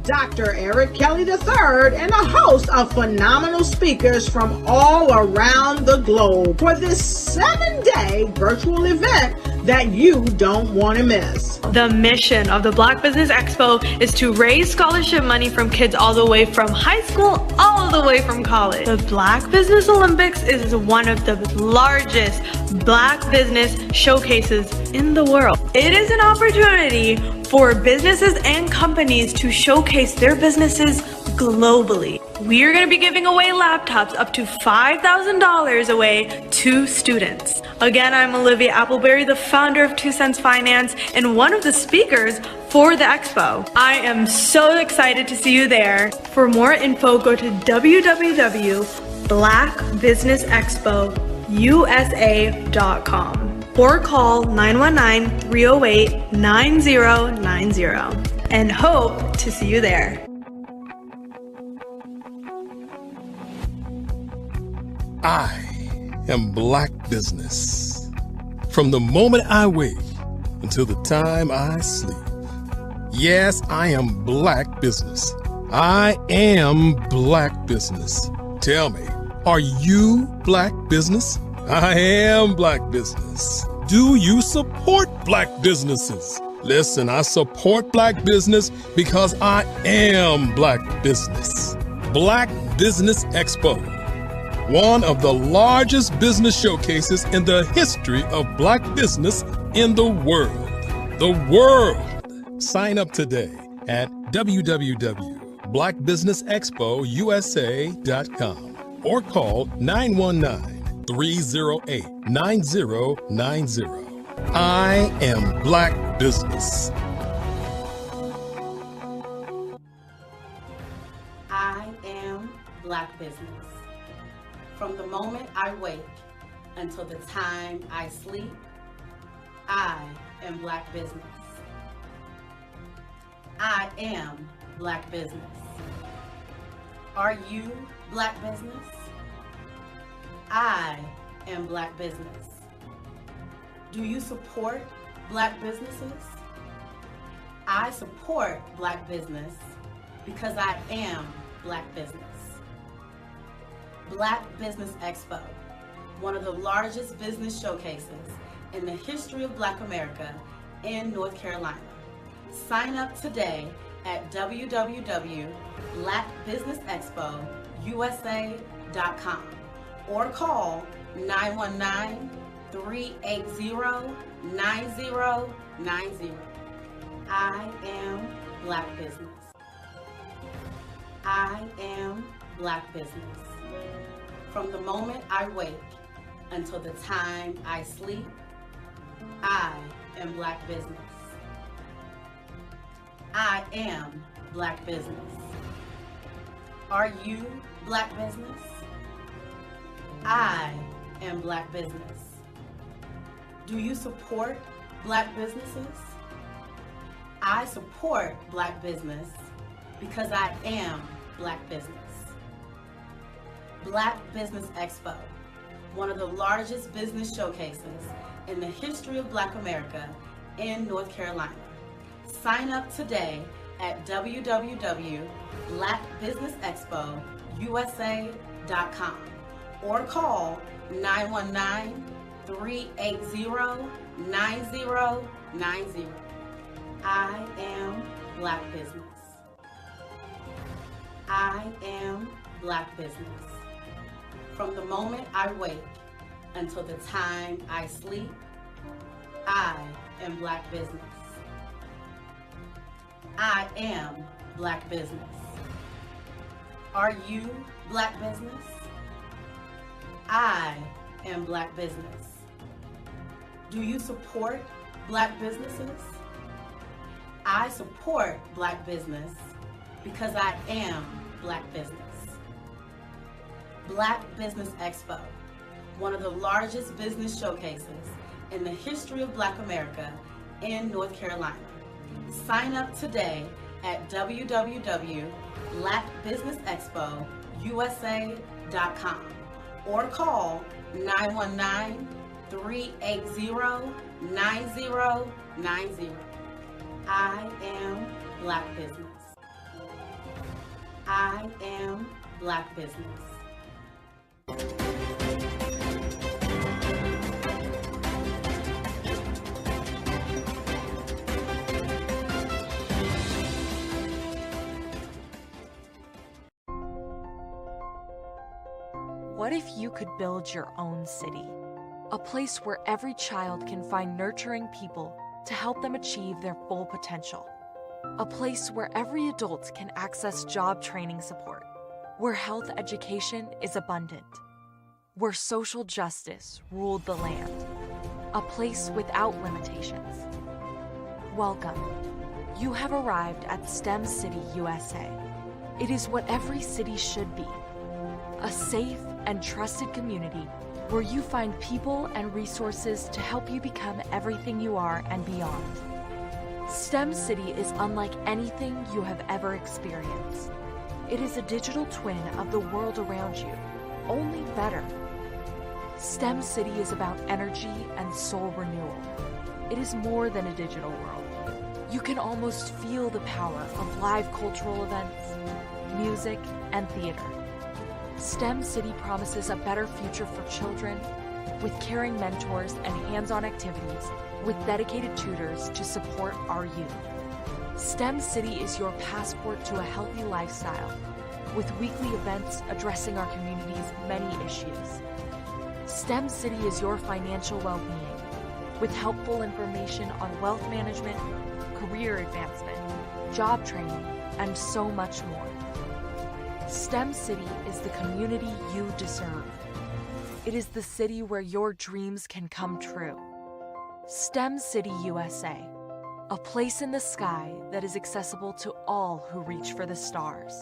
Dr. Eric Kelly III and a host of phenomenal speakers from all around the globe for this 7-day virtual event that you don't want to miss. The mission of the Black Business Expo is to raise scholarship money from kids all the way from high school, all the way from college. The Black Business Olympics is one of the largest Black business showcases in the world. It is an opportunity for businesses and companies to showcase their businesses globally. We are going to be giving away laptops up to $5,000 away to students. Again, I'm Olivia Appleberry, the founder of 2 Cents Finance and one of the speakers for the expo. I am so excited to see you there. For more info, go to www.blackbusinessexpousa.com or call 919-308-9090 and hope to see you there. I am Black Business. From the moment I wake until the time I sleep. Yes, I am Black Business. I am Black Business. Tell me, are you Black Business? I am Black Business. Do you support Black businesses? Listen, I support Black business because I am Black Business. Black Business Expo, one of the largest business showcases in the history of Black business in the world. The world! Sign up today at www.blackbusinessexpousa.com or call 919-308-9090. I am Black Business. I am Black Business. From the moment I wake until the time I sleep, I am Black Business. I am Black Business. Are you Black Business? I am Black Business. Do you support Black businesses? I support Black business because I am Black business. Black Business Expo, one of the largest business showcases in the history of Black America in North Carolina. Sign up today at www.blackbusinessexpousa.com or call 919-380-9090. I am Black Business. I am Black Business. From the moment I wake until the time I sleep, I am Black Business. I am Black Business. Are you Black Business? I am Black Business. Do you support Black businesses? I support Black business because I am Black business. Black Business Expo, one of the largest business showcases in the history of Black America in North Carolina. Sign up today at www.blackbusinessexpousa.com or call 919-380-9090. I am Black Business. I am Black Business. From the moment I wake until the time I sleep, I am Black business. I am Black business. Are you Black business? I am Black business. Do you support Black businesses? I support Black business because I am Black business. Black Business Expo, one of the largest business showcases in the history of Black America in North Carolina. Sign up today at www.blackbusinessexpousa.com or call 919-380-9090. I am Black business. I am Black business. What if you could build your own city? A place where every child can find nurturing people to help them achieve their full potential. A place where every adult can access job training support. Where health education is abundant. Where social justice ruled the land. A place without limitations. Welcome. You have arrived at STEM City USA. It is what every city should be. A safe and trusted community where you find people and resources to help you become everything you are and beyond. STEM City is unlike anything you have ever experienced. It is a digital twin of the world around you, only better. STEM City is about energy and soul renewal. It is more than a digital world. You can almost feel the power of live cultural events, music, and theater. STEM City promises a better future for children with caring mentors and hands-on activities with dedicated tutors to support our youth. STEM City is your passport to a healthy lifestyle with weekly events addressing our community's many issues. STEM City is your financial well-being with helpful information on wealth management, career advancement, job training, and so much more. STEM City is the community you deserve. It is the city where your dreams can come true. STEM City USA, a place in the sky that is accessible to all who reach for the stars.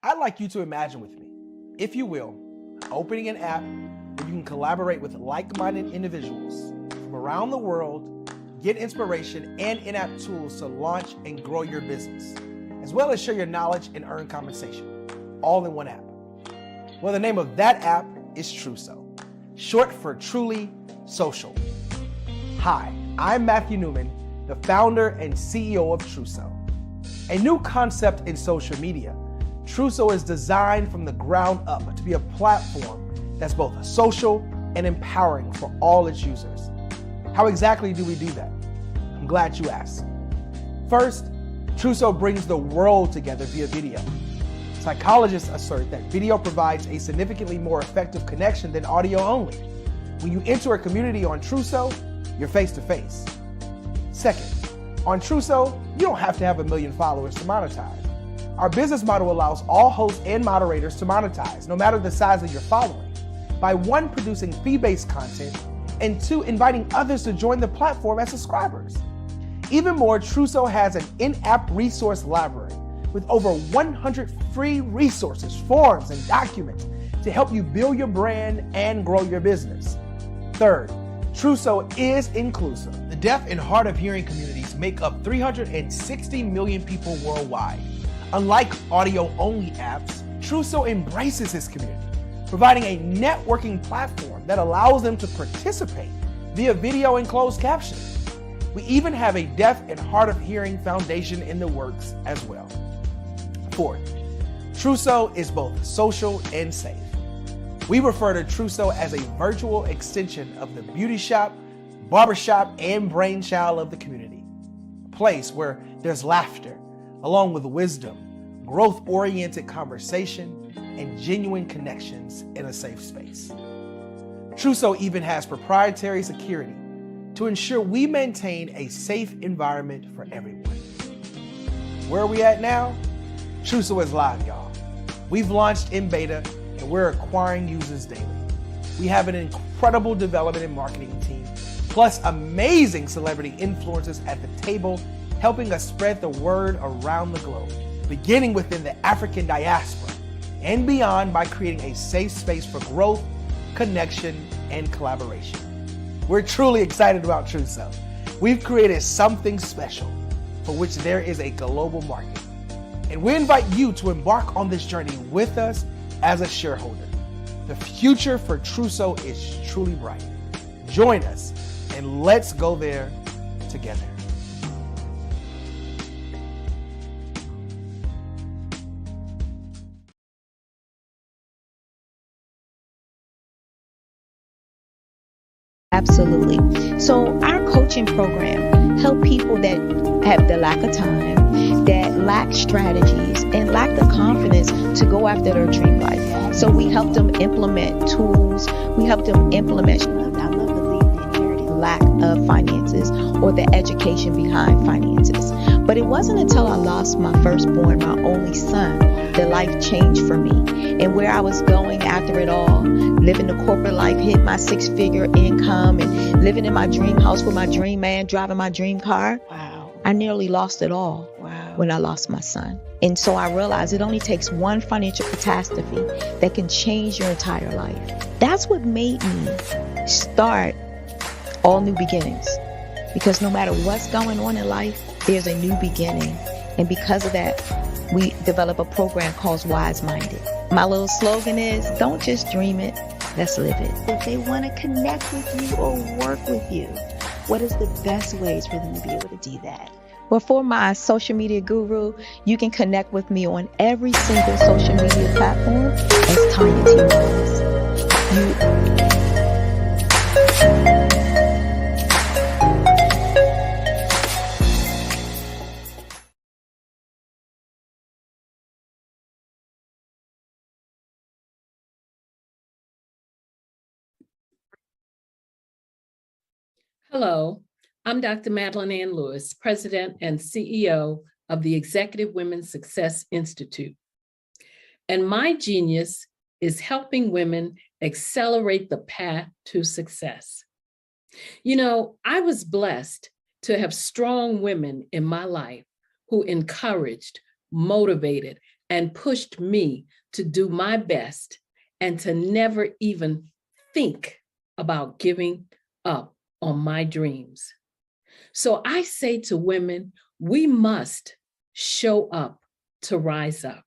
I'd like you to imagine with me, if you will, opening an app where you can collaborate with like-minded individuals from around the world, get inspiration and in-app tools to launch and grow your business, as well as share your knowledge and earn compensation, all in one app. Well, the name of that app is Truso, short for Truly Social. Hi, I'm Matthew Newman, the founder and CEO of Truso. A new concept in social media, Truso is designed from the ground up to be a platform that's both social and empowering for all its users. How exactly do we do that? I'm glad you asked. First, Truso brings the world together via video. Psychologists assert that video provides a significantly more effective connection than audio only. When you enter a community on Truso, you're face to face. Second, on Truso, you don't have to have 1 million followers to monetize. Our business model allows all hosts and moderators to monetize, no matter the size of your following, by 1, producing fee-based content, and 2, inviting others to join the platform as subscribers. Even more, Truso has an in-app resource library with over 100 free resources, forms, and documents to help you build your brand and grow your business. Third, Truso is inclusive. The deaf and hard of hearing communities make up 360 million people worldwide. Unlike audio-only apps, Truso embraces this community, providing a networking platform that allows them to participate via video and closed captioning. We even have a deaf and hard of hearing foundation in the works as well. Fourth, Truso is both social and safe. We refer to Truso as a virtual extension of the beauty shop, barbershop, and brainchild of the community. A place where there's laughter, along with wisdom, growth-oriented conversation, and genuine connections in a safe space. Trousseau even has proprietary security to ensure we maintain a safe environment for everyone. Where are we at now? Trousseau is live, y'all. We've launched in beta and we're acquiring users daily. We have an incredible development and marketing team, plus amazing celebrity influencers at the table, helping us spread the word around the globe, beginning within the African diaspora and beyond by creating a safe space for growth, connection, and collaboration. We're truly excited about Trousseau. We've created something special for which there is a global market. And we invite you to embark on this journey with us as a shareholder. The future for Trousseau is truly bright. Join us and let's go there together. Absolutely. So our coaching program help people that have the lack of time, that lack strategies, and lack the confidence to go after their dream life. So we help them implement tools. We help them implement, I love to leave the inherited lack of finances or the education behind finances. But it wasn't until I lost my firstborn, my only son, that life changed for me. And where I was going after it all, living the corporate life, hit my 6-figure income and living in my dream house with my dream man, driving my dream car. Wow. I nearly lost it all. Wow. When I lost my son. And so I realized it only takes one financial catastrophe that can change your entire life. That's what made me start All New Beginnings. Because no matter what's going on in life, there's a new beginning. And because of that, we develop a program called Wise Minded. My little slogan is, don't just dream it, let's live it. If they want to connect with you or work with you, what is the best ways for them to be able to do that? Well, for my social media guru, you can connect with me on every single social media platform as Tanya T. Rose. Hello, I'm Dr. Madeline Ann Lewis, President and CEO of the Executive Women's Success Institute. And my genius is helping women accelerate the path to success. You know, I was blessed to have strong women in my life who encouraged, motivated, and pushed me to do my best and to never even think about giving up on my dreams. So I say to women, we must show up to rise up.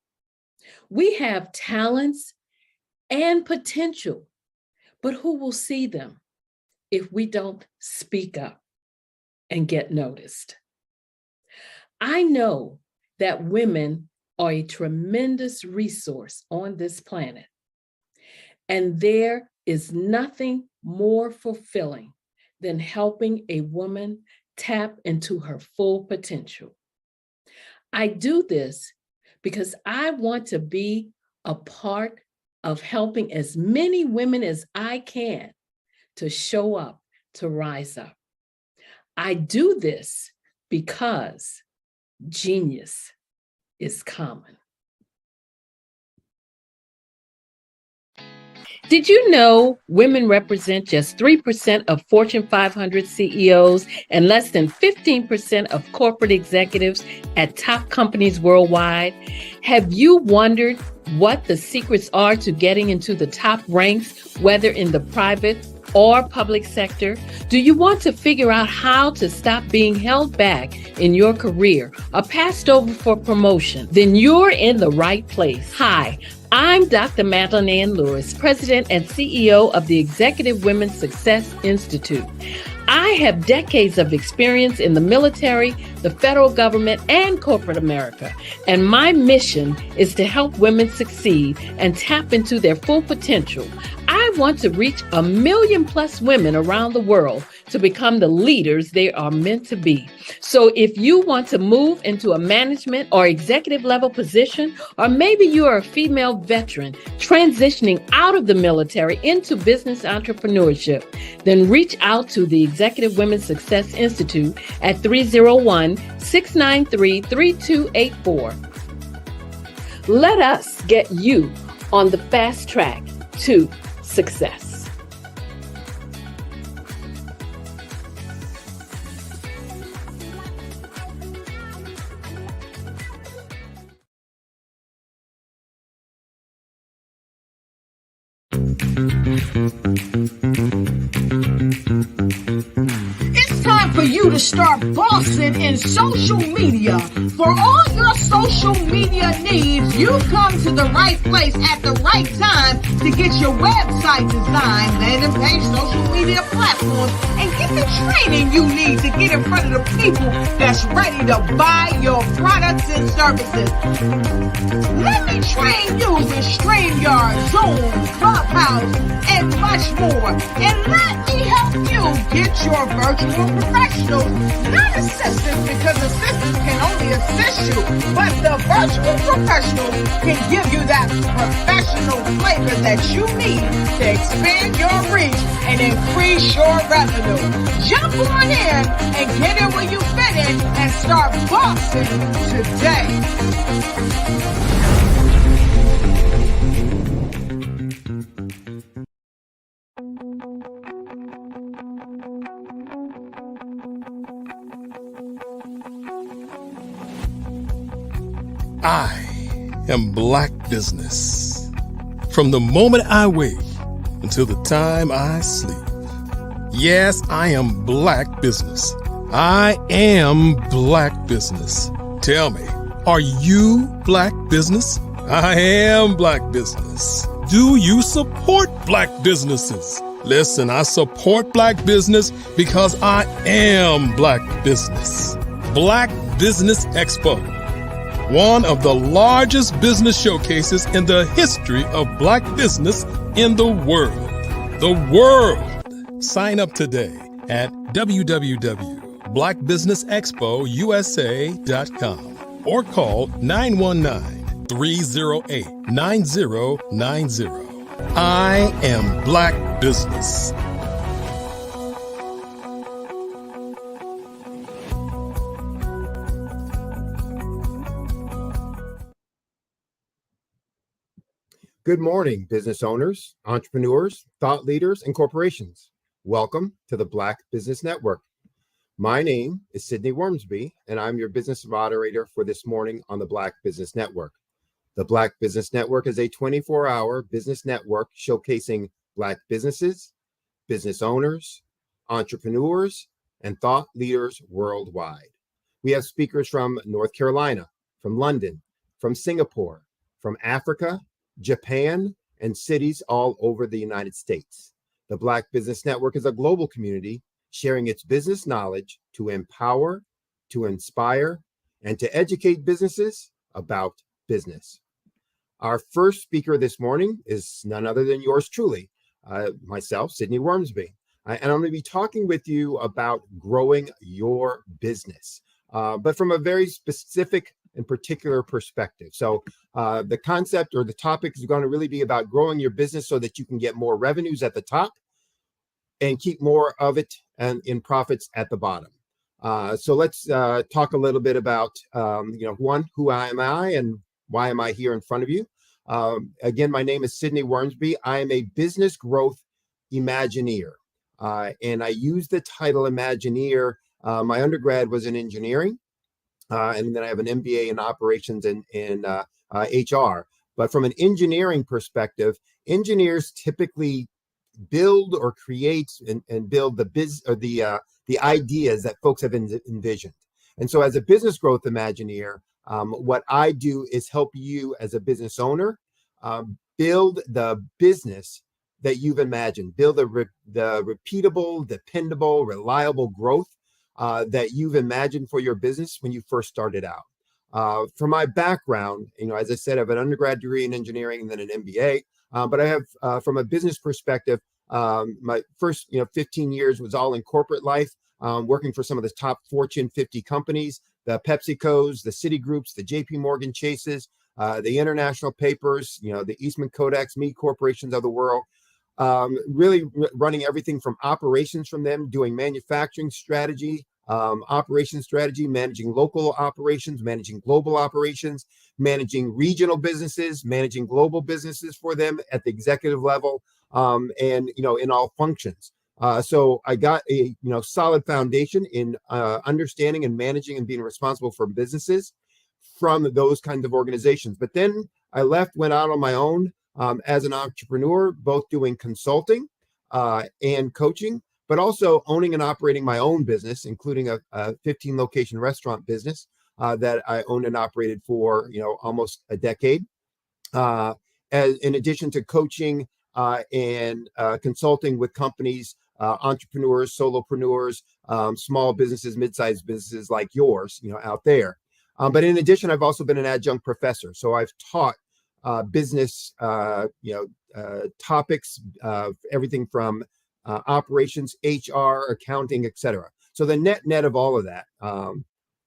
We have talents and potential, but who will see them if we don't speak up and get noticed? I know that women are a tremendous resource on this planet, and there is nothing more fulfilling than helping a woman tap into her full potential. I do this because I want to be a part of helping as many women as I can to show up, to rise up. I do this because genius is common. Did you know women represent just 3% of Fortune 500 CEOs and less than 15% of corporate executives at top companies worldwide? Have you wondered what the secrets are to getting into the top ranks, whether in the private or public sector? Do you want to figure out how to stop being held back in your career or passed over for promotion? Then you're in the right place. Hi, I'm Dr. Madeline Ann Lewis, President and CEO of the Executive Women's Success Institute. I have decades of experience in the military, the federal government, and corporate America. And my mission is to help women succeed and tap into their full potential. I want to reach 1 million+ women around the world to become the leaders they are meant to be. So if you want to move into a management or executive level position, or maybe you are a female veteran transitioning out of the military into business entrepreneurship, then reach out to the Executive Women's Success Institute at 301-693-3284. Let us get you on the fast track to success. It's time for you to start bossing in social media. For all your social media needs, you've come to the right place at the right time to get your website designed, landing page, social media platforms, and get the training you need to get in front of the people that's ready to buy your products and services. Let me train you with StreamYard, Zoom, Clubhouse, and much more. And let me help you get your virtual professionals, not assistants, because assistants can only assist you, but the virtual professionals can give you that professional flavor that you need to expand your reach and increase your revenue. Jump on in and get in where you fit in and start bossing today. I am Black Business. From the moment I wake until the time I sleep. Yes, I am Black Business. I am Black Business. Tell me, are you Black Business? I am Black Business. Do you support Black businesses? Listen, I support Black business because I am Black Business. Black Business Expo, one of the largest business showcases in the history of Black business in the world. The world! Sign up today at www.blackbusinessexpousa.com or call 919-308-9090. I am Black Business. Good morning, business owners, entrepreneurs, thought leaders, and corporations. Welcome to the Black Business Network. My name is Sydney Wormsby, and I'm your business moderator for this morning on the Black Business Network. The Black Business Network is a 24-hour business network showcasing Black businesses, business owners, entrepreneurs, and thought leaders worldwide. We have speakers from North Carolina, from London, from Singapore, from Africa, Japan, and cities all over the United States. The Black Business Network is a global community sharing its business knowledge to empower, to inspire, and to educate businesses about business. Our first speaker this morning is none other than yours truly, myself, Sydney Wormsby. And I'm going to be talking with you about growing your business, but from a very specific and particular perspective. So the concept or the topic is going to really be about growing your business so that you can get more revenues at the top and keep more of it and in profits at the bottom. So let's talk a little bit about, one, who am I and why am I here in front of you? Again, my name is Sydney Wormsby. I am a business growth Imagineer. And I use the title Imagineer. My undergrad was in engineering. And then I have an MBA in operations and in HR. But from an engineering perspective, engineers typically build or create and build the ideas that folks have envisioned. And so as a business growth Imagineer, what I do is help you as a business owner build the business that you've imagined, build the repeatable, dependable, reliable growth that you've imagined for your business when you first started out. For my background, as I said, I have an undergrad degree in engineering and then an MBA, but I have, from a business perspective, My first 15 years was all in corporate life, working for some of the top Fortune 50 companies, the PepsiCos, the Citigroups, the JP Morgan Chases, the international papers, the Eastman Kodaks, meat corporations of the world. Really running everything from operations from them, doing manufacturing strategy, operations strategy, managing local operations, managing global operations, managing regional businesses, managing global businesses for them at the executive level, and in all functions. So I got a solid foundation in understanding and managing and being responsible for businesses from those kinds of organizations. But then I left, went out on my own as an entrepreneur, both doing consulting and coaching, but also owning and operating my own business, including a 15 location restaurant business that I owned and operated for almost a decade. In addition to coaching and consulting with companies, entrepreneurs, solopreneurs, small businesses, mid-sized businesses like yours, out there. But in addition, I've also been an adjunct professor. So I've taught business, topics, everything from operations, HR, accounting, etc. So the net of all of that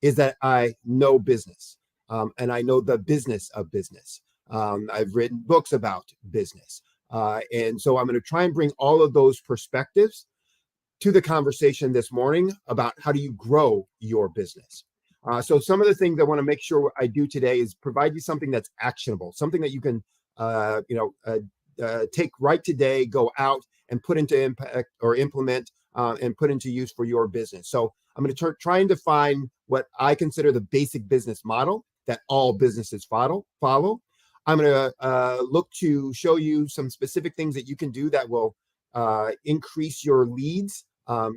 is that I know business, and I know the business of business. I've written books about business. And so I'm going to try and bring all of those perspectives to the conversation this morning about how do you grow your business. So some of the things I want to make sure I do today is provide you something that's actionable, something that you can, take right today, go out and put into impact or implement and put into use for your business. So I'm going to try and define what I consider the basic business model that all businesses follow. I'm going to look to show you some specific things that you can do that will increase your leads,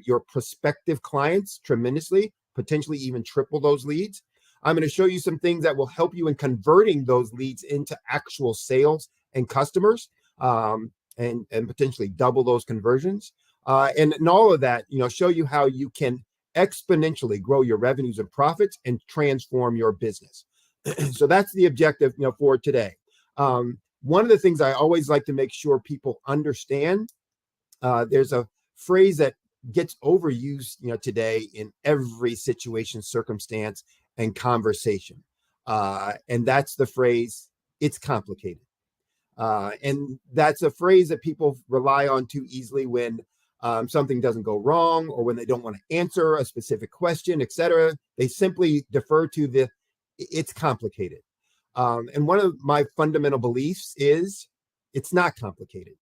your prospective clients tremendously, potentially even triple those leads. I'm going to show you some things that will help you in converting those leads into actual sales and customers, and potentially double those conversions. And in all of that, show you how you can exponentially grow your revenues and profits and transform your business. So that's the objective, for today. One of the things I always like to make sure people understand, there's a phrase that gets overused, today in every situation, circumstance, and conversation. And that's the phrase, it's complicated. And that's a phrase that people rely on too easily when something doesn't go wrong or when they don't want to answer a specific question, etc. They simply defer to it's complicated. And one of my fundamental beliefs is it's not complicated.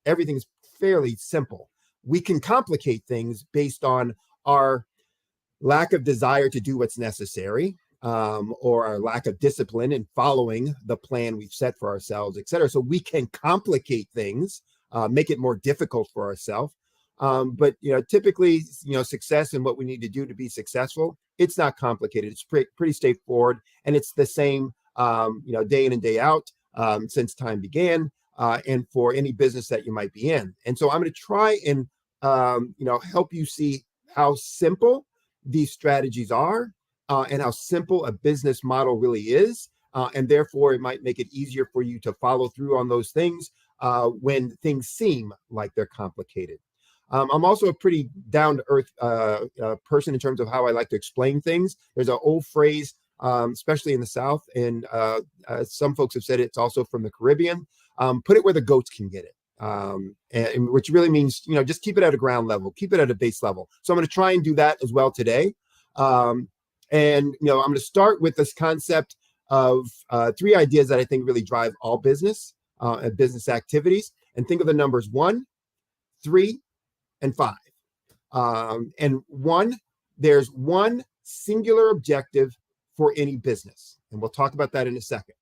Everything's fairly simple. We can complicate things based on our lack of desire to do what's necessary, or our lack of discipline in following the plan we've set for ourselves, et cetera. So we can complicate things, make it more difficult for ourselves. But typically, success and what we need to do to be successful, it's not complicated. It's pretty straightforward, and it's the same, day in and day out since time began, and for any business that you might be in. And so I'm going to try and help you see how simple these strategies are, and how simple a business model really is. And therefore, it might make it easier for you to follow through on those things when things seem like they're complicated. I'm also a pretty down-to-earth person in terms of how I like to explain things. There's an old phrase, especially in the South, and some folks have said it's also from the Caribbean, put it where the goats can get it. And which really means, just keep it at a ground level, keep it at a base level. So I'm going to try and do that as well today. And, I'm going to start with this concept of 3 ideas that I think really drive all business and business activities. And think of the numbers 1, 3, and 5. And there's one singular objective for any business. And we'll talk about that in a second.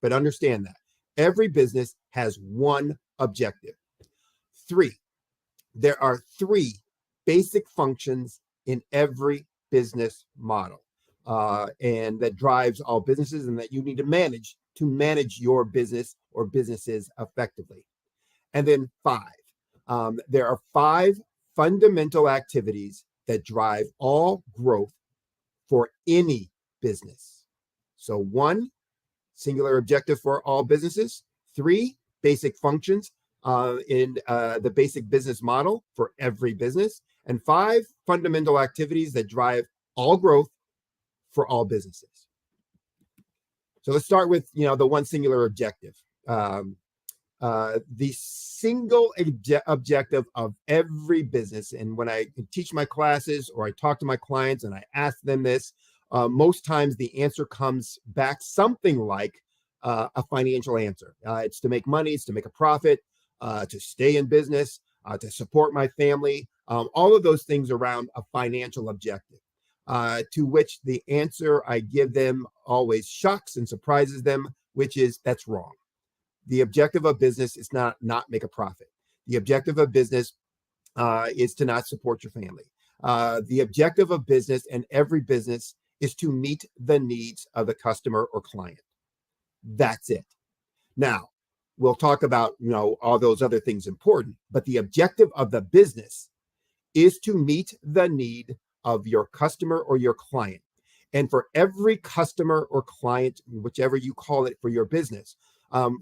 But understand that every business has one objective. 3, there are 3 basic functions in every business model, and that drives all businesses, and that you need to manage your business or businesses effectively. And then 5, there are 5 fundamental activities that drive all growth for any business. So 1, singular objective for all businesses. 3, basic functions in the basic business model for every business, and 5 fundamental activities that drive all growth for all businesses. So let's start with, the one singular objective. The single objective of every business, and when I teach my classes or I talk to my clients and I ask them this, most times the answer comes back something like a financial answer. It's to make money, it's to make a profit, to stay in business, to support my family, all of those things around a financial objective. To which the answer I give them always shocks and surprises them, which is that's wrong. The objective of business is not make a profit. The objective of business is to not support your family. The objective of business and every business is to meet the needs of the customer or client. That's it. Now, we'll talk about, all those other things important, but the objective of the business is to meet the need of your customer or your client. And for every customer or client, whichever you call it for your business,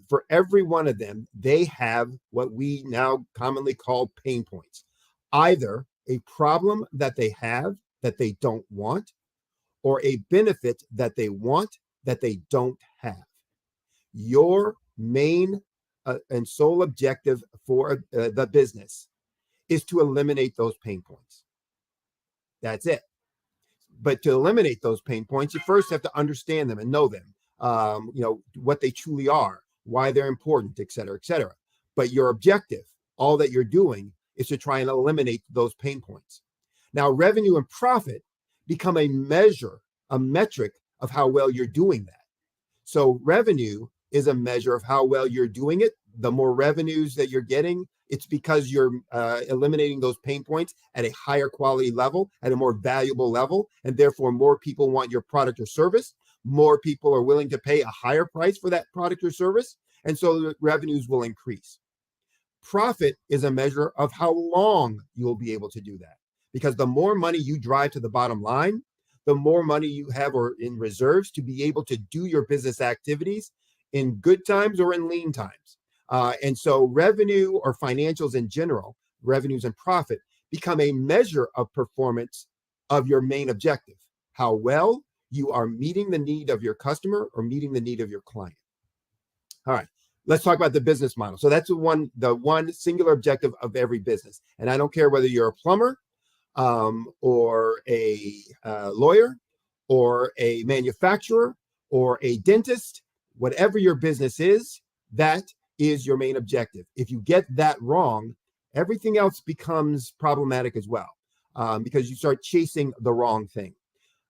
for every one of them, they have what we now commonly call pain points. Either a problem that they have that they don't want, or a benefit that they want that they don't have. Your main and sole objective for the business is to eliminate those pain points. That's it. But to eliminate those pain points, you first have to understand them and know them, what they truly are, why they're important, et cetera, et cetera. But your objective, all that you're doing, is to try and eliminate those pain points. Now, revenue and profit become a measure, a metric of how well you're doing that. So revenue is a measure of how well you're doing it. The more revenues that you're getting, it's because you're eliminating those pain points at a higher quality level, at a more valuable level, and therefore more people want your product or service. More people are willing to pay a higher price for that product or service, and so the revenues will increase. Profit is a measure of how long you will be able to do that, because the more money you drive to the bottom line, the more money you have or in reserves to be able to do your business activities in good times or in lean times. And so revenue or financials in general, revenues and profit, become a measure of performance of your main objective, how well you are meeting the need of your customer or meeting the need of your client. All right, let's talk about the business model. So that's the one singular objective of every business. And I don't care whether you're a plumber or a lawyer or a manufacturer or a dentist, whatever your business is, that is your main objective. If you get that wrong, everything else becomes problematic as well, because you start chasing the wrong thing.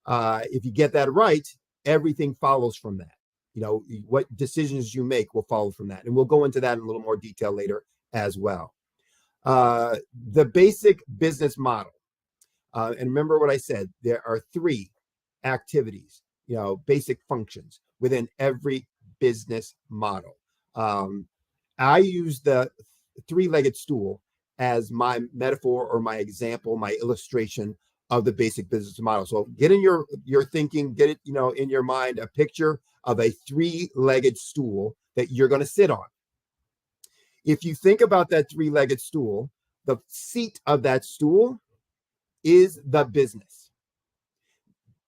If you get that right, everything follows from that. What decisions you make will follow from that. And we'll go into that in a little more detail later as well. The basic business model. And remember what I said, there are 3 activities, basic functions within every business model. I use the 3-legged stool as my metaphor or my example, my illustration of the basic business model. So get in your thinking, get it, in your mind, a picture of a 3-legged stool that you're going to sit on. If you think about that 3-legged stool, the seat of that stool is the business.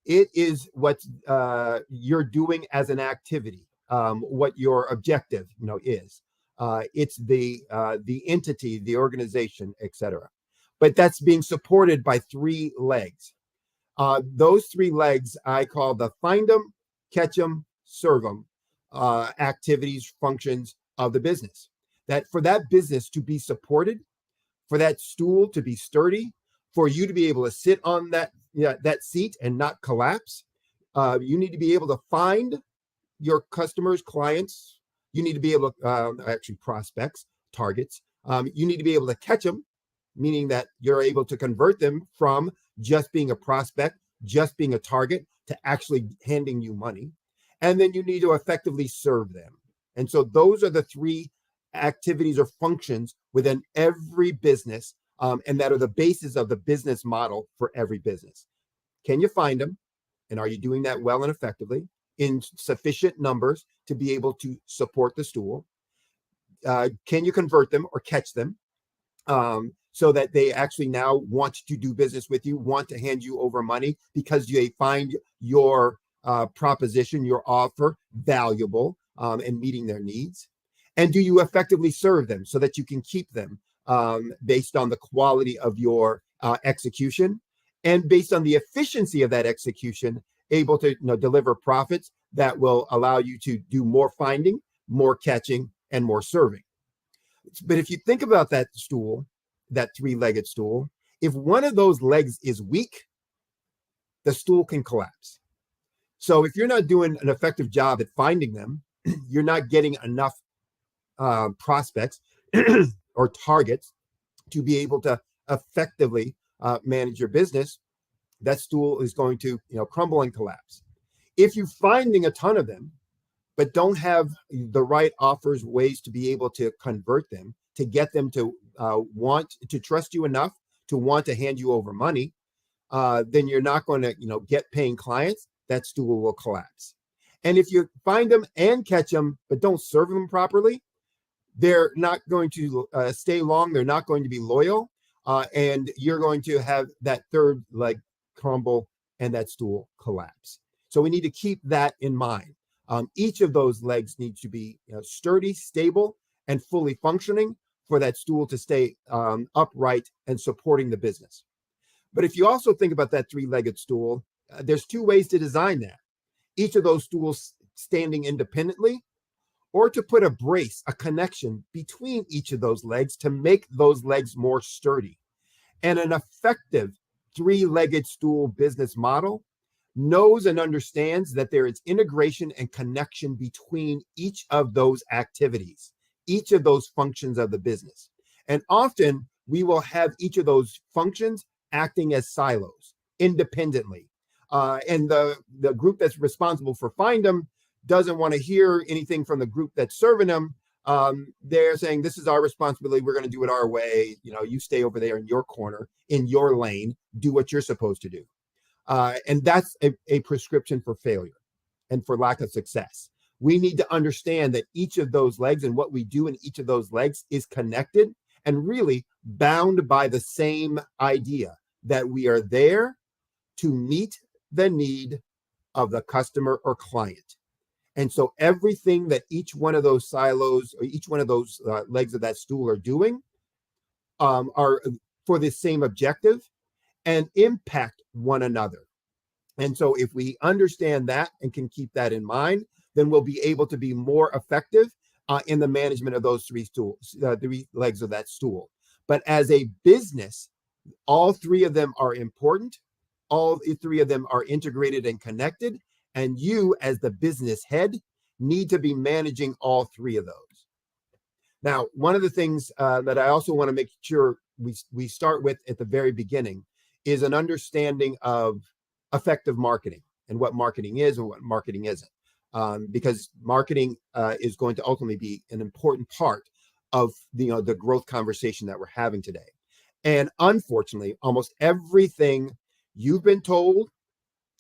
It is what you're doing as an activity, what your objective, is. It's the entity, the organization, etc. But that's being supported by 3 legs. Those 3 legs I call the find them, catch them, serve them activities, functions of the business. That for that business to be supported, for that stool to be sturdy, for you to be able to sit on that seat and not collapse, you need to be able to find your customers, clients. You need to be able to actually prospects, targets. You need to be able to catch them, meaning that you're able to convert them from just being a prospect, just being a target, to actually handing you money. And then you need to effectively serve them. And so those are the 3 activities or functions within every business, and that are the basis of the business model for every business. Can you find them? And are you doing that well and effectively in sufficient numbers to be able to support the stool? can you convert them or catch them so that they actually now want to do business with you, want to hand you over money because they find your proposition, your offer valuable and meeting their needs? And do you effectively serve them so that you can keep them based on the quality of your execution and based on the efficiency of that execution, able to deliver profits that will allow you to do more finding, more catching, and more serving. But if you think about that stool, that three-legged stool, if one of those legs is weak, the stool can collapse. So if you're not doing an effective job at finding them, you're not getting enough prospects or targets to be able to effectively manage your business, that stool is going to crumble and collapse. If you're finding a ton of them, but don't have the right offers, ways to be able to convert them, to get them to want to trust you enough to want to hand you over money, then you're not going to get paying clients. That stool will collapse. And if you find them and catch them, but don't serve them properly, they're not going to stay long. They're not going to be loyal. And you're going to have that third leg crumble and that stool collapse. So we need to keep that in mind. Each of those legs needs to be sturdy, stable, and fully functioning for that stool to stay upright and supporting the business. But if you also think about that three-legged stool, there's two ways to design that. Each of those stools standing independently, or to put a brace, a connection between each of those legs to make those legs more sturdy. And an effective three-legged stool business model knows and understands that there is integration and connection between each of those activities, each of those functions of the business. And often we will have each of those functions acting as silos independently. And the group that's responsible for find them doesn't want to hear anything from the group that's serving them. They're saying, this is our responsibility. We're going to do it our way. You stay over there in your corner, in your lane, do what you're supposed to do. And that's a prescription for failure and for lack of success. We need to understand that each of those legs and what we do in each of those legs is connected and really bound by the same idea that we are there to meet the need of the customer or client. And so everything that each one of those silos or each one of those legs of that stool are doing are for the same objective and impact one another. And so if we understand that and can keep that in mind, then we'll be able to be more effective in the management of those three legs of that stool. But as a business, all three of them are important. All three of them are integrated and connected. And you, as the business head, need to be managing all three of those. Now, one of the things that I also want to make sure we start with at the very beginning is an understanding of effective marketing and what marketing is and what marketing isn't. Because marketing is going to ultimately be an important part of the growth conversation that we're having today. And unfortunately, almost everything you've been told,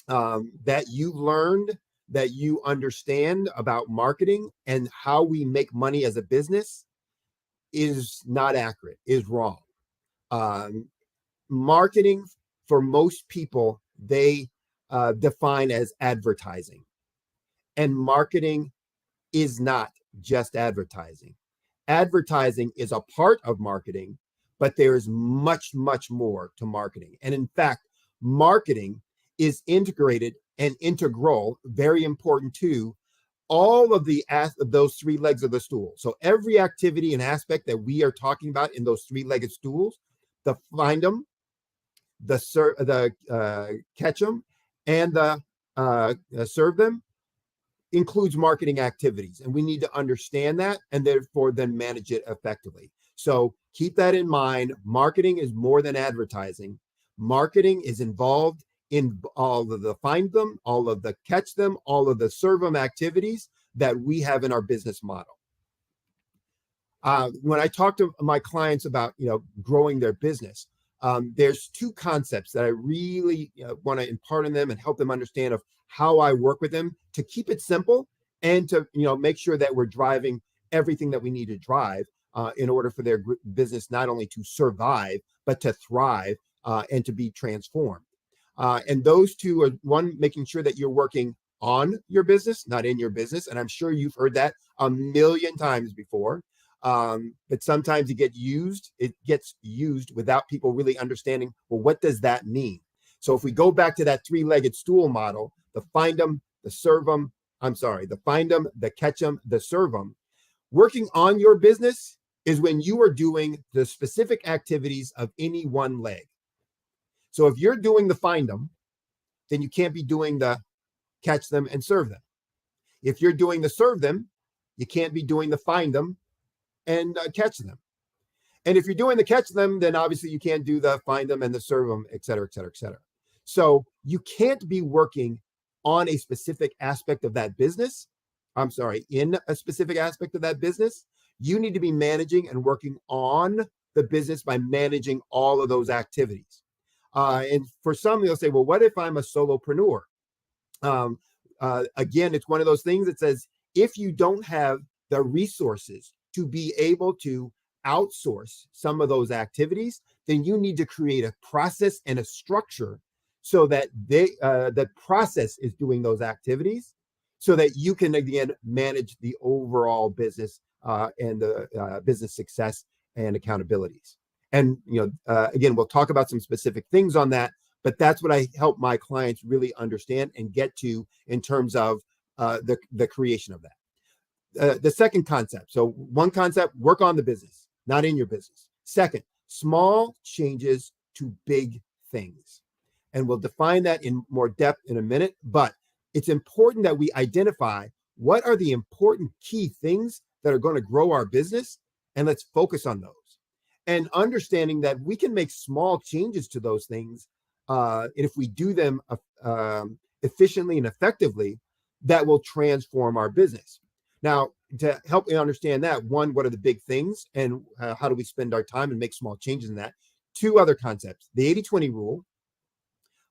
that you've learned, that you understand about marketing and how we make money as a business is not accurate, is wrong. Marketing, for most people, they define as advertising. And marketing is not just advertising. Advertising is a part of marketing, but there is much, much more to marketing. And in fact, marketing is integrated and integral, very important to all of those three legs of the stool. So every activity and aspect that we are talking about in those three-legged stools, the find them, the catch them, and the serve them, includes marketing activities. And we need to understand that and therefore then manage it effectively. So keep that in mind. Marketing is more than advertising. Marketing is involved in all of the find them, all of the catch them, all of the serve them activities that we have in our business model. When I talk to my clients about growing their business, there's two concepts that I really want to impart on them and help them understand of how I work with them to keep it simple and to make sure that we're driving everything that we need to drive in order for their business not only to survive, but to thrive and to be transformed. And those two are, one, making sure that you're working on your business, not in your business. And I'm sure you've heard that a million times before. But sometimes it gets used without people really understanding, well, what does that mean? So if we go back to that three-legged stool model, the find them, the serve them, the find them, the catch them, the serve them. Working on your business is when you are doing the specific activities of any one leg. So if you're doing the find them, then you can't be doing the catch them and serve them. If you're doing the serve them, you can't be doing the find them and catch them. And if you're doing the catch them, then obviously you can't do the find them and the serve them, et cetera, et cetera, et cetera. So you can't be working on a specific aspect of that business. In a specific aspect of that business. You need to be managing and working on the business by managing all of those activities. And for some, they'll say, well, what if I'm a solopreneur? Again, it's one of those things that says, if you don't have the resources to be able to outsource some of those activities, then you need to create a process and a structure so that the process is doing those activities so that you can, again, manage the overall business and the business success and accountabilities. And, again, we'll talk about some specific things on that, but that's what I help my clients really understand and get to in terms of the creation of that. The second concept. So one concept, work on the business, not in your business. Second, small changes to big things. And we'll define that in more depth in a minute, but it's important that we identify what are the important key things that are going to grow our business, and let's focus on those. And understanding that we can make small changes to those things, and if we do them efficiently and effectively, that will transform our business. Now, to help me understand that, one, what are the big things, and how do we spend our time and make small changes in that? Two other concepts, the 80-20 rule,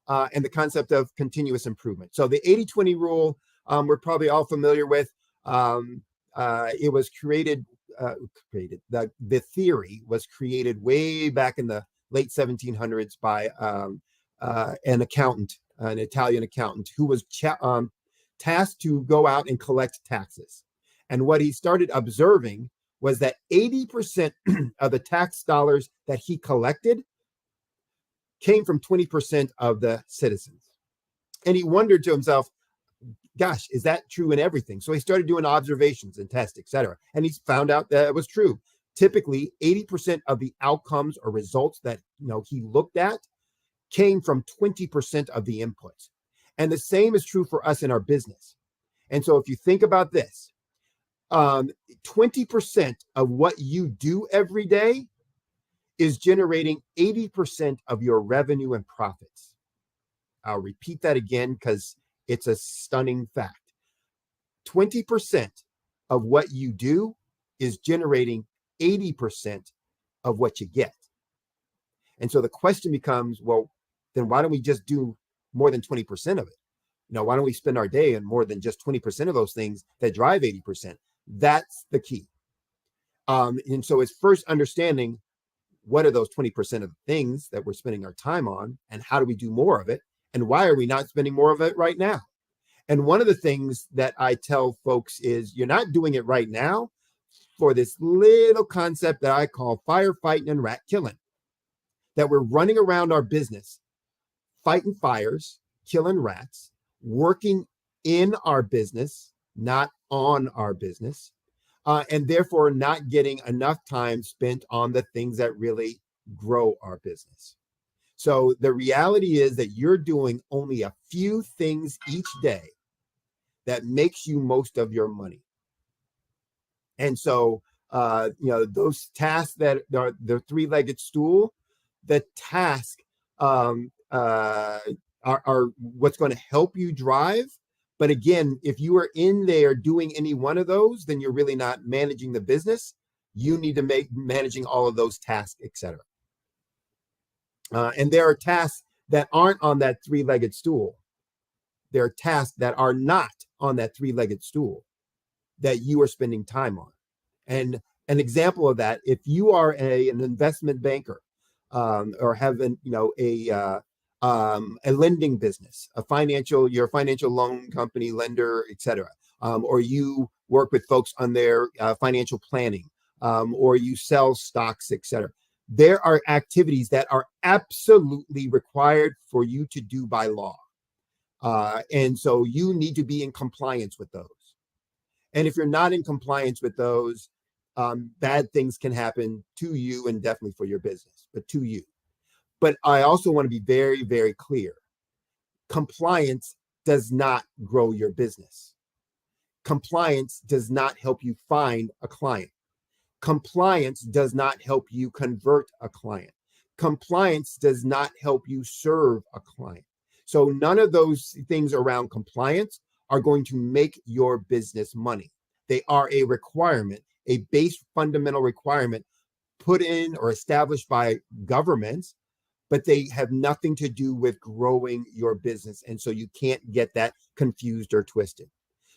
and the concept of continuous improvement. So the 80-20 rule, we're probably all familiar with. It was created, the theory was created way back in the late 1700s by an accountant, an Italian accountant, who was tasked to go out and collect taxes. And what he started observing was that 80% of the tax dollars that he collected came from 20% of the citizens. And he wondered to himself, gosh, is that true in everything? So he started doing observations and tests, et cetera. And he found out that it was true. Typically, 80% of the outcomes or results that he looked at came from 20% of the inputs. And the same is true for us in our business. And so if you think about this, 20% of what you do every day is generating 80% of your revenue and profits. I'll repeat that again because it's a stunning fact. 20% of what you do is generating 80% of what you get. And so the question becomes, well, then why don't we just do more than 20% of it? Why don't we spend our day on more than just 20% of those things that drive 80%? That's the key. And so it's first understanding what are those 20% of things that we're spending our time on, and how do we do more of it? And why are we not spending more of it right now? And one of the things that I tell folks is you're not doing it right now for this little concept that I call firefighting and rat killing, that we're running around our business, fighting fires, killing rats, working in our business, not on our business, and therefore not getting enough time spent on the things that really grow our business. So the reality is that you're doing only a few things each day that makes you most of your money. And so, those tasks that are the three-legged stool, the task are what's going to help you drive. But again, if you are in there doing any one of those, then you're really not managing the business. You need to make managing all of those tasks, et cetera. And there are tasks that aren't on that three-legged stool. There are tasks that are not on that three-legged stool that you are spending time on. And an example of that, if you are an investment banker, or have a lending business, you're a financial loan company, lender, etc., or you work with folks on their financial planning, or you sell stocks, etc. There are activities that are absolutely required for you to do by law. And so you need to be in compliance with those. And if you're not in compliance with those, bad things can happen to you and definitely for your business, but to you. But I also want to be very, very clear. Compliance does not grow your business. Compliance does not help you find a client. Compliance does not help you convert a client. Compliance does not help you serve a client. So none of those things around compliance are going to make your business money. They are a requirement, a base fundamental requirement put in or established by governments, but they have nothing to do with growing your business. And so you can't get that confused or twisted.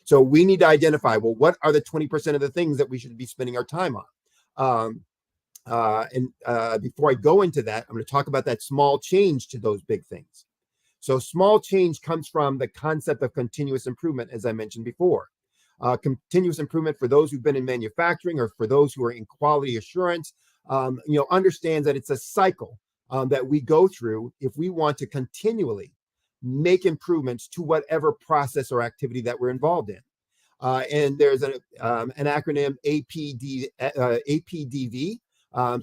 So we need to identify, well, what are the 20% of the things that we should be spending our time on? Before I go into that, I'm going to talk about that small change to those big things. So small change comes from the concept of continuous improvement, as I mentioned before. Continuous improvement, for those who've been in manufacturing or for those who are in quality assurance, understands that it's a cycle that we go through if we want to continually make improvements to whatever process or activity that we're involved in. And there's an acronym APDV.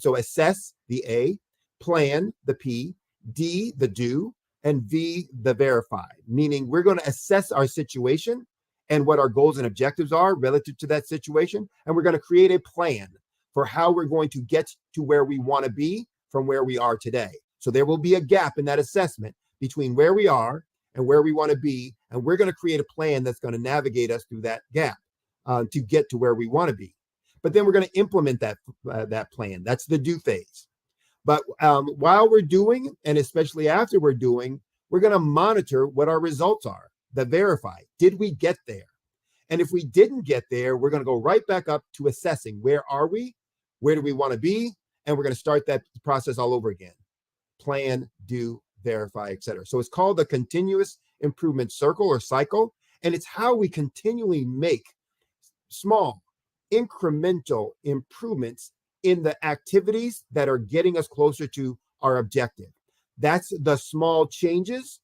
So assess, the A, plan, the P, D, the do, and V, the verify, meaning we're going to assess our situation and what our goals and objectives are relative to that situation. And we're going to create a plan for how we're going to get to where we want to be from where we are today. So there will be a gap in that assessment between where we are and where we want to be. And we're going to create a plan that's going to navigate us through that gap to get to where we want to be. But then we're going to implement that plan. That's the do phase. But while we're doing, and especially after we're doing, we're going to monitor what our results are, the verify. Did we get there? And if we didn't get there, we're going to go right back up to assessing, where are we? Where do we want to be? And we're going to start that process all over again. Plan, do, verify, etc. So it's called the continuous improvement circle or cycle. And it's how we continually make small, incremental improvements in the activities that are getting us closer to our objective. That's the small changes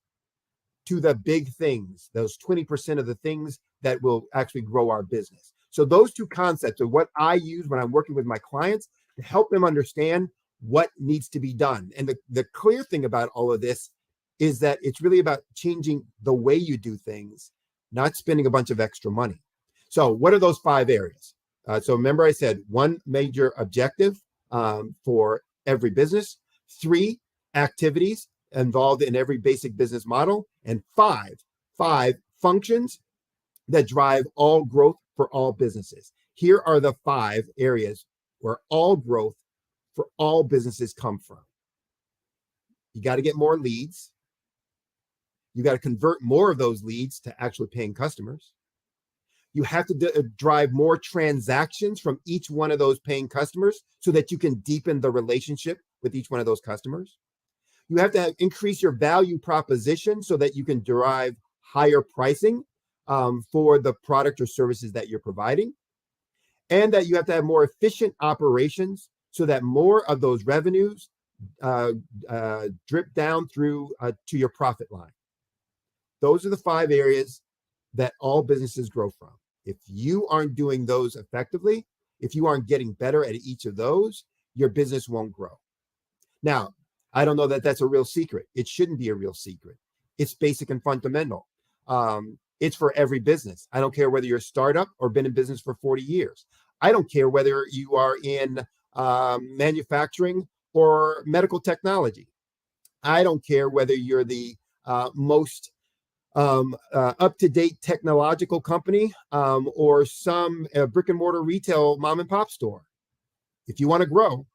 to the big things, those 20% of the things that will actually grow our business. So those two concepts are what I use when I'm working with my clients to help them understand what needs to be done. And the clear thing about all of this is that it's really about changing the way you do things, not spending a bunch of extra money. So what are those 5 areas? So remember I said 1 major objective for every business, 3 activities involved in every basic business model, and 5 functions that drive all growth for all businesses. Here are the 5 areas where all growth for all businesses come from. You got to get more leads. You got to convert more of those leads to actually paying customers. You have to drive more transactions from each one of those paying customers so that you can deepen the relationship with each one of those customers. You have to increase your value proposition so that you can derive higher pricing for the product or services that you're providing. And that you have to have more efficient operations so that more of those revenues drip down through to your profit line. Those are the 5 areas that all businesses grow from. If you aren't doing those effectively, if you aren't getting better at each of those, your business won't grow. Now, I don't know that that's a real secret. It shouldn't be a real secret. It's basic and fundamental. It's for every business. I don't care whether you're a startup or been in business for 40 years. I don't care whether you are in manufacturing or medical technology. I don't care whether you're the most up-to-date technological company or some brick and mortar retail mom and pop store. If you want to grow,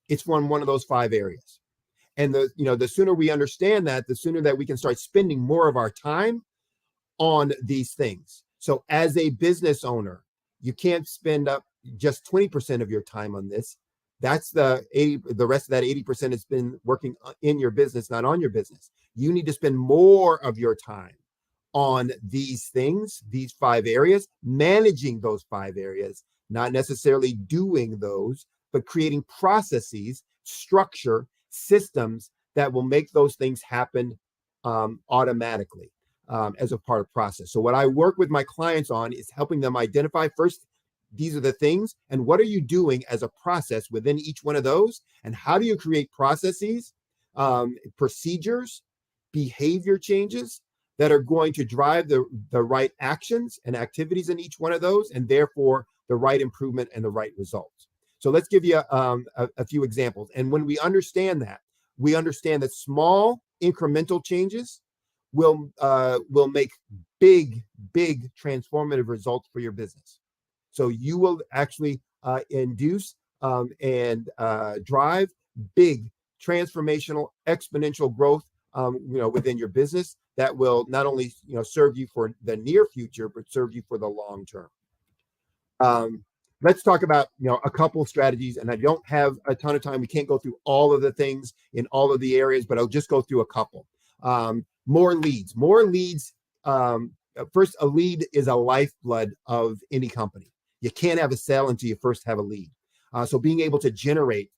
it's one of those 5 areas. And the sooner we understand that, the sooner that we can start spending more of our time on these things. So as a business owner, you can't spend up just 20% of your time on this. That's the rest of that 80% has been working in your business, not on your business. You need to spend more of your time on these things, these 5 areas, managing those 5 areas, not necessarily doing those, but creating processes, structure, systems that will make those things happen automatically as a part of process. So what I work with my clients on is helping them identify first, these are the things, and what are you doing as a process within each one of those, and how do you create processes, procedures, behavior changes that are going to drive the right actions and activities in each one of those, and therefore the right improvement and the right results. So let's give you a few examples. And when we understand that, we understand that small incremental changes will make big transformative results for your business. So you will actually induce and drive big transformational exponential growth within your business that will not only serve you for the near future, but serve you for the long term. Let's talk about a couple strategies, and I don't have a ton of time. We can't go through all of the things in all of the areas, but I'll just go through a couple. More leads. First, a lead is a lifeblood of any company. You can't have a sale until you first have a lead. So being able to generate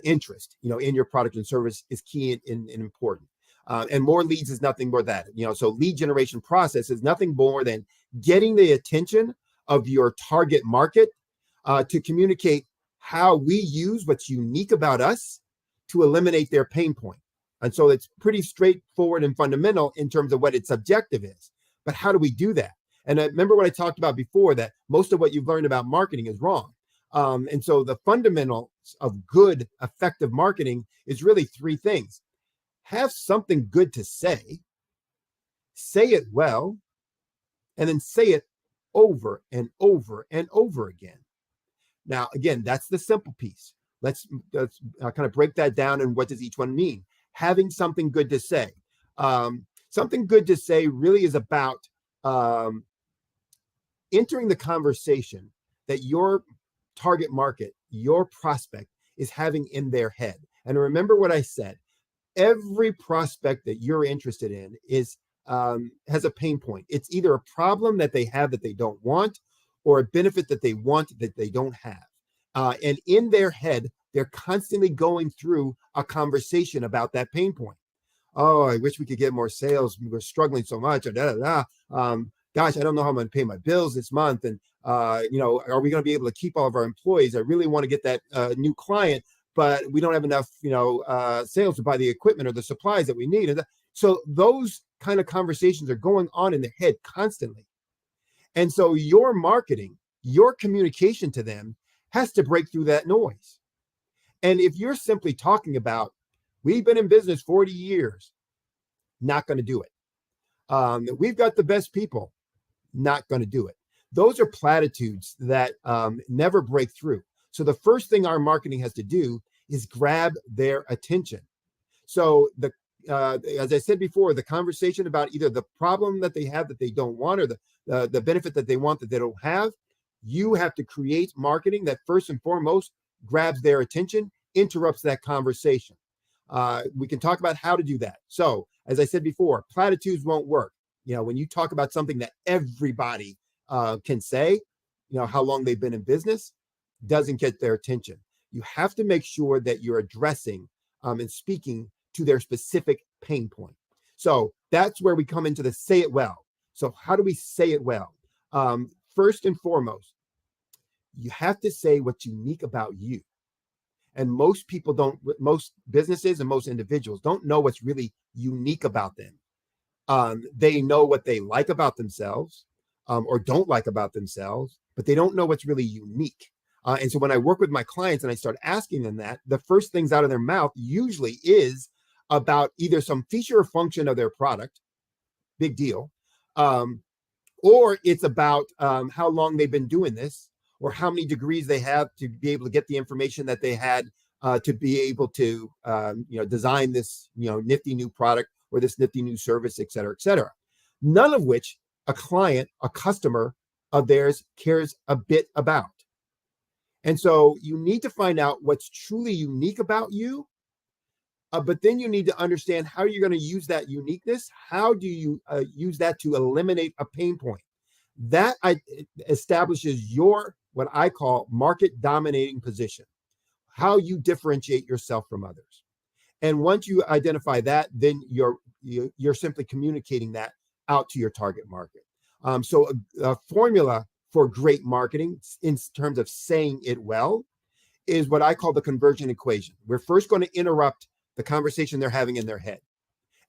interest, in your product and service is key and important. And more leads is nothing more than that. So lead generation process is nothing more than getting the attention of your target market to communicate how we use what's unique about us to eliminate their pain point. And so it's pretty straightforward and fundamental in terms of what its objective is. But how do we do that? And remember what I talked about before, that most of what you've learned about marketing is wrong. And so the fundamentals of good, effective marketing is really 3 things. Have something good to say it well, and then say it over and over and over again. Now, again, that's the simple piece. Let's kind of break that down, and what does each one mean? Having something good to say. Something good to say really is about entering the conversation that your target market, your prospect, is having in their head. And remember what I said. Every prospect that you're interested in has a pain point. It's either a problem that they have that they don't want, or a benefit that they want that they don't have. And in their head, they're constantly going through a conversation about that pain point. Oh, I wish we could get more sales. We're struggling so much. Gosh, I don't know how I'm going to pay my bills this month. And, are we going to be able to keep all of our employees? I really want to get that new client, but we don't have enough, sales to buy the equipment or the supplies that we need. And so those kind of conversations are going on in their head constantly. And so your marketing, your communication to them has to break through that noise. And if you're simply talking about, we've been in business 40 years, not going to do it. We've got the best people, not going to do it. Those are platitudes that never break through. So the first thing our marketing has to do is grab their attention. So as I said before, the conversation about either the problem that they have that they don't want, or the benefit that they want that they don't have, you have to create marketing that first and foremost grabs their attention, interrupts that conversation. We can talk about how to do that. So as I said before, platitudes won't work. When you talk about something that everybody can say, how long they've been in business, doesn't get their attention. You have to make sure that you're addressing and speaking to their specific pain point. So that's where we come into the say it well. So how do we say it well? First and foremost, you have to say what's unique about you. And most businesses and most individuals don't know what's really unique about them. They know what they like about themselves or don't like about themselves, but they don't know what's really unique. And so when I work with my clients and I start asking them that, the first things out of their mouth usually is about either some feature or function of their product, big deal, or it's about how long they've been doing this, or how many degrees they have to be able to get the information that they had to be able to design this nifty new product or this nifty new service, et cetera, et cetera. None of which a client, a customer of theirs cares a bit about. And so you need to find out what's truly unique about you, but then you need to understand how you're going to use that uniqueness. How do you use that to eliminate a pain point? That establishes your, what I call, market dominating position, how you differentiate yourself from others. And once you identify that, then you're simply communicating that out to your target market. So a formula for great marketing in terms of saying it well is what I call the conversion equation. We're first going to interrupt the conversation they're having in their head.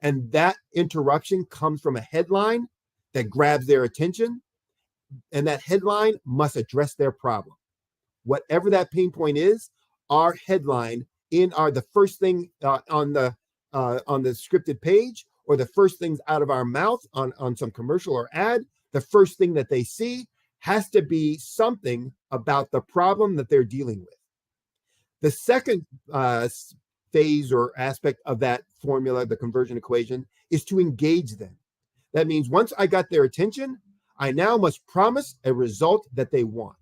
And that interruption comes from a headline that grabs their attention. And that headline must address their problem. Whatever that pain point is, our headline the first thing on the scripted page, or the first things out of our mouth on some commercial or ad, the first thing that they see has to be something about the problem that they're dealing with. The second phase or aspect of that formula, the conversion equation, is to engage them. That means once I got their attention, I now must promise a result that they want.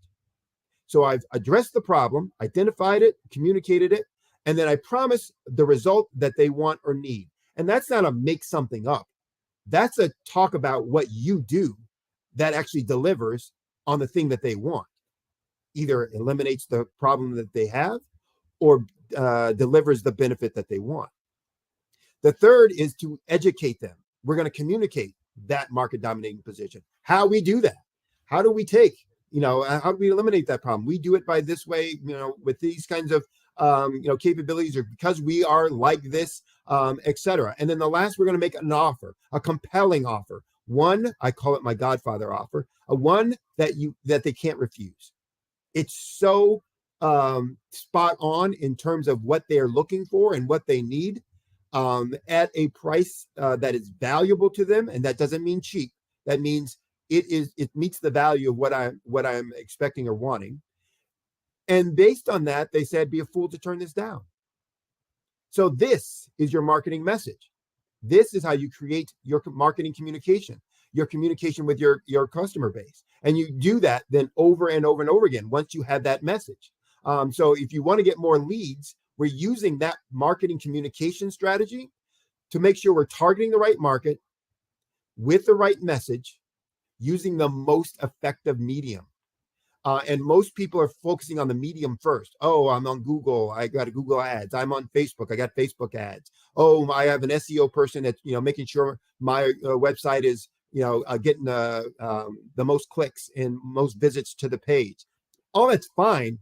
So I've addressed the problem, identified it, communicated it, and then I promise the result that they want or need. And that's not a make something up. That's a talk about what you do that actually delivers on the thing that they want. Either eliminates the problem that they have or delivers the benefit that they want. The third is to educate them. We're going to communicate that market dominating position. How we do that? How do we how do we eliminate that problem? We do it by this way, with these kinds of capabilities, or because we are like this, etc. And then the last, we're going to make an offer, a compelling offer. One, I call it my Godfather offer, a one that they can't refuse. It's so spot on in terms of what they're looking for and what they need, at a price that is valuable to them. And that doesn't mean cheap. That means it meets the value of what I'm expecting or wanting. And based on that, they said, be a fool to turn this down. So this is your marketing message. This is how you create your marketing communication, your communication with your customer base. And you do that then over and over and over again once you have that message. So if you want to get more leads, we're using that marketing communication strategy to make sure we're targeting the right market with the right message, using the most effective medium. And most people are focusing on the medium first. Oh, I'm on Google. I got Google ads. I'm on Facebook. I got Facebook ads. Oh, I have an SEO person that's, making sure my website is, getting the most clicks and most visits to the page. All that's fine.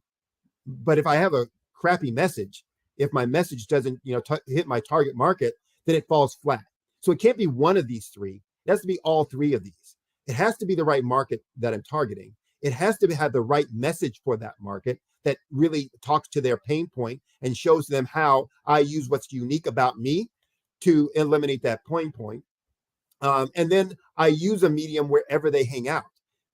But if I have a crappy message, if my message doesn't, hit my target market, then it falls flat. So it can't be one of these three. It has to be all three of these. It has to be the right market that I'm targeting. It has to have the right message for that market that really talks to their pain point and shows them how I use what's unique about me to eliminate that pain point. And then I use a medium wherever they hang out.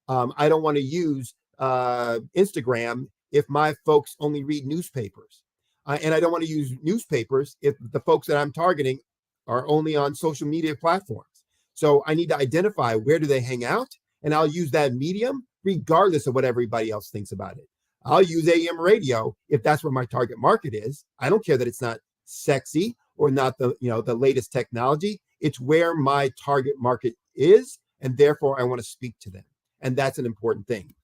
I don't want to use Instagram if my folks only read newspapers. And I don't want to use newspapers if the folks that I'm targeting are only on social media platforms. So I need to identify where do they hang out, and I'll use that medium regardless of what everybody else thinks about it. I'll use AM radio if that's where my target market is. I don't care that it's not sexy or not the latest technology. It's where my target market is, and therefore I want to speak to them. And that's an important thing.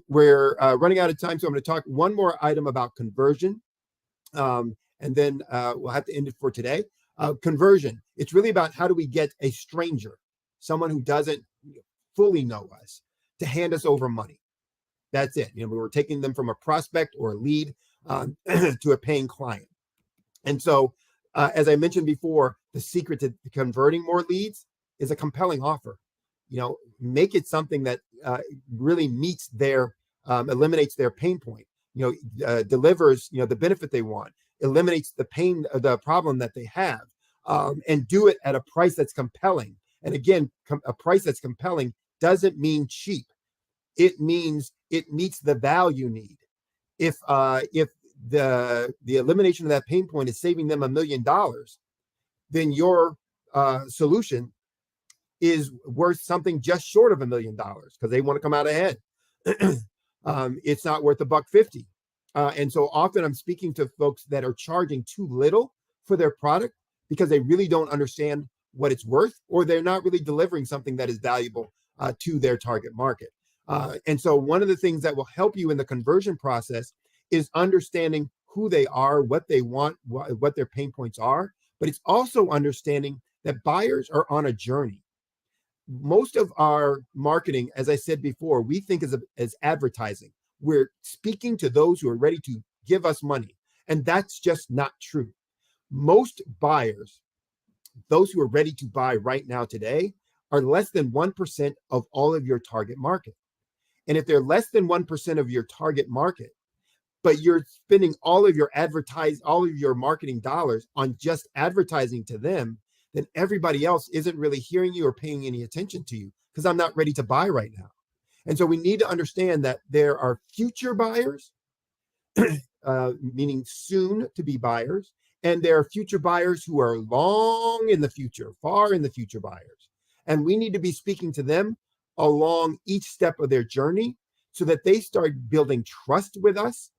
We're running out of time, so I'm going to talk one more item about conversion, and then we'll have to end it for today. Conversion. It's really about how do we get a stranger, someone who doesn't fully know us, to hand us over money. That's it. We're taking them from a prospect or a lead to a paying client. And so, as I mentioned before, the secret to converting more leads is a compelling offer. Make it something that really meets eliminates their pain point, delivers, the benefit they want, eliminates the problem that they have, and do it at a price that's compelling. And again, a price that's compelling doesn't mean cheap. It means it meets the value need. If the elimination of that pain point is saving them $1 million, then your solution is worth something just short of $1 million because they want to come out ahead. It's not worth $1.50. And so often I'm speaking to folks that are charging too little for their product because they really don't understand what it's worth, or they're not really delivering something that is valuable to their target market. And so one of the things that will help you in the conversion process is understanding who they are, what they want, what their pain points are, but it's also understanding that buyers are on a journey. Most of our marketing, as I said before, we think as advertising. We're speaking to those who are ready to give us money, and that's just not true. Most buyers, those who are ready to buy right now today, are less than 1% of all of your target market. And if they're less than 1% of your target market, but you're spending all of your marketing dollars on just advertising to them, then everybody else isn't really hearing you or paying any attention to you because I'm not ready to buy right now. And so we need to understand that there are future buyers, meaning soon to be buyers, and there are future buyers who are long in the future, far in the future buyers. And we need to be speaking to them along each step of their journey so that they start building trust with us.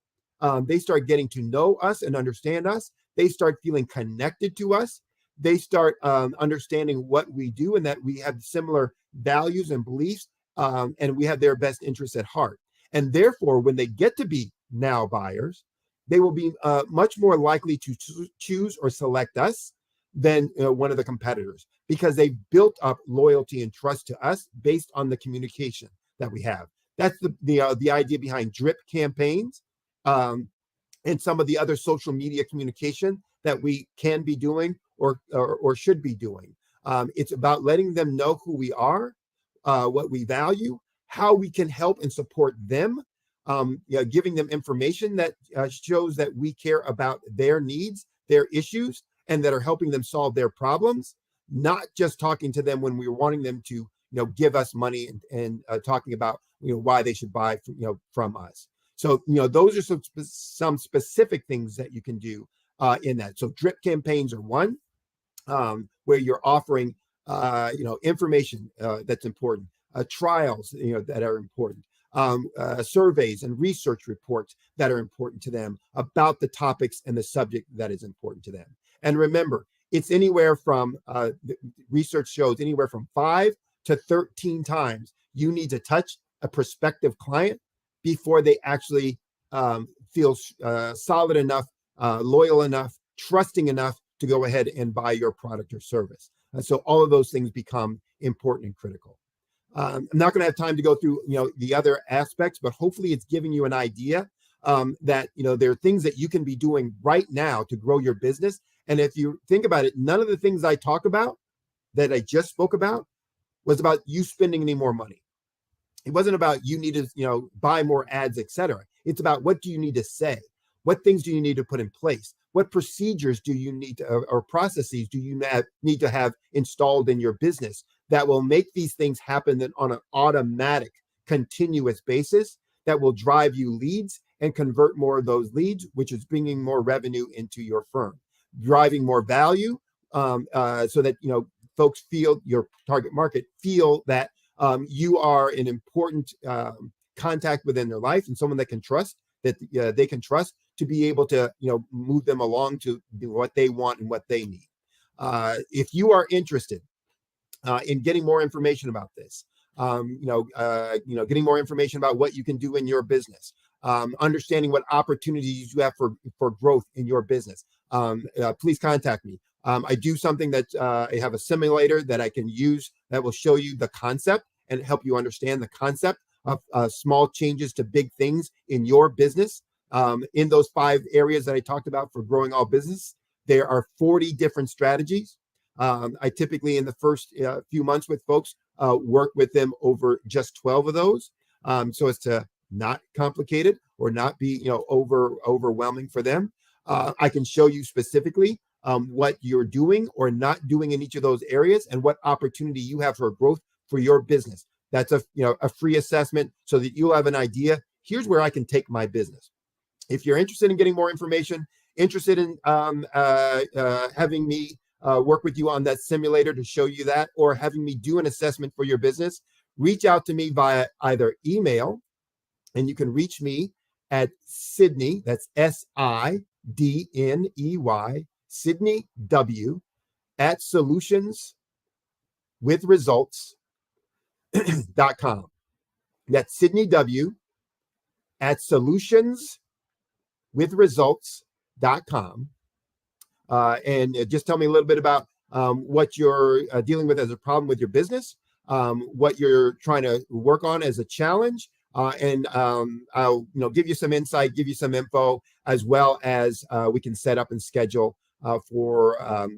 They start getting to know us and understand us. They start feeling connected to us. They start understanding what we do and that we have similar values and beliefs, and we have their best interests at heart. And therefore, when they get to be now buyers, they will be much more likely to choose or select us than one of the competitors, because they've built up loyalty and trust to us based on the communication that we have. That's the idea behind drip campaigns and some of the other social media communication that we can be doing or should be doing. It's about letting them know who we are, what we value, how we can help and support them, giving them information that shows that we care about their needs, their issues, and that are helping them solve their problems, not just talking to them when we're wanting them to give us money and talking about why they should buy from us. So those are some specific things that you can do in that. So drip campaigns are one, where you're offering information that's important, trials that are important, surveys and research reports that are important to them about the topics and the subject that is important to them. And remember, it's anywhere from research shows anywhere from 5 to 13 times you need to touch a prospective client before they actually feel solid enough, loyal enough, trusting enough to go ahead and buy your product or service. And so all of those things become important and critical. I'm not going to have time to go through the other aspects, but hopefully it's giving you an idea that there are things that you can be doing right now to grow your business. And if you think about it, none of the things I talk about that I just spoke about was about you spending any more money. It wasn't about you need to buy more ads, etc. It's about what do you need to say? What things do you need to put in place? What procedures do you need to, or processes do you need to have installed in your business that will make these things happen then on an automatic, continuous basis that will drive you leads and convert more of those leads, which is bringing more revenue into your firm, driving more value so that folks feel, your target market feel that you are an important contact within their life and someone that can trust, that they can trust to be able to move them along to do what they want and what they need. If you are interested in getting more information about this, getting more information about what you can do in your business, understanding what opportunities you have for growth in your business, please contact me. I do something that I have a simulator that I can use that will show you the concept and help you understand the concept of small changes to big things in your business. In those 5 areas that I talked about for growing all business, there are 40 different strategies. I typically in the first few months with folks work with them over just 12 of those, so as to not complicated or not be overwhelming for them. I can show you specifically what you're doing or not doing in each of those areas and what opportunity you have for growth for your business. That's a free assessment so that you'll have an idea. Here's where I can take my business. If you're interested in getting more information, interested in having me work with you on that simulator to show you that, or having me do an assessment for your business, reach out to me via either email, and you can reach me at Sydney, that's SIDNEY, Sydney W, at solutionswithresults.com. That's Sydney W at solutionswithresults.com. And just tell me a little bit about what you're dealing with as a problem with your business, what you're trying to work on as a challenge, and I'll give you some insight, give you some info, as well as we can set up and schedule for a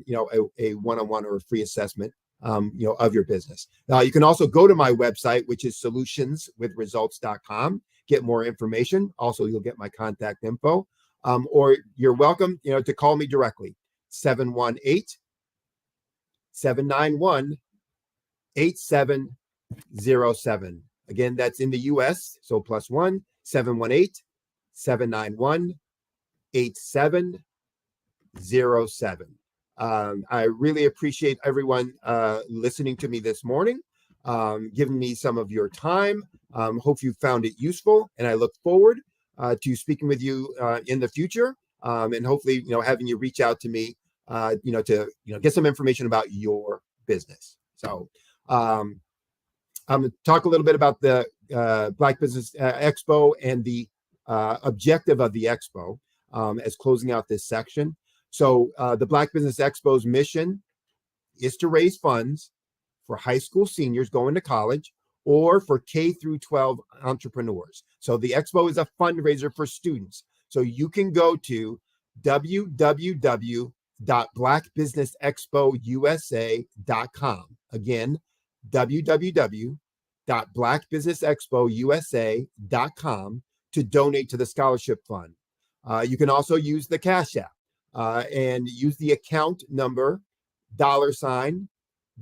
one-on-one or a free assessment of your business. You can also go to my website, which is solutionswithresults.com, get more information. Also, you'll get my contact info. Or you're welcome, to call me directly, 718-791-8707. Again, that's in the US. So +1 718-791-8707. I really appreciate everyone listening to me this morning, giving me some of your time. Hope you found it useful, and I look forward to speaking with you in the future, and hopefully, having you reach out to me, to get some information about your business. So, I'm going to talk a little bit about the Black Business Expo and the objective of the Expo as closing out this section. So, the Black Business Expo's mission is to raise funds for high school seniors going to college, or for K through 12 entrepreneurs. So the Expo is a fundraiser for students. So you can go to www.blackbusinessexpousa.com. Again, www.blackbusinessexpousa.com to donate to the scholarship fund. You can also use the Cash App and use the account number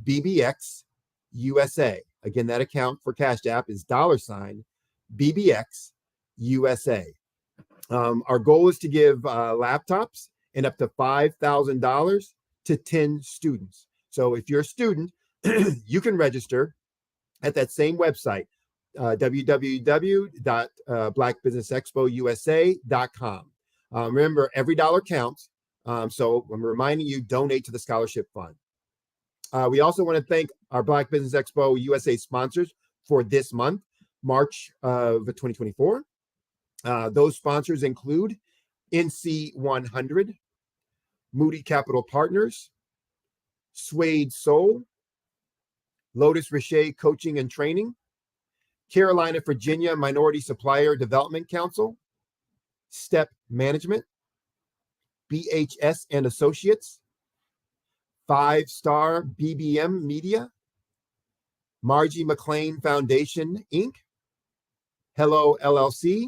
$BBX USA. Again, that account for Cash App is $BBX USA. Our goal is to give laptops and up to $5,000 to 10 students. So if you're a student, you can register at that same website, www.blackbusinessexpousa.com. Remember, every dollar counts. So I'm reminding you, donate to the scholarship fund. We also want to thank our Black Business Expo USA sponsors for this month, March of 2024. Those sponsors include NC 100, Moody Capital Partners, Suede Soul, Lotus Richey Coaching and Training, Carolina, Virginia Minority Supplier Development Council, Step Management, BHS and Associates, 5 Star BBM Media, Margie McLean Foundation, Inc., Hello LLC,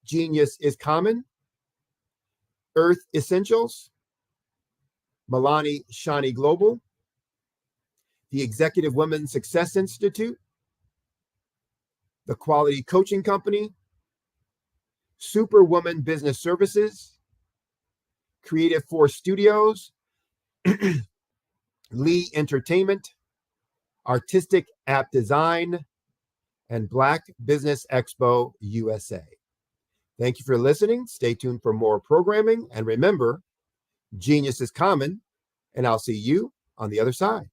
Genius is Common, Earth Essentials, Milani Shani Global, the Executive Women Success Institute, the Quality Coaching Company, Superwoman Business Services, Creative Force Studios, Lee Entertainment, Artistic App Design, and Black Business Expo USA. Thank you for listening. Stay tuned for more programming. And remember, genius is common, and I'll see you on the other side.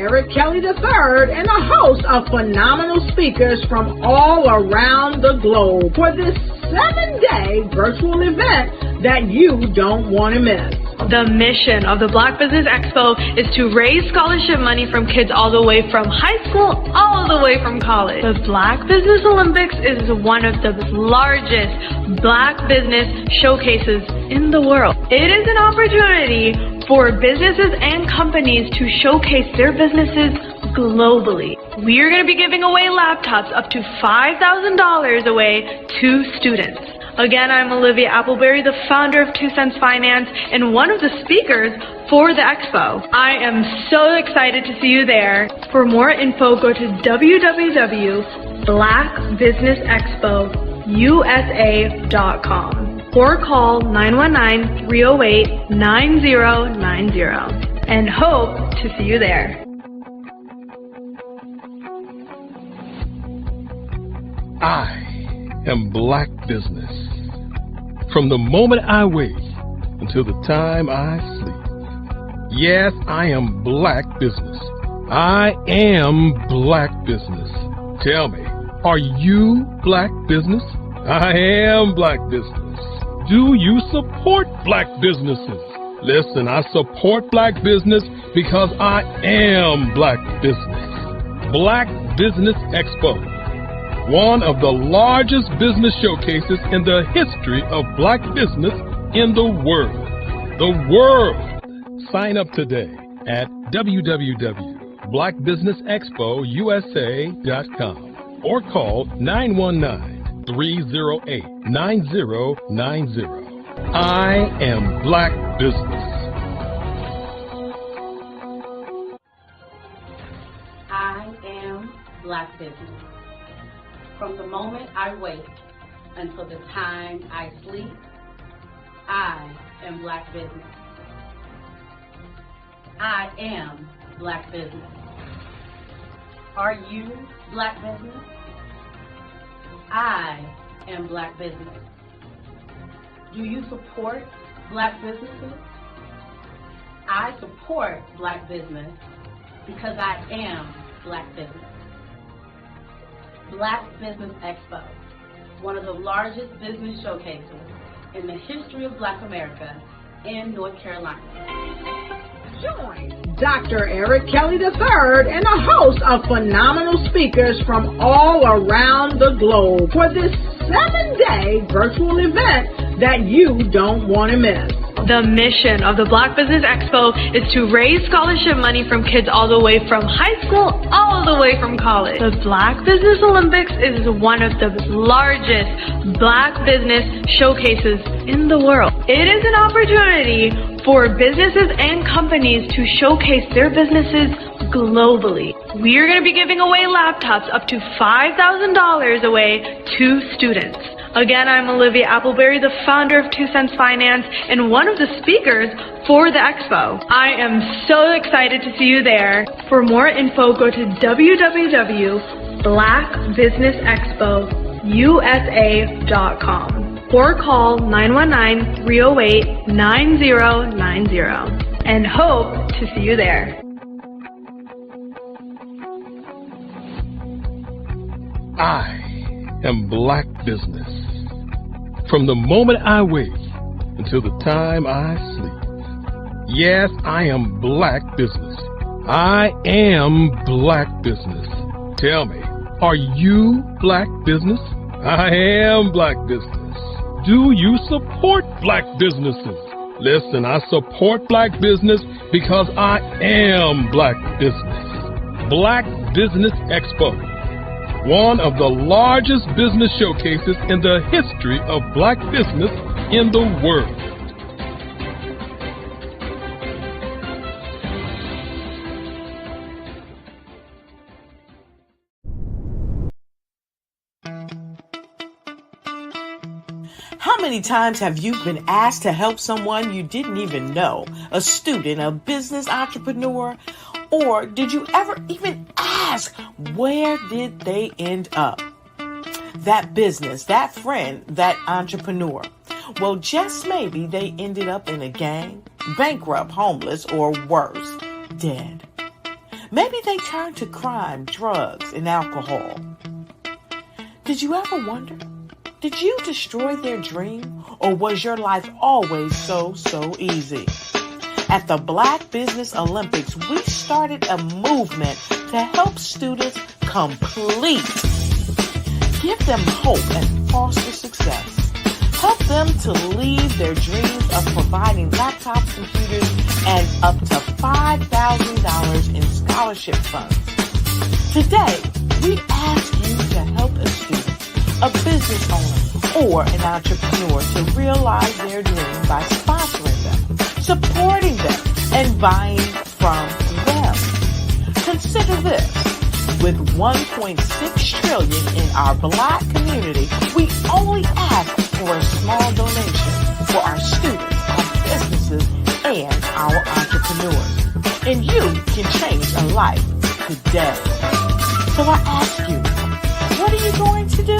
Eric Kelly III and a host of phenomenal speakers from all around the globe for this 7-day virtual event that you don't want to miss. The mission of the Black Business Expo is to raise scholarship money from kids all the way from high school, all the way from college. The Black Business Olympics is one of the largest Black business showcases in the world. It is an opportunity for businesses and companies to showcase their businesses globally. We are going to be giving away laptops up to $5,000 away to students. Again, I'm Olivia Appleberry, the founder of 2 Cents Finance and one of the speakers for the expo. I am so excited to see you there. For more info, go to www.blackbusinessexpousa.com or call 919-308-9090 and hope to see you there. I am Black Business. From the moment I wake until the time I sleep. Yes, I am Black Business. I am Black Business. Tell me, are you Black Business? I am Black Business. Do you support Black businesses? Listen, I support Black business because I am Black Business. Black Business Expo, one of the largest business showcases in the history of Black business in the world. The world! Sign up today at www.blackbusinessexpousa.com or call 919-308-9090. I am Black Business. I am Black Business. From the moment I wake until the time I sleep, I am Black Business. I am Black Business. Are you Black Business? I am Black Business. Do you support Black businesses? I support Black business because I am Black Business. Black Business Expo, one of the largest business showcases in the history of Black America in North Carolina. Join Dr. Eric Kelly III and a host of phenomenal speakers from all around the globe for this 7-day virtual event that you don't want to miss. The mission of the Black Business Expo is to raise scholarship money from kids all the way from high school, all the way from college. The Black Business Olympics is one of the largest Black business showcases in the world. It is an opportunity for businesses and companies to showcase their businesses globally. We are going to be giving away laptops up to $5,000 away to students. Again, I'm Olivia Appleberry, the founder of 2 Cents Finance and one of the speakers for the expo. I am so excited to see you there. For more info, go to www.blackbusinessexpousa.com or call 919-308-9090 and hope to see you there. I am Black Business. From the moment I wake until the time I sleep. Yes, I am Black Business. I am Black Business. Tell me, are you Black Business? I am Black Business. Do you support Black businesses? Listen, I support Black business because I am Black Business. Black Business Expo, one of the largest business showcases in the history of Black business in the world. How many times have you been asked to help someone you didn't even know, a student, a business entrepreneur? Or did you ever even ask, where did they end up? That business, that friend, that entrepreneur. Well, just maybe they ended up in a gang, bankrupt, homeless, or worse, dead. Maybe they turn to crime, drugs, and alcohol. Did you ever wonder? Did you destroy their dream, or was your life always so easy? At the Black Business Olympics, we started a movement to help students complete. Give them hope and foster success. Help them to leave their dreams of providing laptops, computers, and up to $5,000 in scholarship funds. Today, we ask you to help a student, a business owner, or an entrepreneur to realize their dream by sponsoring them, supporting them, and buying from them. Consider this. With $1.6 trillion in our Black community, we only ask for a small donation for our students, our businesses, and our entrepreneurs. And you can change a life today. So I ask you, what are you going to do?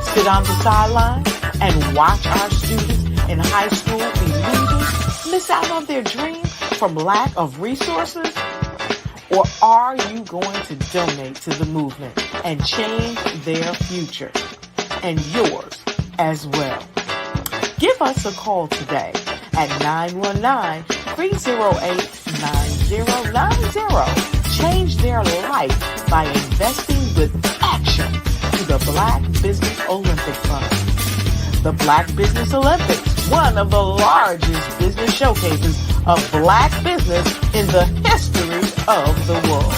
Sit on the sideline and watch our students in high school be leaders, miss out on their dream from lack of resources? Or are you going to donate to the movement and change their future and yours as well? Give us a call today at 919-308-9090. Change their life by investing with action to the Black Business Olympic Fund. The Black Business Olympics, one of the largest business showcases of Black business in the history of the world.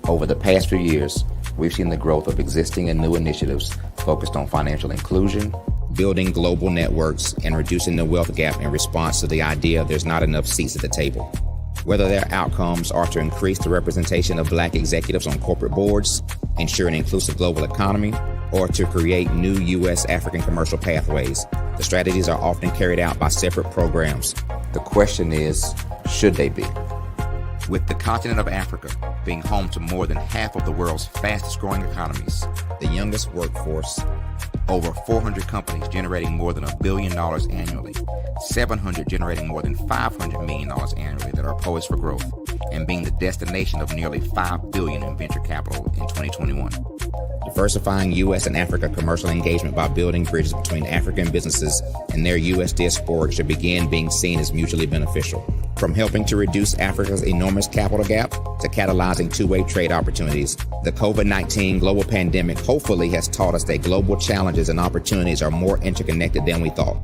Over the past few years, we've seen the growth of existing and new initiatives focused on financial inclusion, building global networks, and reducing the wealth gap in response to the idea there's not enough seats at the table. Whether their outcomes are to increase the representation of Black executives on corporate boards, ensure an inclusive global economy, or to create new U.S. African commercial pathways, the strategies are often carried out by separate programs. The question is, should they be? With the continent of Africa being home to more than half of the world's fastest growing economies, the youngest workforce, over 400 companies generating more than $1 billion annually, 700 generating more than $500 million annually that are poised for growth, and being the destination of nearly $5 billion in venture capital in 2021. Diversifying U.S. and Africa commercial engagement by building bridges between African businesses and their U.S. diaspora should begin being seen as mutually beneficial. From helping to reduce Africa's enormous capital gap to catalyzing two-way trade opportunities, the COVID-19 global pandemic hopefully has taught us that global challenges and opportunities are more interconnected than we thought.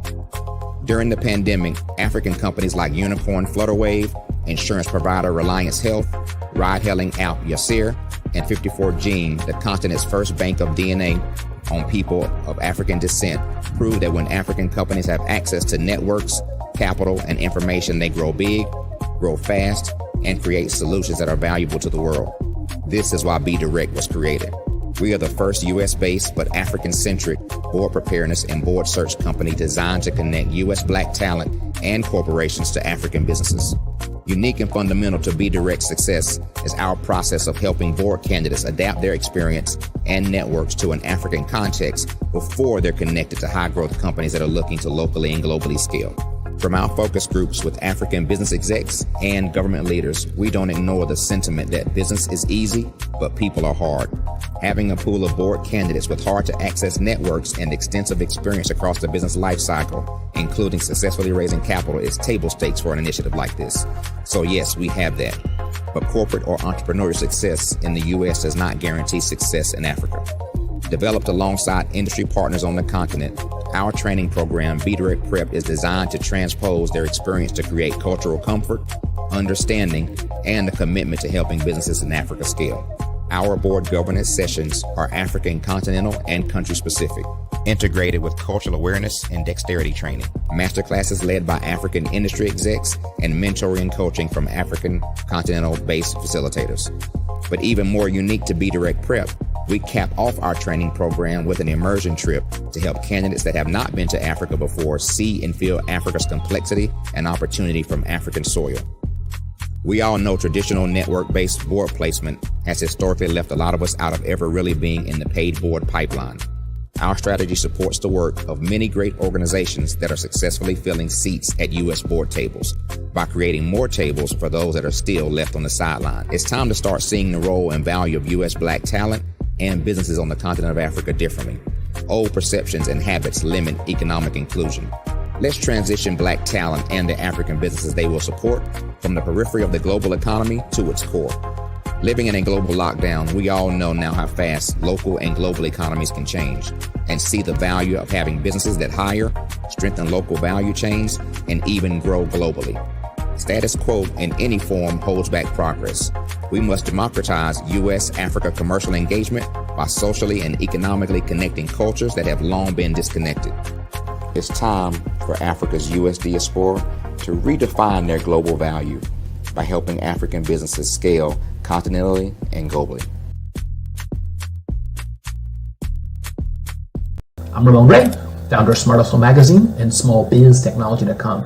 During the pandemic, African companies like Unicorn Flutterwave, insurance provider Reliance Health, ride-hailing app Yasir, and 54Gene, the continent's first bank of DNA on people of African descent, prove that when African companies have access to networks, capital, and information, they grow big, grow fast, and create solutions that are valuable to the world. This is why Be Direct was created. We are the first U.S.-based but African-centric board preparedness and board search company designed to connect U.S. Black talent and corporations to African businesses. Unique and fundamental to Be Direct's success is our process of helping board candidates adapt their experience and networks to an African context before they're connected to high-growth companies that are looking to locally and globally scale. From our focus groups with African business execs and government leaders, we don't ignore the sentiment that business is easy, but people are hard. Having a pool of board candidates with hard-to-access networks and extensive experience across the business lifecycle, including successfully raising capital, is table stakes for an initiative like this. So yes, we have that. But corporate or entrepreneurial success in the U.S. does not guarantee success in Africa. Developed alongside industry partners on the continent, our training program, Be Direct Prep, is designed to transpose their experience to create cultural comfort, understanding, and a commitment to helping businesses in Africa scale. Our board governance sessions are African continental and country specific, integrated with cultural awareness and dexterity training, masterclasses led by African industry execs, and mentoring and coaching from African continental-based facilitators. But even more unique to Be Direct Prep, we cap off our training program with an immersion trip to help candidates that have not been to Africa before see and feel Africa's complexity and opportunity from African soil. We all know traditional network-based board placement has historically left a lot of us out of ever really being in the paid board pipeline. Our strategy supports the work of many great organizations that are successfully filling seats at U.S. board tables by creating more tables for those that are still left on the sideline. It's time to start seeing the role and value of U.S. Black talent and businesses on the continent of Africa differently. Old perceptions and habits limit economic inclusion. Let's transition Black talent and the African businesses they will support from the periphery of the global economy to its core. Living in a global lockdown, we all know now how fast local and global economies can change and see the value of having businesses that hire, strengthen local value chains, and even grow globally. Status quo in any form holds back progress. We must democratize U.S.-Africa commercial engagement by socially and economically connecting cultures that have long been disconnected. It's time for Africa's U.S. diaspora to redefine their global value by helping African businesses scale continentally and globally. I'm Ramon Ray, founder of Smart Hustle Magazine and smallbiztechnology.com.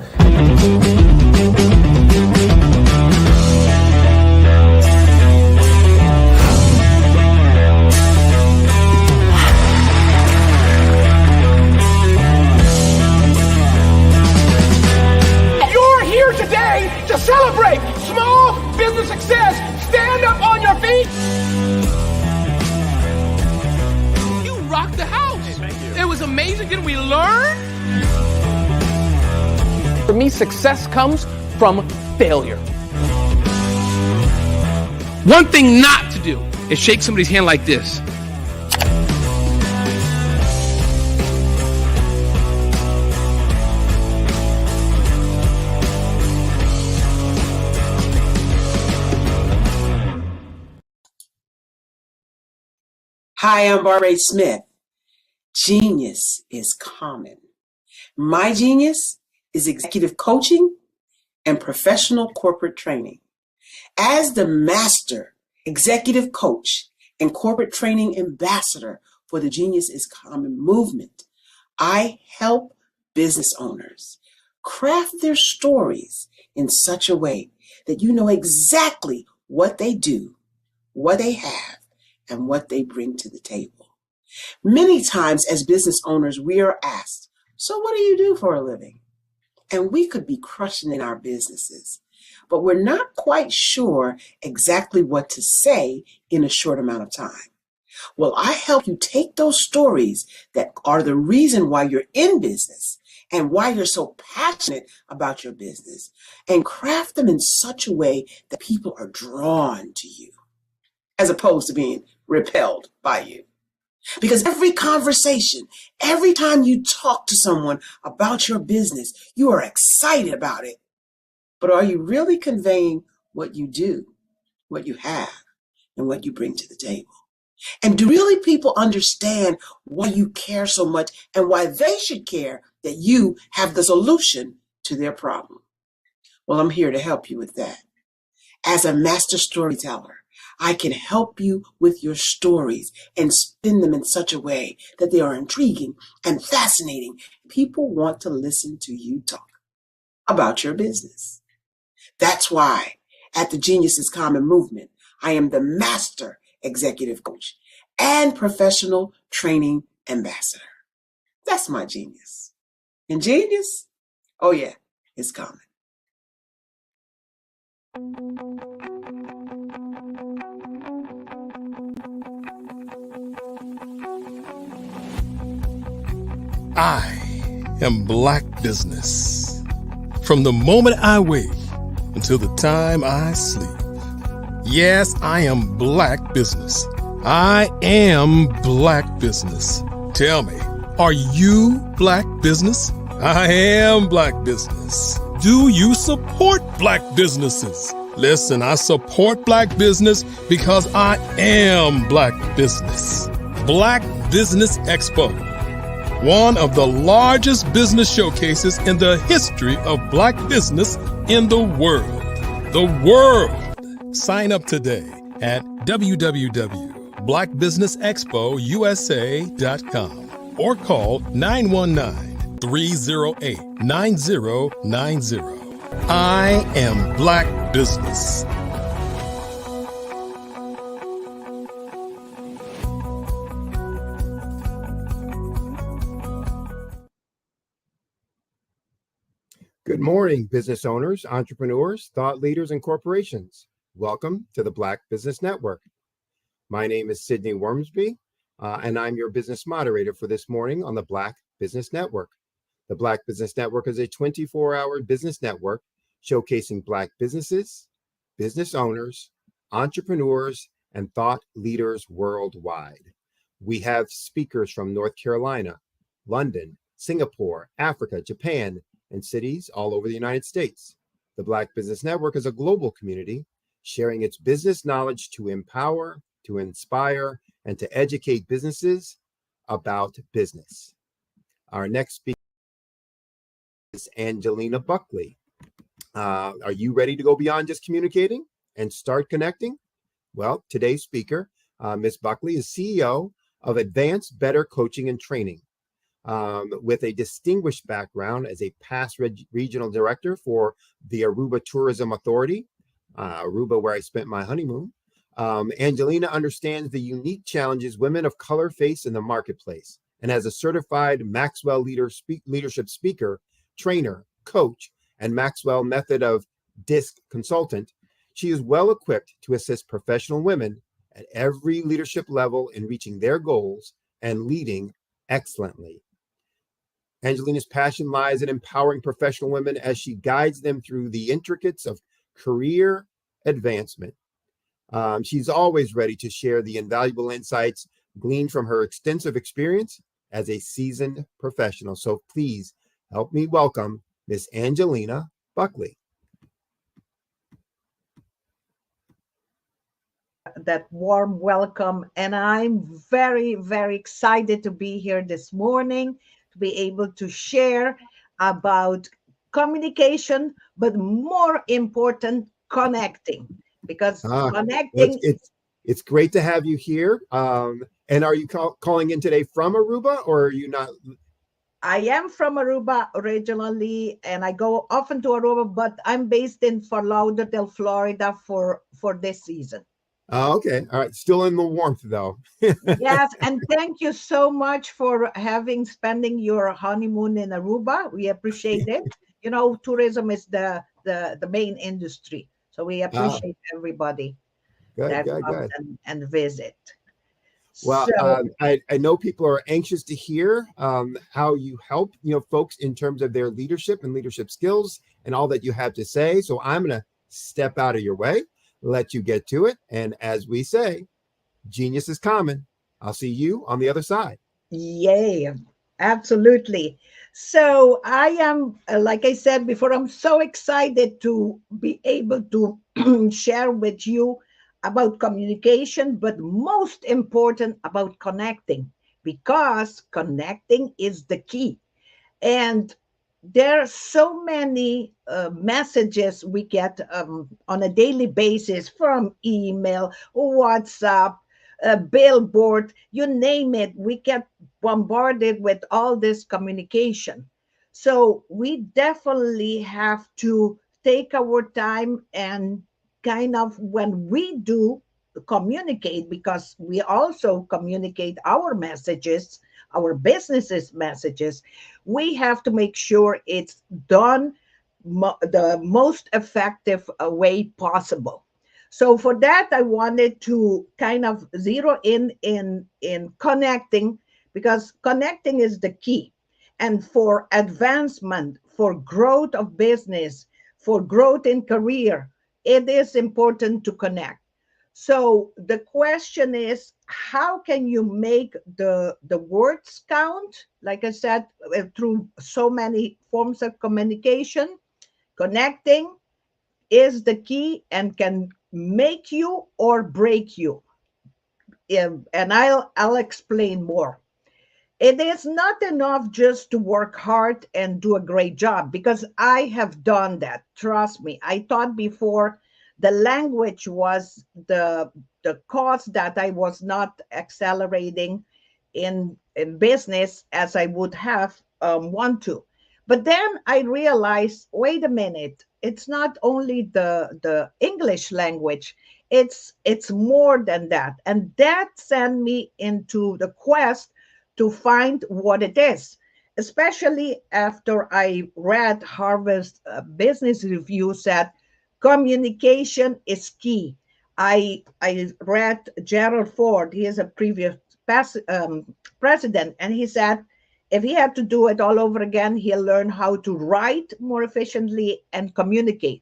To celebrate small business success. Stand up on your feet. You rocked the house. Hey, thank you. It was amazing. Didn't we learn? For me, success comes from failure. One thing not to do is shake somebody's hand like this. Hi, I'm Barbara Smith. Genius is common. My genius is executive coaching and professional corporate training. As the master executive coach and corporate training ambassador for the Genius is Common movement, I help business owners craft their stories in such a way that you know exactly what they do, what they have, and what they bring to the table. Many times as business owners, we are asked, so what do you do for a living? And we could be crushing in our businesses, but we're not quite sure exactly what to say in a short amount of time. Well, I help you take those stories that are the reason why you're in business and why you're so passionate about your business and craft them in such a way that people are drawn to you, as opposed to being repelled by you. Because every conversation, every time you talk to someone about your business, you are excited about it. But are you really conveying what you do, what you have, and what you bring to the table? And do really people understand why you care so much and why they should care that you have the solution to their problem? Well, I'm here to help you with that. As a master storyteller, I can help you with your stories and spin them in such a way that they are intriguing and fascinating. People want to listen to you talk about your business. That's why at the Genius is Common movement, I am the master executive coach and professional training ambassador. That's my genius. And genius? Oh yeah, it's common. I am Black Business. From the moment I wake until the time I sleep. Yes, I am Black Business. I am Black Business. Tell me, are you Black Business? I am Black Business. Do you support Black businesses? Listen, I support Black business because I am Black Business. Black Business Expo, one of the largest business showcases in the history of Black business in the world. The world! Sign up today at www.blackbusinessexpousa.com or call 919-308-9090. I am Black Business. Good morning, business owners, entrepreneurs, thought leaders, and corporations. Welcome to the Black Business Network. My name is Sydney Wormsby, and I'm your business moderator for this morning on the Black Business Network. The Black Business Network is a 24-hour business network showcasing Black businesses, business owners, entrepreneurs, and thought leaders worldwide. We have speakers from North Carolina, London, Singapore, Africa, Japan, and cities all over the United States. The Black Business Network is a global community sharing its business knowledge to empower, to inspire, and to educate businesses about business. Our next speaker is Angelina Buckley. Are you ready to go beyond just communicating and start connecting? Well, today's speaker, Ms. Buckley, is CEO of Advanced Better Coaching and Training. With a distinguished background as a past regional director for the Aruba Tourism Authority, Aruba, where I spent my honeymoon. Angelina understands the unique challenges women of color face in the marketplace, and as a certified Maxwell leadership speaker, trainer, coach, and Maxwell method of DISC consultant, she is well equipped to assist professional women at every leadership level in reaching their goals and leading excellently. Angelina's passion lies in empowering professional women as she guides them through the intricacies of career advancement. She's always ready to share the invaluable insights gleaned from her extensive experience as a seasoned professional. So please help me welcome Miss Angelina Buckley. That warm welcome, and I'm very, very excited to be here this morning to be able to share about communication, but more important, connecting, because connecting. It's great to have you here. And are you calling in today from Aruba, or are you not? I am from Aruba originally, and I go often to Aruba, but I'm based in Fort Lauderdale, Florida for this season. Oh, okay. All right. Still in the warmth, though. Yes, and thank you so much for spending your honeymoon in Aruba. We appreciate it. You know, tourism is the main industry, so we appreciate everybody that comes and visit. Well, So, I know people are anxious to hear how you help folks in terms of their leadership and leadership skills and all that you have to say. So I'm going to step out of your way, let you get to it. And as we say, genius is common. I'll see you on the other side. yay, absolutely. So I am, like I said before, I'm so excited to be able to share with you about communication, but most important about connecting, because connecting is the key. And there are so many messages we get on a daily basis from email, WhatsApp, billboard, you name it. We get bombarded with all this communication. So we definitely have to take our time and kind of, when we do communicate, because we also communicate our messages, our businesses messages, we have to make sure it's done the most effective way possible. So for that, I wanted to kind of zero in connecting, because connecting is the key. And for advancement, for growth of business, for growth in career, it is important to connect. So the question is, how can you make the words count? Like I said, through so many forms of communication, connecting is the key and can make you or break you. And I'll explain more. It is not enough just to work hard and do a great job, because I have done that. Trust me. I thought before the language was the cause that I was not accelerating in business as I would have want to. But then I realized, wait a minute, it's not only the English language, it's more than that. And that sent me into the quest to find what it is, especially after I read Harvard's Business Review said communication is key. I read Gerald Ford, he is a previous president, and he said if he had to do it all over again, he'll learn how to write more efficiently and communicate.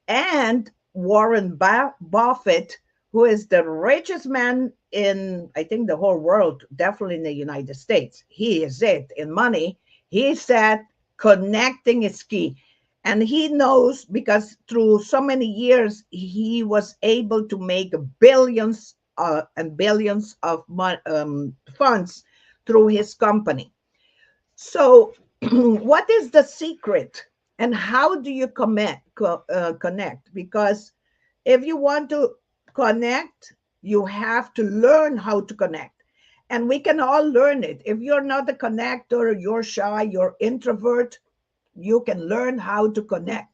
And Warren Buffett, who is the richest man in, I think, the whole world, definitely in the United States, he is it in money. He said connecting is key. And he knows because through so many years, he was able to make billions and billions of funds through his company. So, what is the secret, and how do you connect? Because if you want to connect, you have to learn how to connect, and we can all learn it. If you're not a connector, you're shy, you're introvert, you can learn how to connect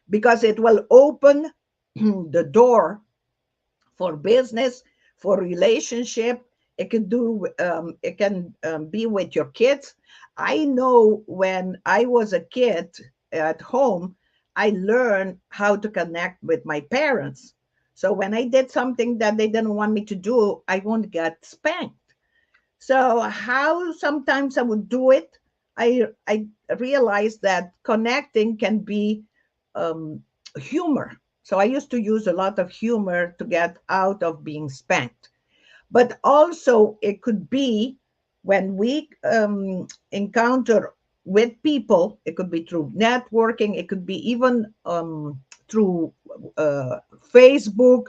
because it will open the door for business, for relationship. It can be with your kids. I know when I was a kid at home, I learned how to connect with my parents. So when I did something that they didn't want me to do, I won't get spanked. So how sometimes I would do it, I realized that connecting can be humor. So I used to use a lot of humor to get out of being spanked. But also it could be when we encounter with people, it could be through networking, it could be even through Facebook.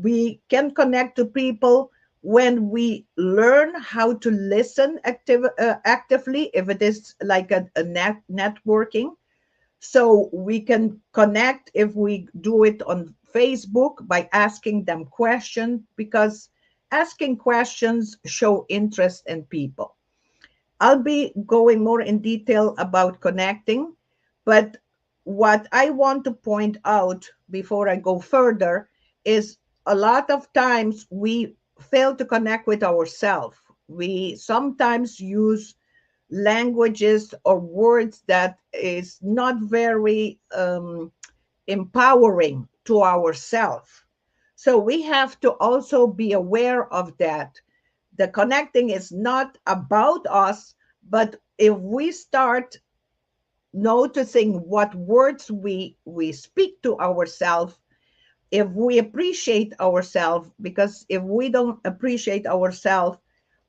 We can connect to people when we learn how to listen actively, if it is like a networking. So we can connect if we do it on Facebook by asking them questions, because asking questions show interest in people. I'll be going more in detail about connecting, but what I want to point out before I go further is a lot of times we fail to connect with ourselves. We sometimes use languages or words that is not very empowering to ourselves. So we have to also be aware of that. The connecting is not about us, but if we start noticing what words we speak to ourselves, if we appreciate ourselves, because if we don't appreciate ourselves,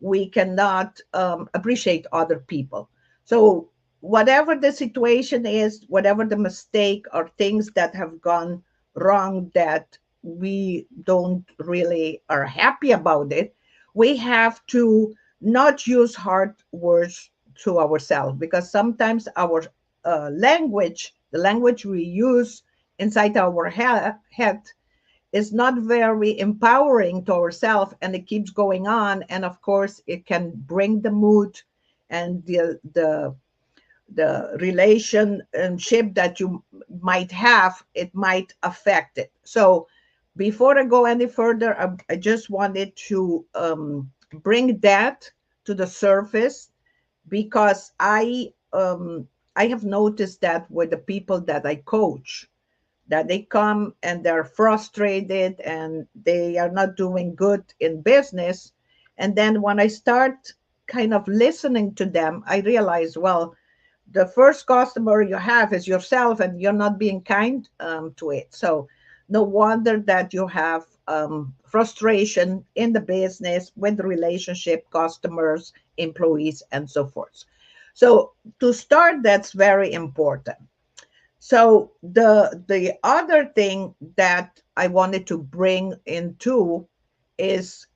we cannot appreciate other people. So whatever the situation is, whatever the mistake or things that have gone wrong that we don't really are happy about it, we have to not use hard words to ourselves, because sometimes our language, the language we use inside our head is not very empowering to ourselves, and it keeps going on. And of course, it can bring the mood and the relationship that you might have, it might affect it. So before I go any further, I just wanted to bring that to the surface, because I have noticed that with the people that I coach, that they come and they're frustrated and they are not doing good in business. And then when I start kind of listening to them, I realize, well, the first customer you have is yourself, and you're not being kind to it. So no wonder that you have frustration in the business with relationship, customers, employees, and so forth. So to start, that's very important. So the other thing that I wanted to bring into is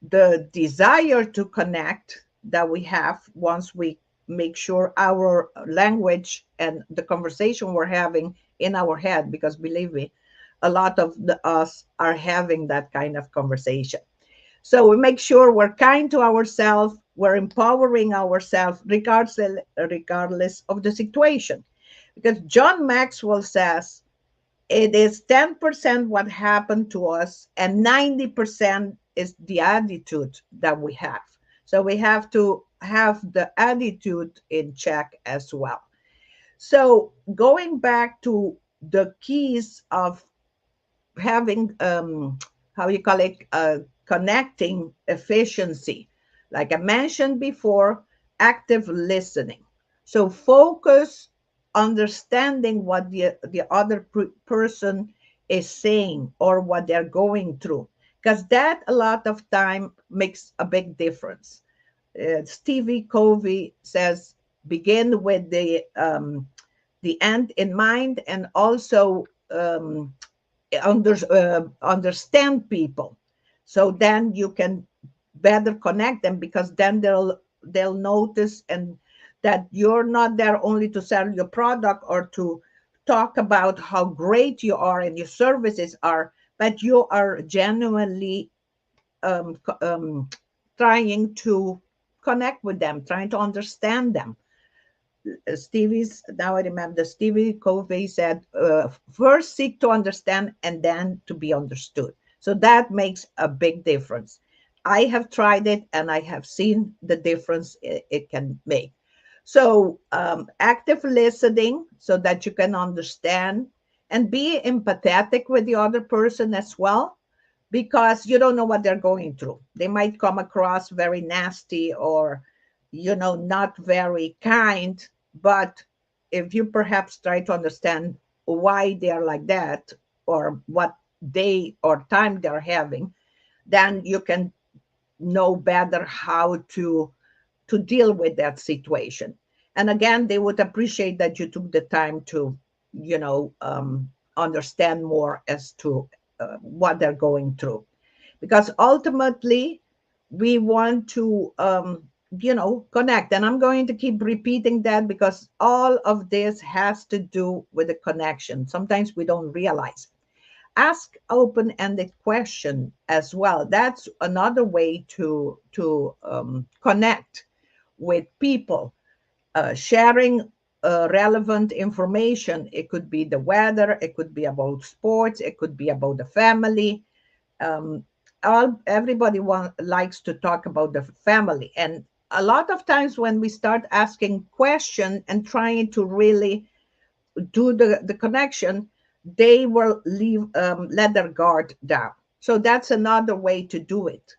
the desire to connect that we have once we make sure our language and the conversation we're having in our head, because believe me, a lot of us are having that kind of conversation. So we make sure we're kind to ourselves, we're empowering ourselves regardless of the situation. Because John Maxwell says it is 10% what happened to us, and 90% is the attitude that we have. So we have to have the attitude in check as well. So going back to the keys of having how you call it connecting efficiency, like I mentioned before, active listening. So focus understanding what the other person is saying or what they're going through, because that a lot of time makes a big difference. Stevie Covey says begin with the end in mind, and also understand people, so then you can better connect them, because then they'll notice and that you're not there only to sell your product or to talk about how great you are and your services are, but you are genuinely trying to connect with them, trying to understand them. Now I remember Stevie Covey said, first seek to understand and then to be understood. So that makes a big difference. I have tried it and I have seen the difference it can make. So active listening so that you can understand and be empathetic with the other person as well, because you don't know what they're going through. They might come across very nasty or, not very kind. But if you perhaps try to understand why they are like that, or what day or time they're having, then you can know better how to deal with that situation. And again, they would appreciate that you took the time to, understand more as to what they're going through, because ultimately we want to connect. And I'm going to keep repeating that, because all of this has to do with the connection. Sometimes we don't realize. Ask open-ended question as well. That's another way to connect with people. Sharing relevant information. It could be the weather, it could be about sports, it could be about the family. Everybody likes to talk about the family, and a lot of times when we start asking questions and trying to really do the connection, they will let their guard down. So that's another way to do it.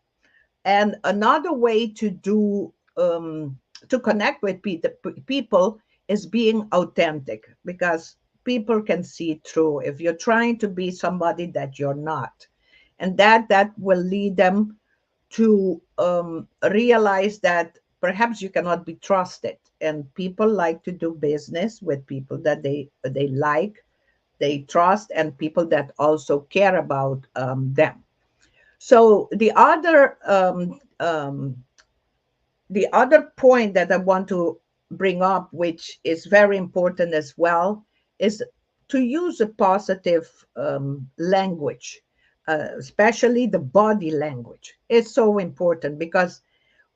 And another way to do to connect with people is being authentic, because people can see through if you're trying to be somebody that you're not, and that will lead them to realize that perhaps you cannot be trusted. And people like to do business with people that they like, they trust, and people that also care about them. So the other point that I want to bring up, which is very important as well, is to use a positive language, especially the body language. It's so important, because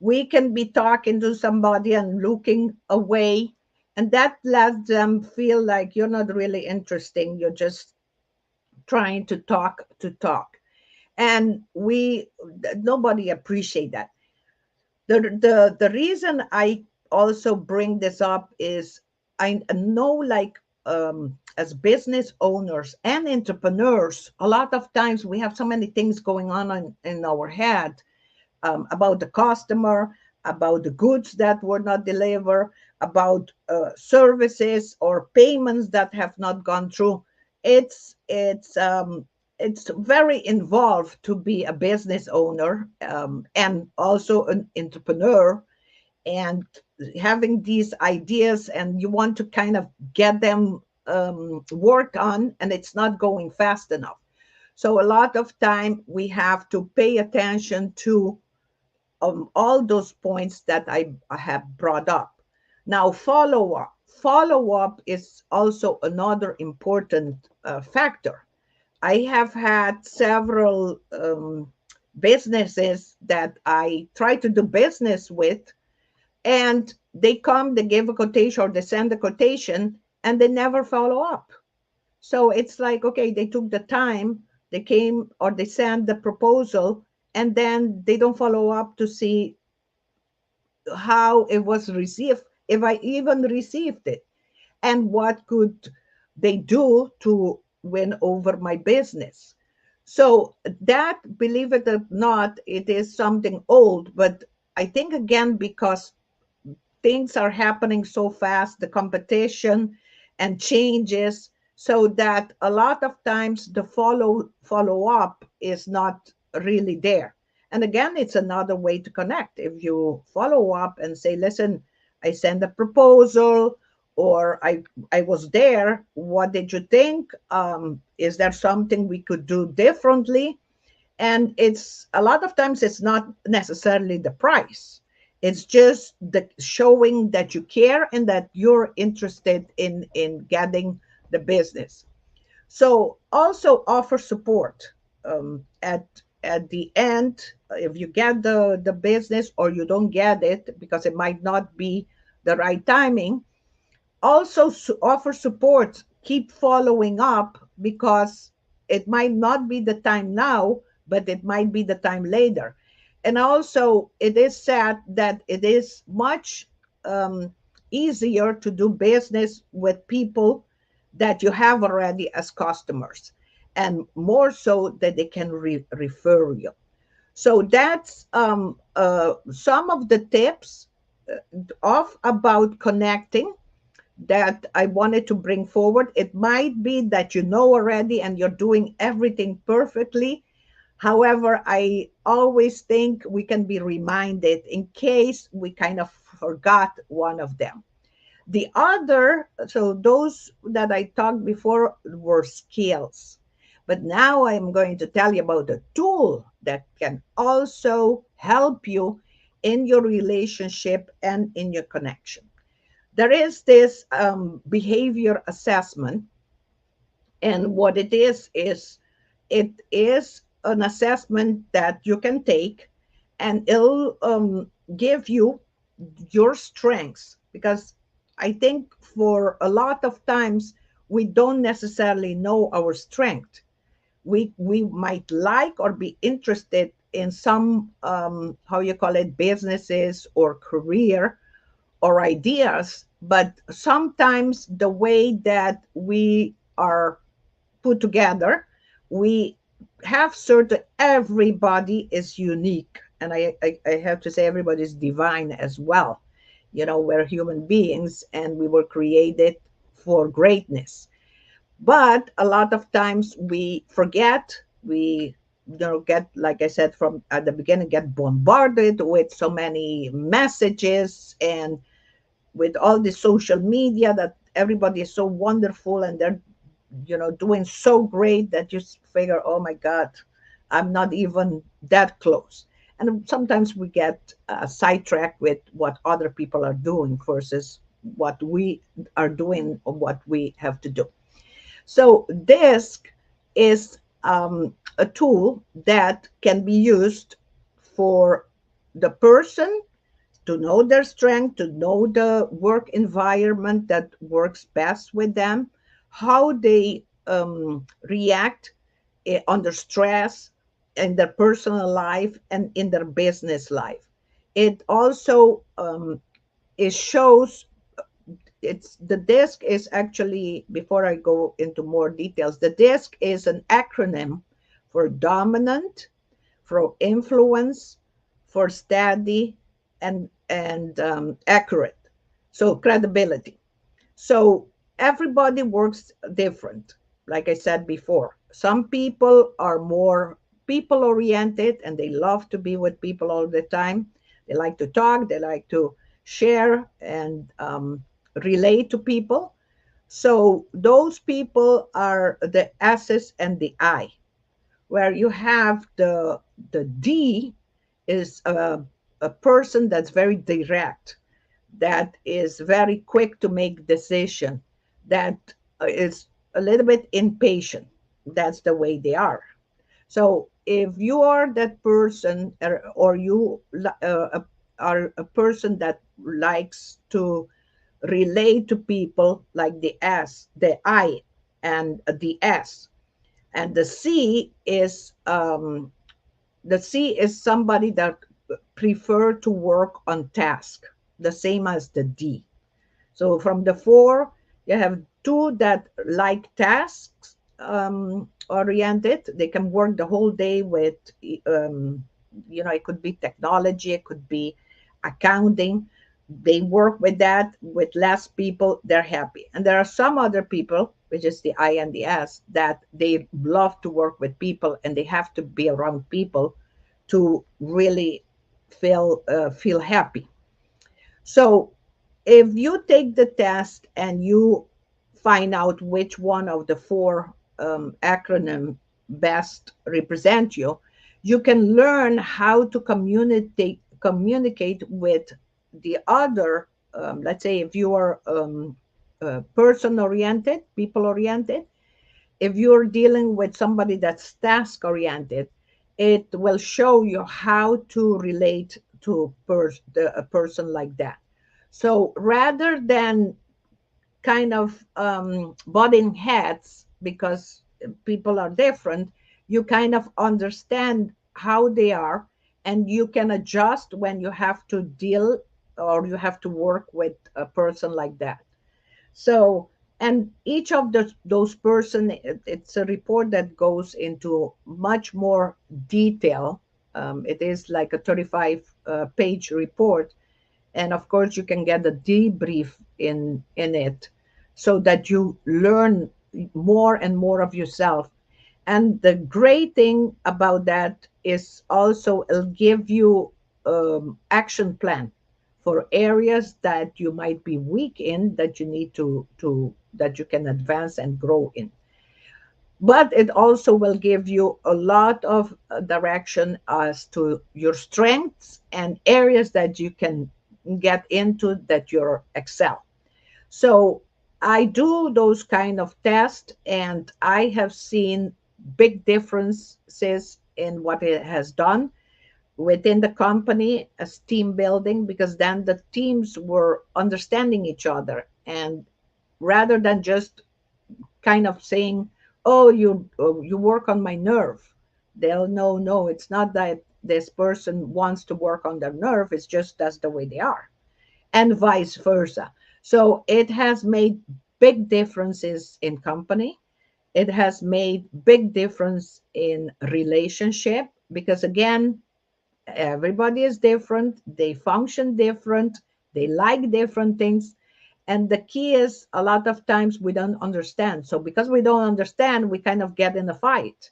we can be talking to somebody and looking away, and that lets them feel like you're not really interesting. You're just trying to talk to talk. And nobody appreciate that. The reason I also bring this up is I know, like, as business owners and entrepreneurs, a lot of times we have so many things going on in our head, about the customer, about the goods that were not delivered, about services or payments that have not gone through. It's very involved to be a business owner, and also an entrepreneur, and having these ideas, and you want to kind of get them work on, and it's not going fast enough. So a lot of time we have to pay attention to all those points that I have brought up. Now, follow up. Follow up is also another important factor. I have had several businesses that I try to do business with, and they come, they give a quotation or they send a quotation and they never follow up. So it's like, okay, they took the time, they came or they sent the proposal, and then they don't follow up to see how it was received, if I even received it, and what could they do to win over my business. So that, believe it or not, it is something old, but I think again, because things are happening so fast, the competition and changes, so that a lot of times the follow up is not really there. And again, it's another way to connect. If you follow up and say, listen, I sent a proposal, or I was there, what did you think? Is there something we could do differently? And it's a lot of times it's not necessarily the price. It's just the showing that you care and that you're interested in getting the business. So also offer support at the end. If you get the business or you don't get it because it might not be the right timing, also offer support, keep following up, because it might not be the time now, but it might be the time later. And also, it is said that it is much easier to do business with people that you have already as customers, and more so that they can refer you. So that's some of the tips of about connecting that I wanted to bring forward. It might be that you know already and you're doing everything perfectly. However, I always think we can be reminded in case we kind of forgot one of them. The other, so those that I talked before were skills. But now I'm going to tell you about a tool that can also help you in your relationship and in your connection. There is this behavior assessment, and what it is it is an assessment that you can take, and it'll give you your strengths, because I think for a lot of times we don't necessarily know our strength. We might like or be interested in some how you call it, businesses or career or ideas, but sometimes the way that we are put together, we have certain, everybody is unique. And I have to say, everybody is divine as well. You know, we're human beings and we were created for greatness. But a lot of times we forget, we get, like I said from at the beginning, get bombarded with so many messages, and with all the social media, that everybody is so wonderful and they're doing so great, that you figure, oh my god, I'm not even that close. And sometimes we get sidetracked with what other people are doing versus what we are doing or what we have to do. So DISC is a tool that can be used for the person to know their strength, to know the work environment that works best with them, how they react under stress in their personal life and in their business life. It also it shows, it's the DISC is actually, before I go into more details, the DISC is an acronym for dominant, for influence, for steady, and accurate. So credibility. So everybody works different. Like I said before, some people are more people oriented and they love to be with people all the time. They like to talk, they like to share and relate to people. So those people are the S's and the I, where you have the D is a person that's very direct, that is very quick to make decision, that is a little bit impatient. That's the way they are. So if you are that person, or you are a person that likes to relate to people, like the S, the I, and the S, and the C is somebody that prefer to work on task, the same as the D. So from the four, you have two that like tasks oriented. They can work the whole day with, it could be technology, it could be accounting. They work with that with less people, they're happy. And there are some other people, which is the I and the S, that they love to work with people and they have to be around people to really feel happy. So if you take the test and you find out which one of the four acronym best represent you, you can learn how to communicate with the other. Let's say if you are person oriented, people oriented, if you're dealing with somebody that's task oriented, it will show you how to relate to a person like that. So rather than kind of butting heads because people are different, you kind of understand how they are, and you can adjust when you have to deal or you have to work with a person like that. So, and each of those person, it's a report that goes into much more detail. It is like a 35 page report. And of course, you can get a debrief in it so that you learn more and more of yourself. And the great thing about that is also it'll give you action plan for areas that you might be weak in, that you need to that you can advance and grow in. But it also will give you a lot of direction as to your strengths and areas that you can get into that you're excel. So I do those kind of tests, and I have seen big differences in what it has done within the company as team building, because then the teams were understanding each other, and rather than just kind of saying, oh, you work on my nerve, they'll know, no, it's not that this person wants to work on their nerve, it's just that's the way they are, and vice versa. So it has made big differences in company. It has made big difference in relationship, because again, everybody is different, they function different, they like different things. And the key is a lot of times we don't understand. So because we don't understand, we kind of get in a fight.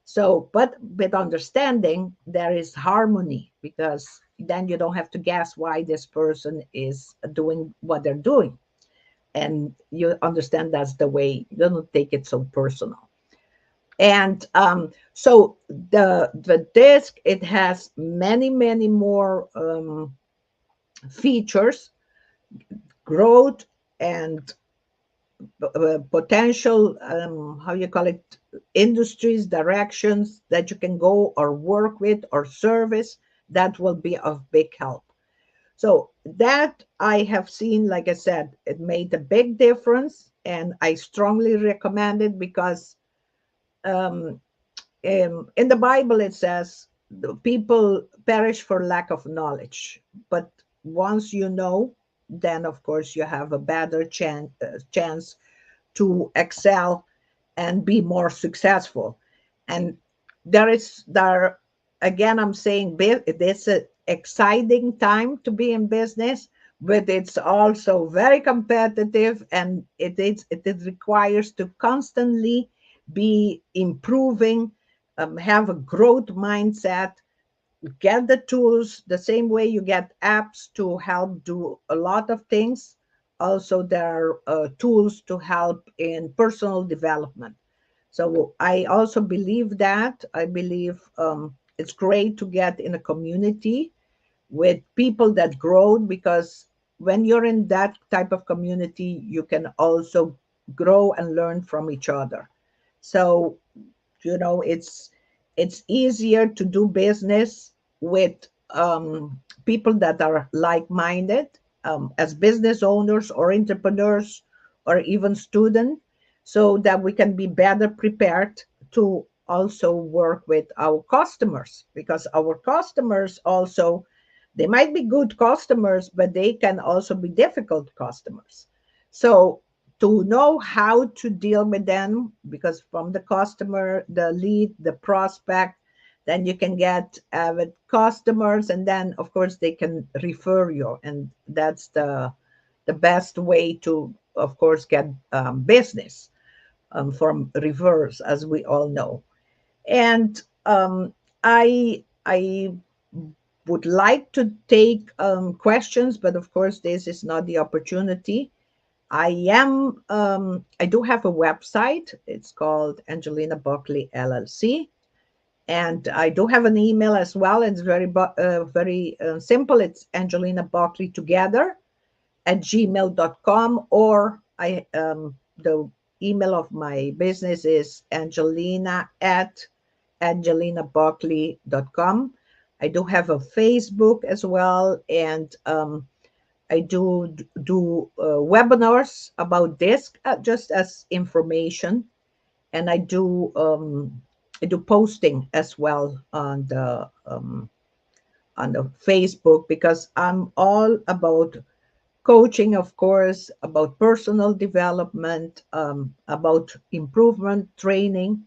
So, but with understanding, there is harmony, because then you don't have to guess why this person is doing what they're doing. And you understand that's the way, you don't take it so personal. And so the disc, it has many more features, growth and potential, how you call it, industries, directions that you can go or work with or service that will be of big help. So that I have seen, like I said, it made a big difference, and I strongly recommend it because in the Bible it says the people perish for lack of knowledge. But once you know, then of course you have a better chance to excel and be more successful. And there again, I'm saying it's an exciting time to be in business, but it's also very competitive, and it requires to constantly be improving, have a growth mindset, get the tools the same way you get apps to help do a lot of things. Also, there are tools to help in personal development. So I also believe that. I believe it's great to get in a community with people that grow, because when you're in that type of community, you can also grow and learn from each other. So, it's it's easier to do business with people that are like-minded, as business owners or entrepreneurs or even students, so that we can be better prepared to also work with our customers, because our customers also, they might be good customers, but they can also be difficult customers. So to know how to deal with them, because from the customer, the lead, the prospect, then you can get avid customers, and then of course they can refer you, and that's the best way to, of course, get business from reverse, as we all know. And I would like to take questions, but of course this is not the opportunity. I do have a website. It's called Angelina Buckley LLC. And I do have an email as well. It's very simple. It's Angelina Buckley together @gmail.com, or the email of my business is angelina@angelinabuckley.com. I do have a Facebook as well, and I do webinars about this, just as information, and I do posting as well on the Facebook, because I'm all about coaching, of course, about personal development, about improvement, training,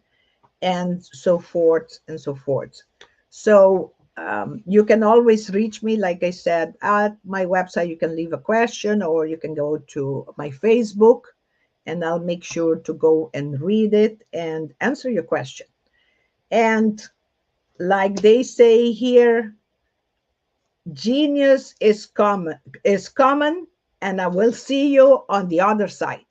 and so forth and so forth. So you can always reach me, like I said, at my website. You can leave a question, or you can go to my Facebook, and I'll make sure to go and read it and answer your question. And like they say here, genius is common, and I will see you on the other side.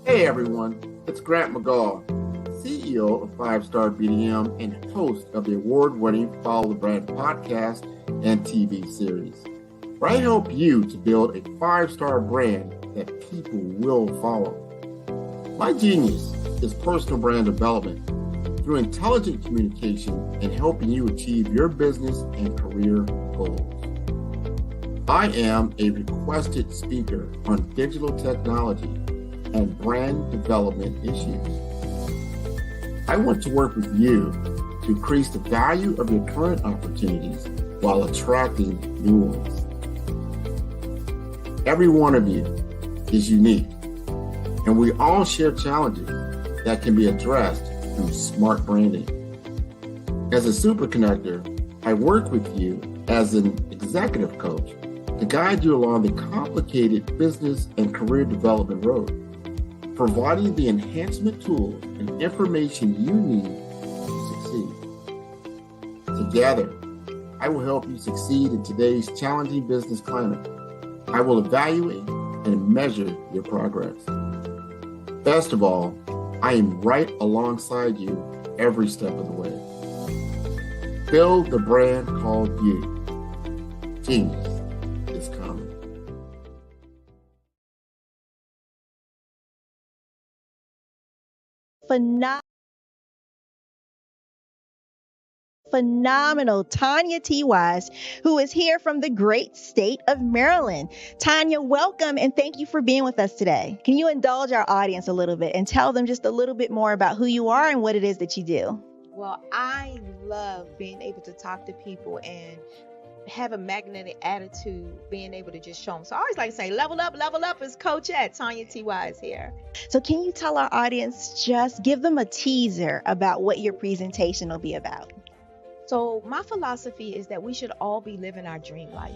Hey everyone, it's Grant McGaw, CEO of 5-Star BDM and host of the award-winning Follow the Brand podcast and TV series, where I help you to build a 5-star brand that people will follow. My genius is personal brand development through intelligent communication and helping you achieve your business and career goals. I am a requested speaker on digital technology and brand development issues. I want to work with you to increase the value of your current opportunities while attracting new ones. Every one of you is unique, and we all share challenges that can be addressed through smart branding. As a super connector, I work with you as an executive coach to guide you along the complicated business and career development road, providing the enhancement tools and information you need to succeed. Together, I will help you succeed in today's challenging business climate. I will evaluate and measure your progress. Best of all, I am right alongside you every step of the way. Build the brand called you. Genius is coming. Phenomenal Tanya T. Wise, who is here from the great state of Maryland. Tanya, welcome, and thank you for being with us today. Can you indulge our audience a little bit and tell them just a little bit more about who you are and what it is that you do? Well, I love being able to talk to people and have a magnetic attitude, being able to just show them. So I always like to say, level up is Coach at Tanya T. Wise here. So can you tell our audience, just give them a teaser about what your presentation will be about? So my philosophy is that we should all be living our dream life.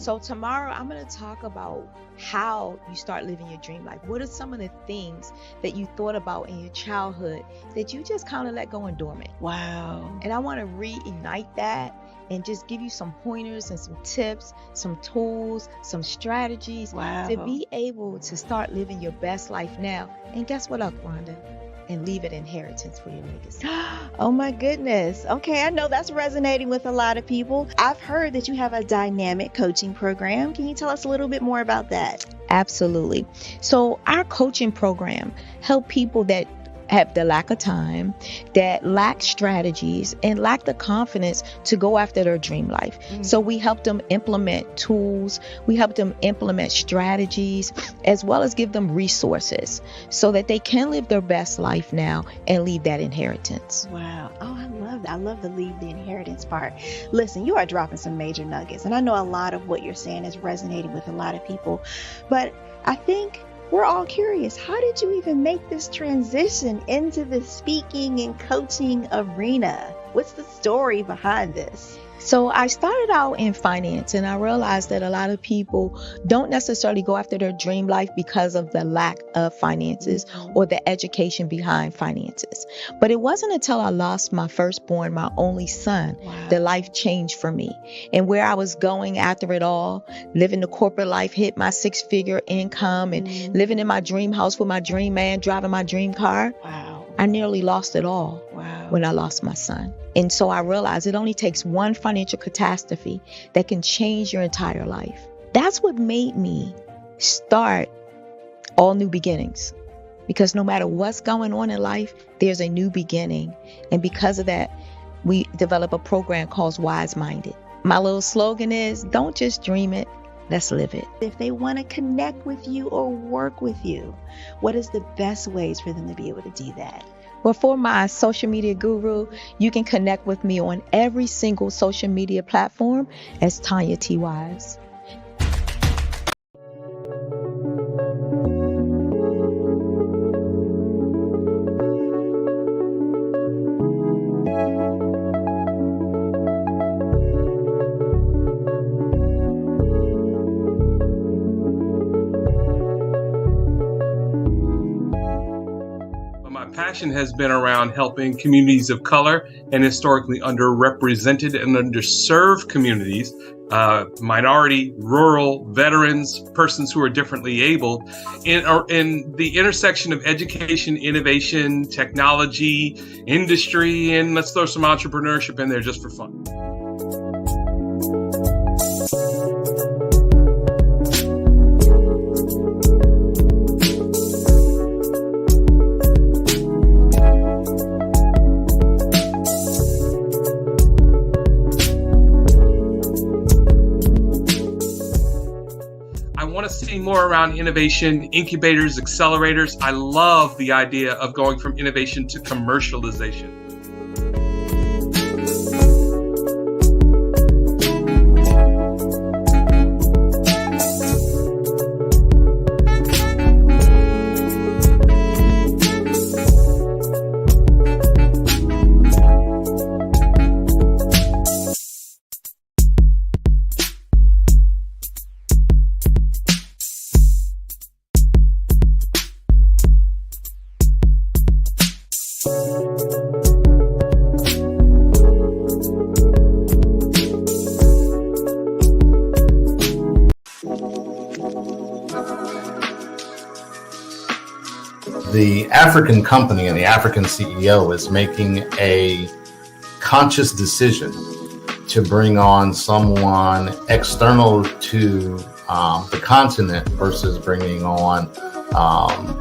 So tomorrow I'm going to talk about how you start living your dream life. What are some of the things that you thought about in your childhood that you just kind of let go and dormant? Wow. And I want to reignite that and just give you some pointers and some tips, some tools, some strategies to be able to start living your best life now. And guess what, Rhonda? And leave an inheritance for your legacy. Oh my goodness. Okay, I know that's resonating with a lot of people. I've heard that you have a dynamic coaching program. Can you tell us a little bit more about that? Absolutely. So our coaching program help people that have the lack of time, that lack strategies, and lack the confidence to go after their dream life. So we help them implement tools, we help them implement strategies, as well as give them resources so that they can live their best life now and leave that inheritance. Wow. Oh, I love that. I love the leave the inheritance part. Listen, you are dropping some major nuggets, and I know a lot of what you're saying is resonating with a lot of people, but I think we're all curious. How did you even make this transition into the speaking and coaching arena? What's the story behind this? So I started out in finance, and I realized that a lot of people don't necessarily go after their dream life because of the lack of finances or the education behind finances. But it wasn't until I lost my firstborn, my only son, that life changed for me. And where I was going after it all, living the corporate life, hit my 6-figure income and living in my dream house with my dream man, driving my dream car. I nearly lost it all when I lost my son. And so I realized it only takes one financial catastrophe that can change your entire life. That's what made me start All New Beginnings. Because no matter what's going on in life, there's a new beginning. And because of that, we develop a program called Wise Minded. My little slogan is, don't just dream it, let's live it. If they want to connect with you or work with you, what is the best ways for them to be able to do that? Well, for my social media guru, you can connect with me on every single social media platform as Tanya T. Wise. Passion has been around helping communities of color and historically underrepresented and underserved communities, minority, rural, veterans, persons who are differently abled, in the intersection of education, innovation, technology, industry, and let's throw some entrepreneurship in there just for fun. See more around innovation, incubators, accelerators. I love the idea of going from innovation to commercialization. The African company and the African CEO is making a conscious decision to bring on someone external to the continent versus bringing on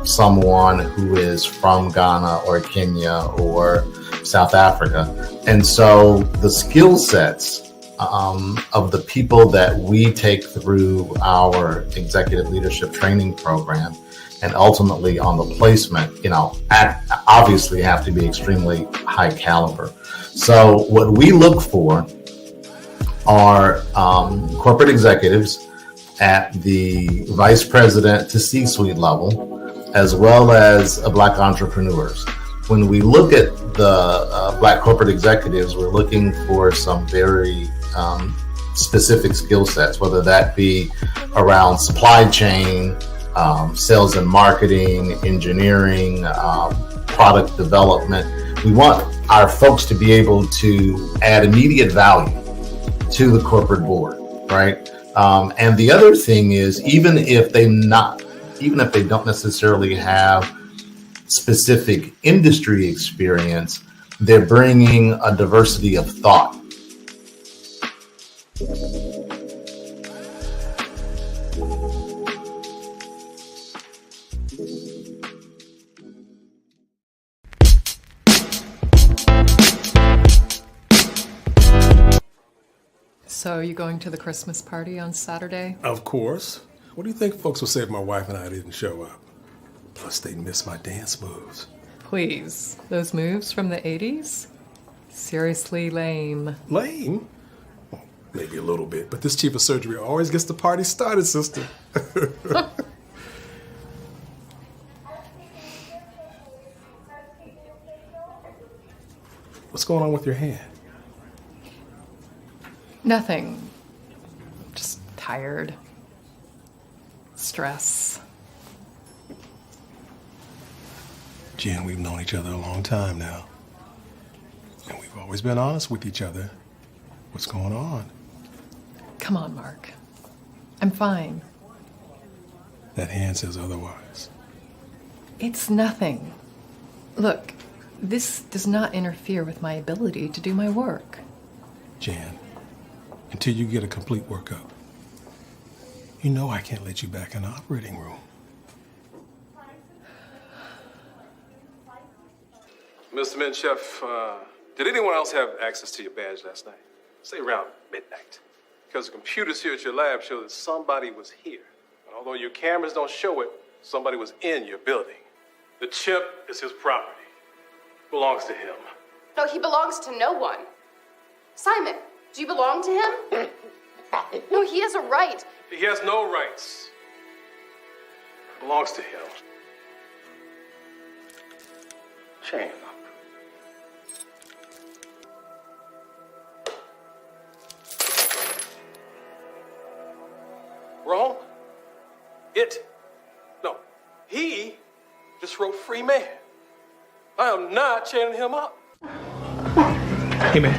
someone who is from Ghana or Kenya or South Africa. And so the skill sets of the people that we take through our executive leadership training program and ultimately on the placement, obviously have to be extremely high caliber. So what we look for are corporate executives at the vice president to C-suite level, as well as Black entrepreneurs. When we look at the Black corporate executives, we're looking for some very specific skill sets, whether that be around supply chain, sales and marketing, engineering, product development. We want our folks to be able to add immediate value to the corporate board, right? And the other thing is, even if they don't necessarily have specific industry experience, they're bringing a diversity of thought. So you going to the Christmas party on Saturday? Of course. What do you think folks will say if my wife and I didn't show up? Plus, they'd miss my dance moves. Please, those moves from the 80s? Seriously lame. Lame? Well, maybe a little bit, but this chief of surgery always gets the party started, sister. What's going on with your hand? Nothing. Just tired. Stress. Jen, we've known each other a long time now. And we've always been honest with each other. What's going on? Come on, Mark. I'm fine. That hand says otherwise. It's nothing. Look, this does not interfere with my ability to do my work. Jan, until you get a complete workup, you know I can't let you back in the operating room. Mr. Menchef, did anyone else have access to your badge last night? Say around midnight. Because the computers here at your lab show that somebody was here. And although your cameras don't show it, somebody was in your building. The chip is his property. Belongs to him. No, he belongs to no one. Simon, do you belong to him? No, he has a right. He has no rights. It belongs to him. Shame. Wrong? He just wrote free man. I am not chaining him up. Hey, man,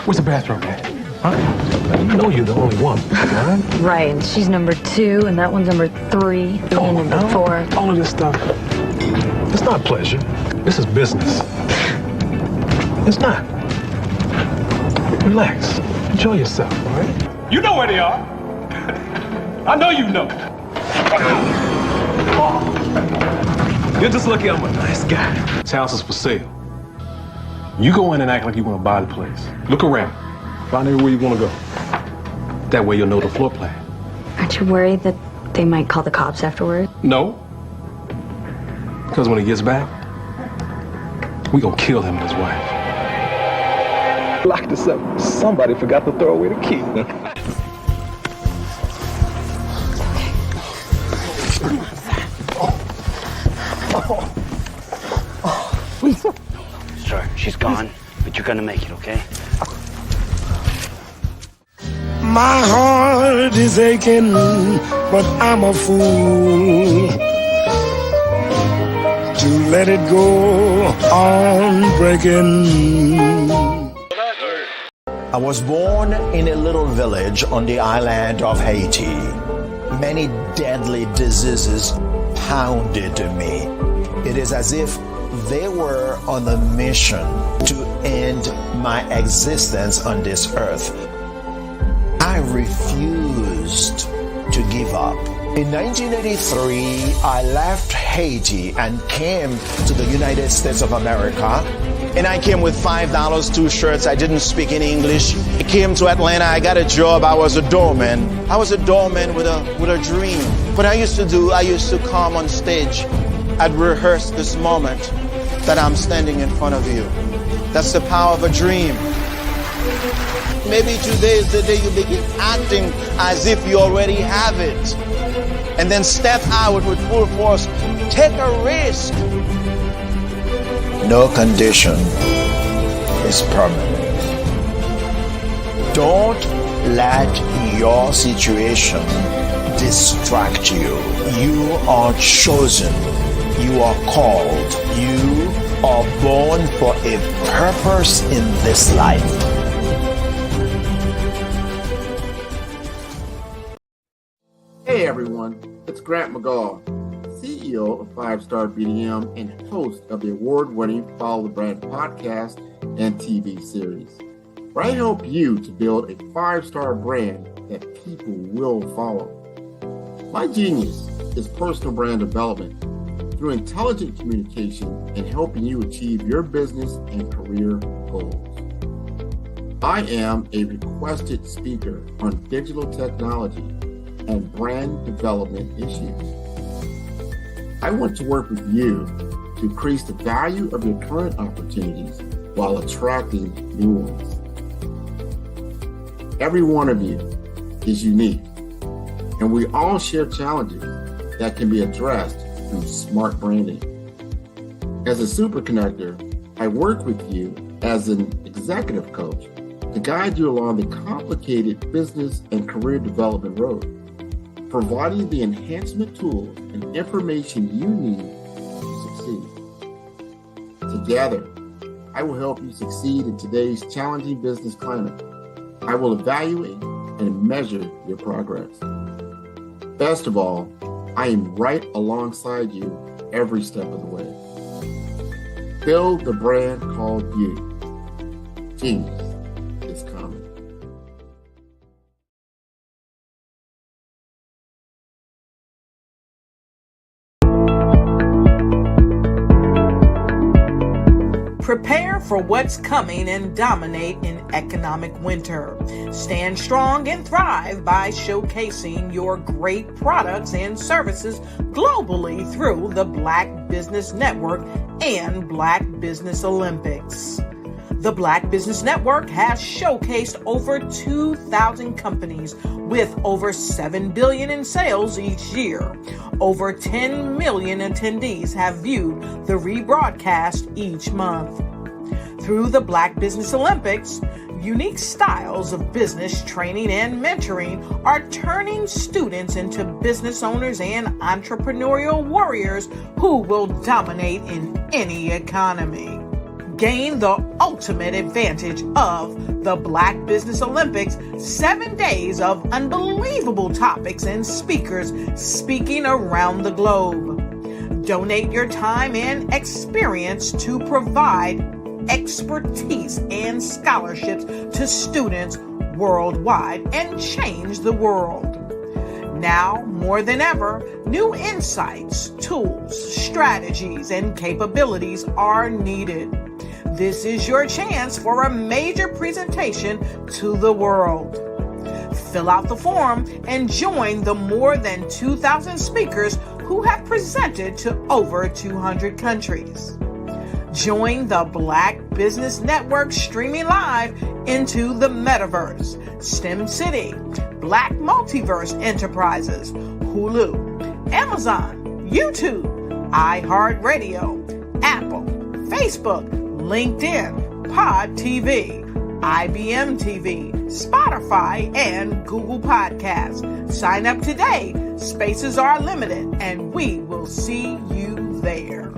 where's the bathroom, man? Huh? You know you're the only one, right? Right, and she's number 2, and that one's number 3, and number 4. All of this stuff, it's not pleasure. This is business. It's not. Relax. Enjoy yourself, all right? You know where they are. I know you know. You're just lucky I'm a nice guy. This house is for sale. You go in and act like you want to buy the place. Look around. Find everywhere you want to go. That way you'll know the floor plan. Aren't you worried that they might call the cops afterward? No. Because when he gets back, we gonna kill him and his wife. Lock this up. Somebody forgot to throw away the key. Sir, she's gone, but you're gonna make it, okay? My heart is aching, but I'm a fool to let it go on breaking. I was born in a little village on the island of Haiti. Many deadly diseases pounded me. It is as if they were on a mission to end my existence on this earth. I refused to give up. In 1983, I left Haiti and came to the United States of America. And I came with $5, 2 shirts. I didn't speak any English. I came to Atlanta. I got a job. I was a doorman. I was a doorman with a dream. What I used to come on stage. I'd rehearse this moment that I'm standing in front of you. That's the power of a dream. Maybe today is the day you begin acting as if you already have it. And then step out with full force. Take a risk. No condition is permanent. Don't let your situation distract you. You are chosen. You are called. You are born for a purpose in this life. Hey everyone, it's Grant McGaw, CEO of 5-Star BDM and host of the award-winning Follow the Brand podcast and TV series, where I help you to build a 5-star brand that people will follow. My genius is personal brand development through intelligent communication and helping you achieve your business and career goals. I am a requested speaker on digital technology and brand development issues. I want to work with you to increase the value of your current opportunities while attracting new ones. Every one of you is unique, and we all share challenges that can be addressed through smart branding. As a super connector, I work with you as an executive coach to guide you along the complicated business and career development road, providing the enhancement tools and information you need to succeed. Together, I will help you succeed in today's challenging business climate. I will evaluate and measure your progress. Best of all, I am right alongside you every step of the way. Build the brand called you. Genius is coming. Prepare for what's coming and dominate in economic winter. Stand strong and thrive by showcasing your great products and services globally through the Black Business Network and Black Business Olympics. The Black Business Network has showcased over 2,000 companies with over $7 billion in sales each year. Over 10 million attendees have viewed the rebroadcast each month. Through the Black Business Olympics, unique styles of business training and mentoring are turning students into business owners and entrepreneurial warriors who will dominate in any economy. Gain the ultimate advantage of the Black Business Olympics, 7 days of unbelievable topics and speakers speaking around the globe. Donate your time and experience to provide expertise and scholarships to students worldwide and change the world. Now, more than ever, new insights, tools, strategies, and capabilities are needed. This is your chance for a major presentation to the world. Fill out the form and join the more than 2,000 speakers who have presented to over 200 countries. Join the Black Business Network streaming live into the Metaverse, STEM City, Black Multiverse Enterprises, Hulu, Amazon, YouTube, iHeartRadio, Apple, Facebook, LinkedIn, Pod TV, IBM TV, Spotify, and Google Podcasts. Sign up today. Spaces are limited, and we will see you there.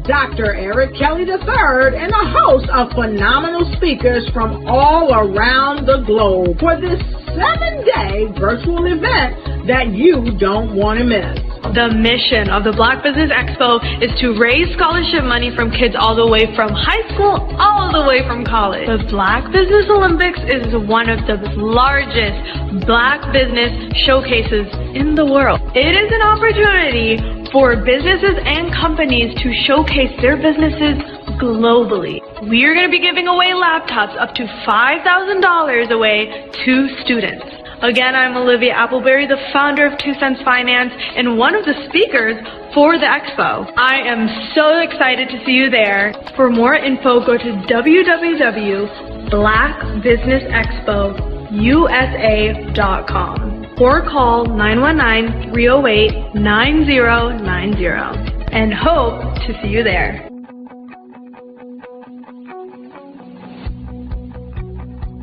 Dr. Eric Kelly III and a host of phenomenal speakers from all around the globe for this 7-day virtual event that you don't want to miss. The mission of the Black Business Expo is to raise scholarship money from kids all the way from high school all the way from college. The Black Business Olympics is one of the largest Black business showcases in the world. It is an opportunity for businesses and companies to showcase their businesses globally. We are going to be giving away laptops up to $5,000 away to students. Again, I'm Olivia Appleberry, the founder of 2 Cents Finance and one of the speakers for the expo. I am so excited to see you there. For more info, go to www.blackbusinessexpousa.com or call 919-308-9090 and hope to see you there.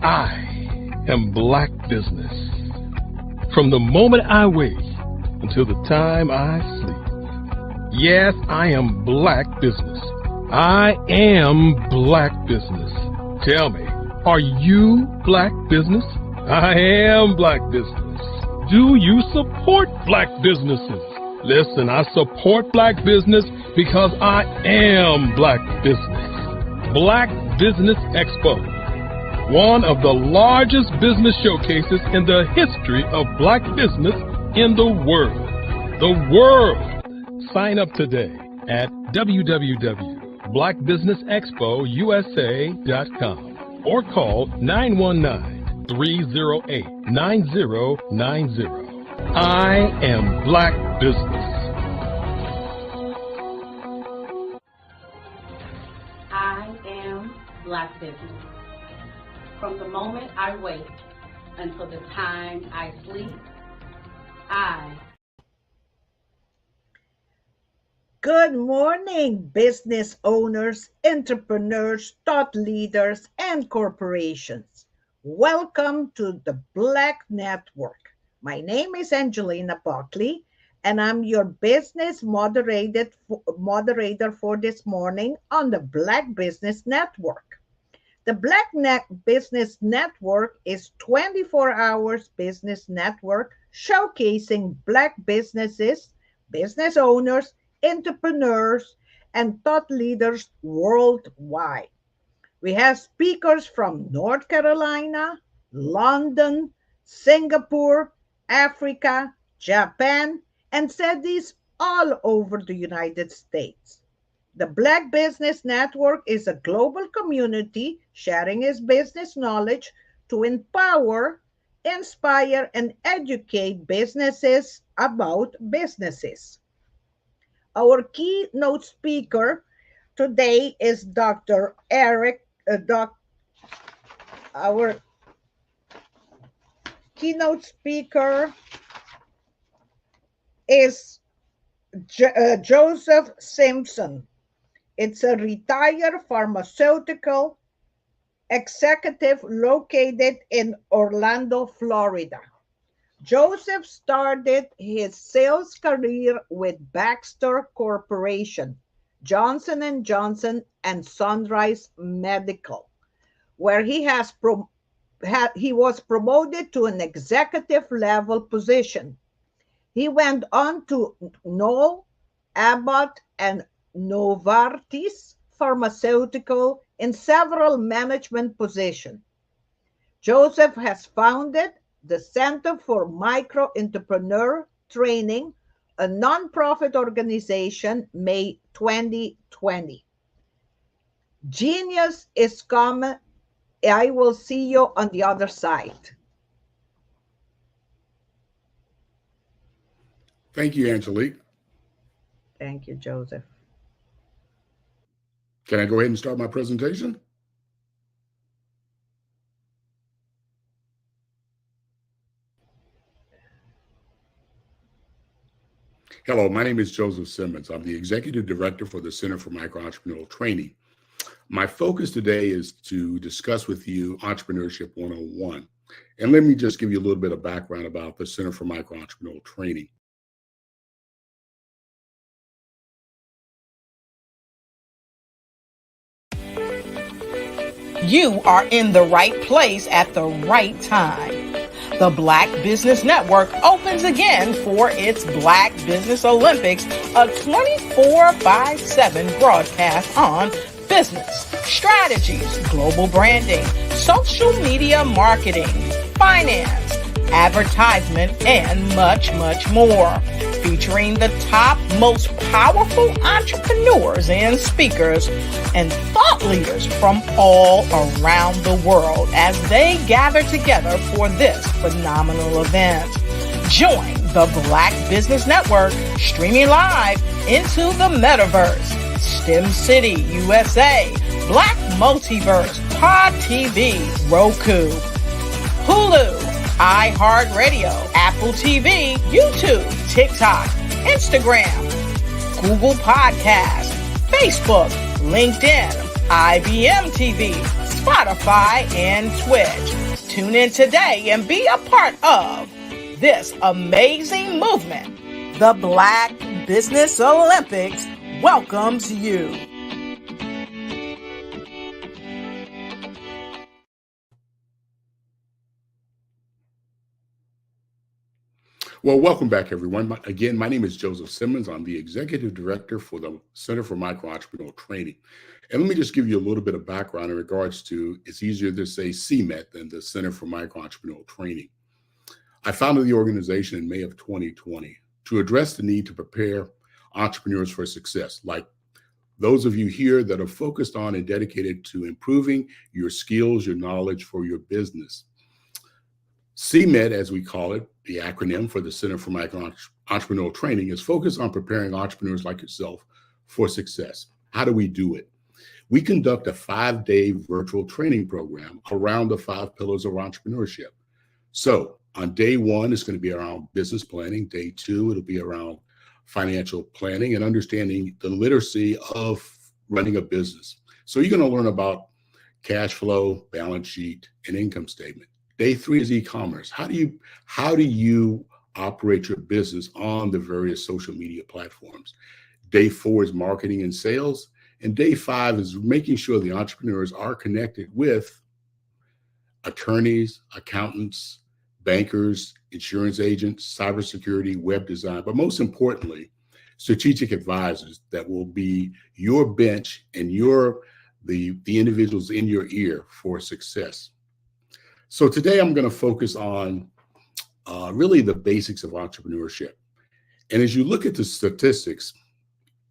I am Black Business. From the moment I wake until the time I sleep. Yes, I am Black Business. I am Black Business. Tell me, are you Black Business? I am Black Business. Do you support Black businesses? Listen, I support Black business because I am Black Business. Black Business Expo, one of the largest business showcases in the history of Black business in the world. The world! Sign up today at www.blackbusinessexpousa.com or call 919-308-9090. I am Black Business. I am Black Business. From the moment I wake until the time I sleep, Good morning, business owners, entrepreneurs, thought leaders, and corporations. Welcome to the Black Network. My name is Angelina Buckley, and I'm your business moderator for this morning on the Black Business Network. The Black Business Network is 24 hours business network showcasing Black businesses, business owners, entrepreneurs, and thought leaders worldwide. We have speakers from North Carolina, London, Singapore, Africa, Japan, and cities all over the United States. The Black Business Network is a global community sharing its business knowledge to empower, inspire, and educate businesses about businesses. Our keynote speaker today is Dr. Eric. Our keynote speaker is Joseph Simpson. It's a retired pharmaceutical executive located in Orlando, Florida. Joseph started his sales career with Baxter Corporation, Johnson & Johnson, and Sunrise Medical, where he was promoted to an executive level position. He went on to Knoll, Abbott, and Novartis Pharmaceutical in several management positions. Joseph has founded the Center for Micro-Entrepreneur Training, a nonprofit organization, May 2020. Genius is coming. I will see you on the other side. Thank you, Angelique. Thank you, Joseph. Can I go ahead and start my presentation? Hello, my name is Joseph Simmons. I'm the Executive Director for the Center for Micro-Entrepreneurial Training. My focus today is to discuss with you Entrepreneurship 101. And let me just give you a little bit of background about the Center for Micro-Entrepreneurial Training. You are in the right place at the right time. The Black Business Network opens again for its Black Business Olympics, a 24/7 broadcast on business, strategies, global branding, social media marketing, finance, advertisement, and much, much more. Featuring the top, most powerful entrepreneurs and speakers and thought leaders from all around the world as they gather together for this phenomenal event. Join the Black Business Network, streaming live into the metaverse. STEM City, USA, Black Multiverse, Pod TV, Roku, Hulu, iHeartRadio, Apple TV, YouTube, TikTok, Instagram, Google Podcasts, Facebook, LinkedIn, IBM TV, Spotify, and Twitch. Tune in today and be a part of this amazing movement. The Black Business Olympics welcomes you. Well, welcome back, everyone. Again, my name is Joseph Simmons. I'm the Executive Director for the Center for Micro-Entrepreneurial Training. And let me just give you a little bit of background in regards to, it's easier to say CMET than the Center for Micro-Entrepreneurial Training. I founded the organization in May of 2020 to address the need to prepare entrepreneurs for success, like those of you here that are focused on and dedicated to improving your skills, your knowledge for your business. CMET, as we call it, the acronym for the Center for Micro-Entrepreneurial Training, is focused on preparing entrepreneurs like yourself for success. How do we do it? We conduct a 5-day virtual training program around the 5 pillars of entrepreneurship. So on day 1, it's going to be around business planning. Day 2, it'll be around financial planning and understanding the literacy of running a business. So you're going to learn about cash flow, balance sheet, and income statement. Day 3 is e-commerce. How do you operate your business on the various social media platforms? Day 4 is marketing and sales. And day 5 is making sure the entrepreneurs are connected with attorneys, accountants, bankers, insurance agents, cybersecurity, web design, but most importantly, strategic advisors that will be your bench and the individuals in your ear for success. So today I'm going to focus on really the basics of entrepreneurship. And as you look at the statistics,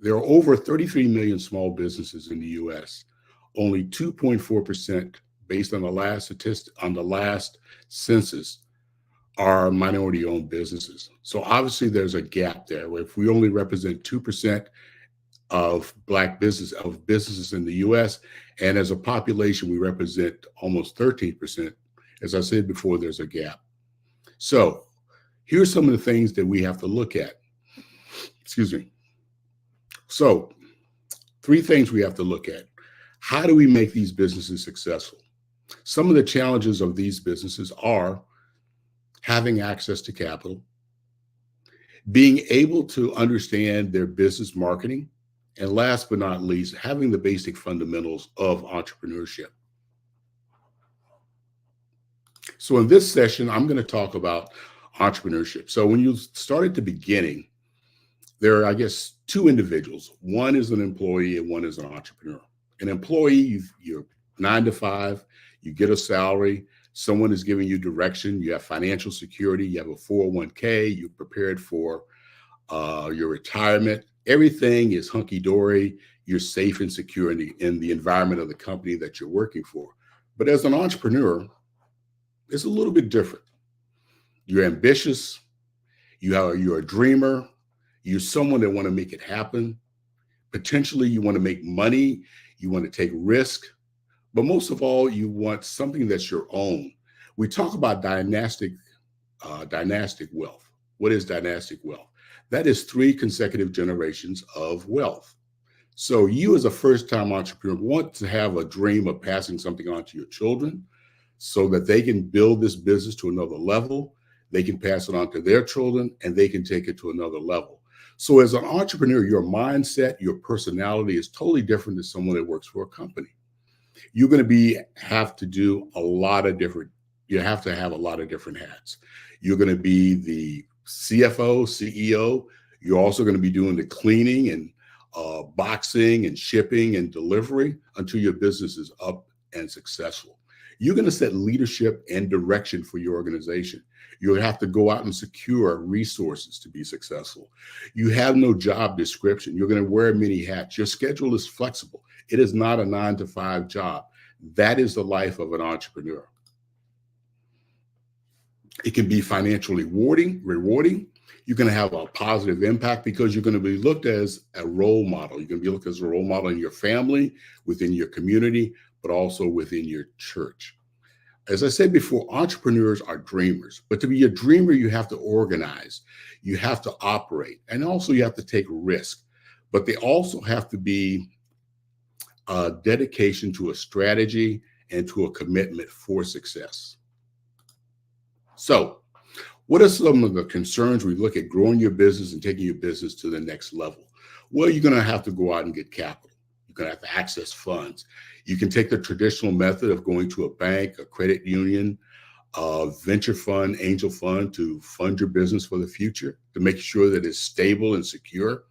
there are over 33 million small businesses in the U.S. Only 2.4%, based on the last census, are minority-owned businesses. So obviously there's a gap there where if we only represent 2% of businesses in the U.S., and as a population we represent almost 13%. As I said before, there's a gap. So here's some of the things that we have to look at. Excuse me. So 3 things we have to look at. How do we make these businesses successful? Some of the challenges of these businesses are having access to capital, being able to understand their business marketing, and last but not least, having the basic fundamentals of entrepreneurship. So in this session, I'm going to talk about entrepreneurship. So when you start at the beginning, there are, I guess, 2 individuals. One is an employee and one is an entrepreneur. An employee, you're 9 to 5, you get a salary, someone is giving you direction, you have financial security, you have a 401k, you're prepared for your retirement. Everything is hunky-dory, you're safe and secure in the environment of the company that you're working for. But as an entrepreneur, it's a little bit different. You're ambitious, you're a dreamer, you're someone that want to make it happen. Potentially you want to make money, you want to take risk, but most of all, you want something that's your own. We talk about dynastic wealth. What is dynastic wealth? That is 3 consecutive generations of wealth. So you as a first-time entrepreneur want to have a dream of passing something on to your children so that they can build this business to another level, they can pass it on to their children, and they can take it to another level. So as an entrepreneur, your mindset, your personality is totally different than someone that works for a company. You're going to have to have a lot of different hats. You're going to be the CFO, CEO. You're also going to be doing the cleaning and boxing and shipping and delivery until your business is up and successful. You're going to set leadership and direction for your organization. You'll have to go out and secure resources to be successful. You have no job description. You're going to wear many hats. Your schedule is flexible. It is not a 9-to-5 job. That is the life of an entrepreneur. It can be financially rewarding. You're going to have a positive impact because you're going to be looked as a role model. You're going to be looked as a role model in your family, within your community, but also within your church. As I said before, entrepreneurs are dreamers, but to be a dreamer, you have to organize, you have to operate, and also you have to take risk, but they also have to be a dedication to a strategy and to a commitment for success. So, what are some of the concerns we look at growing your business and taking your business to the next level? Well, you're going to have to go out and get capital. You're going to have to access funds. You can take the traditional method of going to a bank, a credit union, a venture fund, angel fund to fund your business for the future, to make sure that it's stable and secure.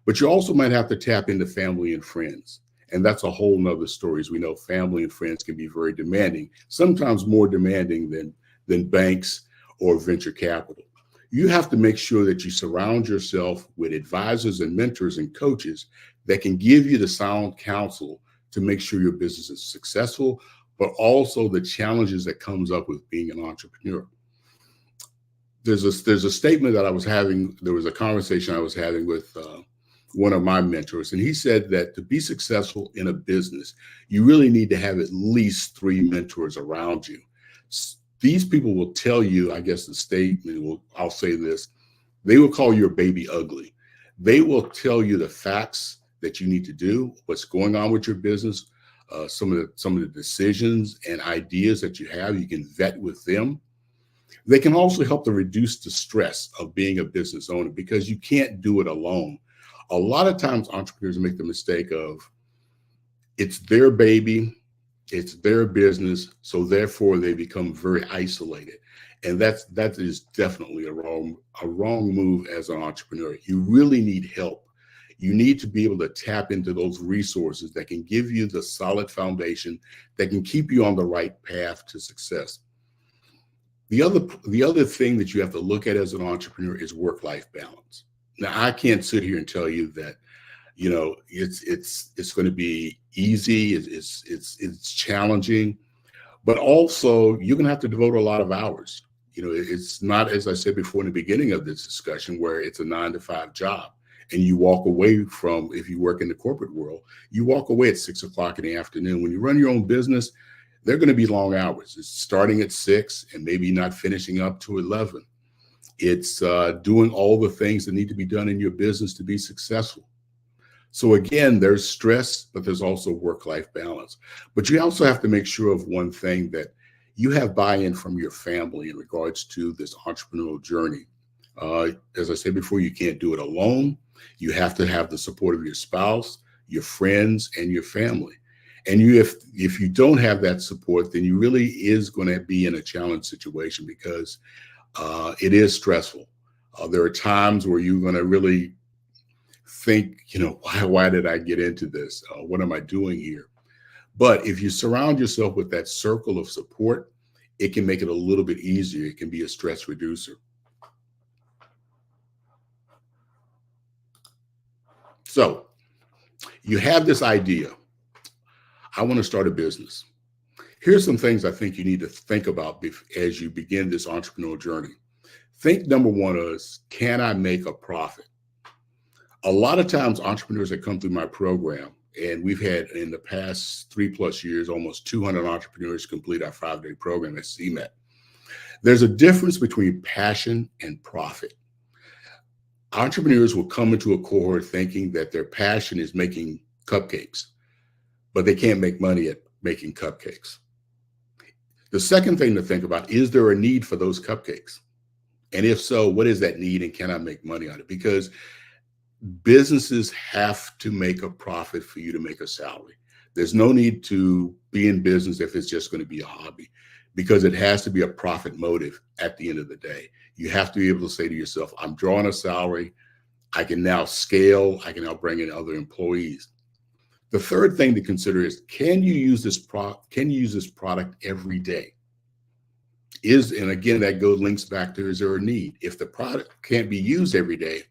But you also might have to tap into family and friends. And that's a whole nother story. As we know, family and friends can be very demanding, sometimes more demanding than banks or venture capital. You have to make sure that you surround yourself with advisors and mentors and coaches that can give you the sound counsel to make sure your business is successful, but also the challenges that comes up with being an entrepreneur. There's a statement that I was having, there was a conversation I was having with one of my mentors, and he said that to be successful in a business, you really need to have at least 3 mentors around you. These people will tell you, I guess the statement, I'll say this, they will call your baby ugly. They will tell you the facts that you need to do, what's going on with your business, some of the decisions and ideas that you have, you can vet with them. They can also help to reduce the stress of being a business owner because you can't do it alone. A lot of times entrepreneurs make the mistake of, it's their baby, it's their business, so therefore they become very isolated. And that is definitely a wrong move as an entrepreneur. You really need help. You need to be able to tap into those resources that can give you the solid foundation that can keep you on the right path to success. The other thing that you have to look at as an entrepreneur is work-life balance. Now, I can't sit here and tell you that, you know, it's going to be easy, it's challenging, but also you're going to have to devote a lot of hours. You know, it's not, as I said before in the beginning of this discussion, where it's a 9-to-5 job and you walk away from, if you work in the corporate world, you walk away at 6 o'clock in the afternoon. When you run your own business, they're going to be long hours. It's starting at 6 and maybe not finishing up to 11. It's doing all the things that need to be done in your business to be successful. So again, there's stress, but there's also work-life balance. But you also have to make sure of one thing, that you have buy-in from your family in regards to this entrepreneurial journey. As I said before, you can't do it alone. You have to have the support of your spouse, your friends, and your family. And if you don't have that support, then you really is going to be in a challenge situation because it is stressful. There are times where you're going to really think, you know, why did I get into this? What am I doing here? But if you surround yourself with that circle of support, it can make it a little bit easier. It can be a stress reducer. So you have this idea. I want to start a business. Here's some things I think you need to think about as you begin this entrepreneurial journey. Think number one is, can I make a profit? A lot of times entrepreneurs that come through my program, and we've had in the past 3+ years, almost 200 entrepreneurs complete our 5-day program at CMET. There's a difference between passion and profit. Entrepreneurs will come into a cohort thinking that their passion is making cupcakes, but they can't make money at making cupcakes. The second thing to think about, is there a need for those cupcakes? And if so, what is that need and can I make money on it? Because businesses have to make a profit for you to make a salary. There's no need to be in business if it's just going to be a hobby, because it has to be a profit motive at the end of the day. You have to be able to say to yourself, I'm drawing a salary. I can now scale. I can now bring in other employees. The third thing to consider is, can you use this product every day? And again, that links back to, is there a need? If the product can't be used every day,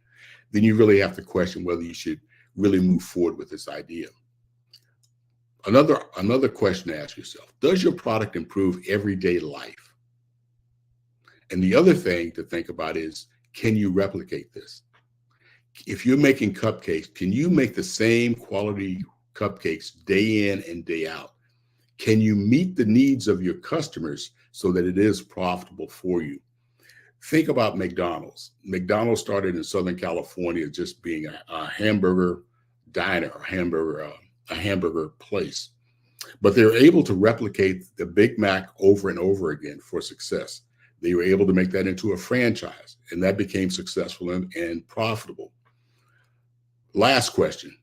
then you really have to question whether you should really move forward with this idea. Another question to ask yourself, does your product improve everyday life? And the other thing to think about is, can you replicate this? If you're making cupcakes, can you make the same quality cupcakes day in and day out? Can you meet the needs of your customers so that it is profitable for you? Think about McDonald's. McDonald's started in Southern California just being a hamburger diner, a hamburger place. But they were able to replicate the Big Mac over and over again for success. They were able to make that into a franchise, and that became successful and profitable. Last question.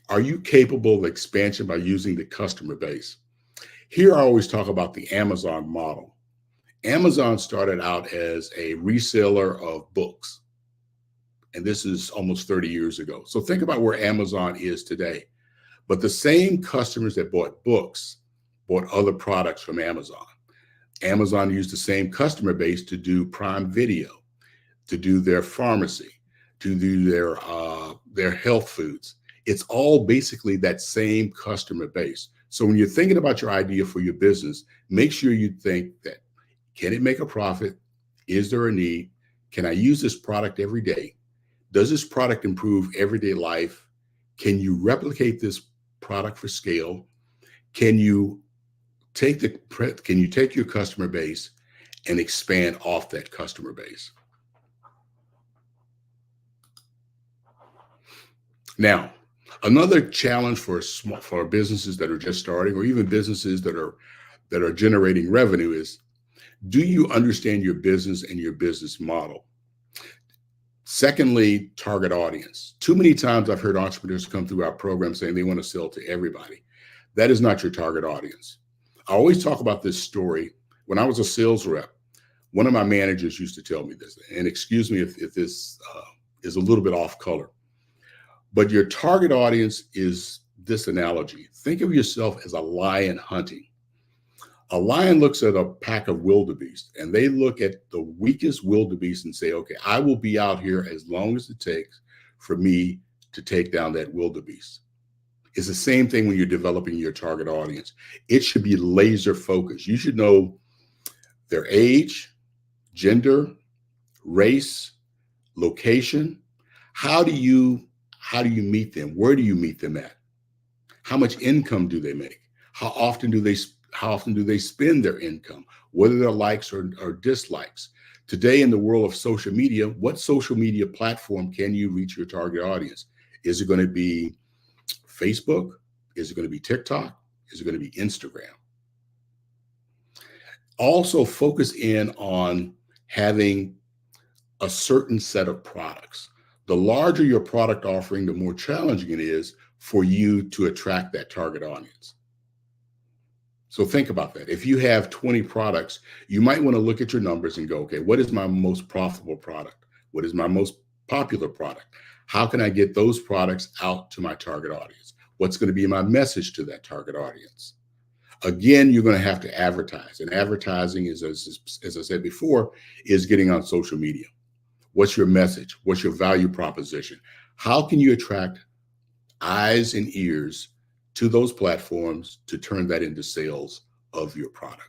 Are you capable of expansion by using the customer base? Here I always talk about the Amazon model. Amazon started out as a reseller of books, and this is almost 30 years ago. So think about where Amazon is today. But the same customers that bought books bought other products from Amazon. Amazon used the same customer base to do Prime Video, to do their pharmacy, to do their health foods. It's all basically that same customer base. So when you're thinking about your idea for your business, make sure you think that, can it make a profit? Is there a need? Can I use this product every day? Does this product improve everyday life? Can you replicate this product for scale? Can you take your customer base and expand off that customer base? Now, another challenge for businesses that are just starting, or even businesses that are generating revenue, is, do you understand your business and your business model? Secondly, target audience. Too many times I've heard entrepreneurs come through our program saying they want to sell to everybody. That is not your target audience. I always talk about this story. When I was a sales rep, one of my managers used to tell me this, and excuse me if this is a little bit off color, but your target audience is this analogy. Think of yourself as a lion hunting. A lion looks at a pack of wildebeest, and they look at the weakest wildebeest and say, okay, I will be out here as long as it takes for me to take down that wildebeest. It's the same thing when you're developing your target audience. It should be laser focused. You should know their age, gender, race, location. How do you meet them? Where do you meet them at? How much income do they make? How often do they spend their income? What are their likes or dislikes? Today, in the world of social media, what social media platform can you reach your target audience? Is it going to be Facebook? Is it going to be TikTok? Is it going to be Instagram? Also focus in on having a certain set of products. The larger your product offering, the more challenging it is for you to attract that target audience. So think about that. If you have 20 products, you might want to look at your numbers and go, okay, what is my most profitable product? What is my most popular product? How can I get those products out to my target audience? What's going to be my message to that target audience? Again, you're going to have to advertise. And advertising is, as I said before, is getting on social media. What's your message? What's your value proposition? How can you attract eyes and ears to those platforms to turn that into sales of your product?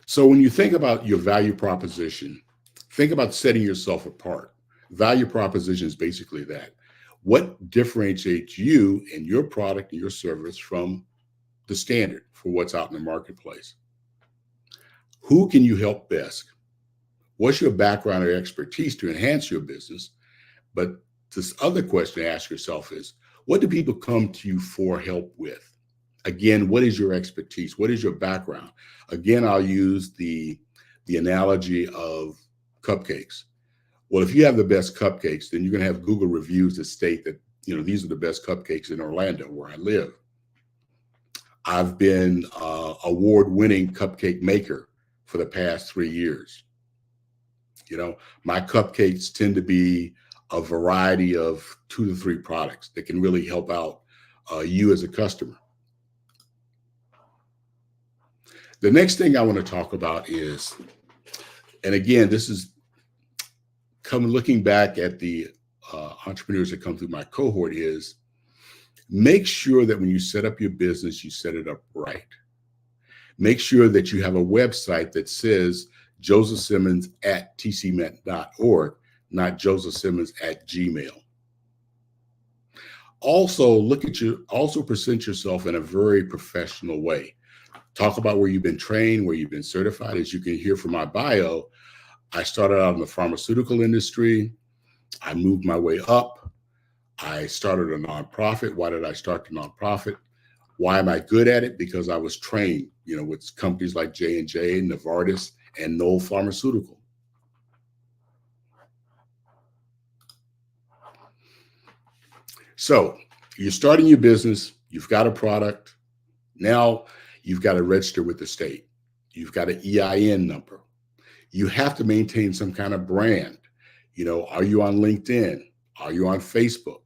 So when you think about your value proposition, think about setting yourself apart. Value proposition is basically that. What differentiates you and your product and your service from the standard for what's out in the marketplace? Who can you help best? What's your background or expertise to enhance your business? But this other question to ask yourself is, what do people come to you for help with? Again, what is your expertise? What is your background? Again, I'll use the analogy of cupcakes. Well, if you have the best cupcakes, then you're going to have Google reviews that state that, these are the best cupcakes in Orlando, where I live. I've been award-winning cupcake maker for the past 3 years. My cupcakes tend to be a variety of 2 to 3 products that can really help out you as a customer. The next thing I want to talk about is, and again, this is looking back at the entrepreneurs that come through my cohort, is Make sure that when you set up your business, you set it up right. Make sure that you have a website that says josephsimmons@tcmet.org, not josephsimmons@gmail. Also present yourself in a very professional way. Talk about where you've been trained, where you've been certified. As you can hear from my bio, I started out in the pharmaceutical industry. I moved my way up. I started a nonprofit. Why did I start the nonprofit? Why am I good at it? Because I was trained, with companies like J&J, Novartis, and Knoll Pharmaceutical. So you're starting your business. You've got a product. Now you've got to register with the state. You've got an EIN number. You have to maintain some kind of brand. Are you on LinkedIn? Are you on Facebook?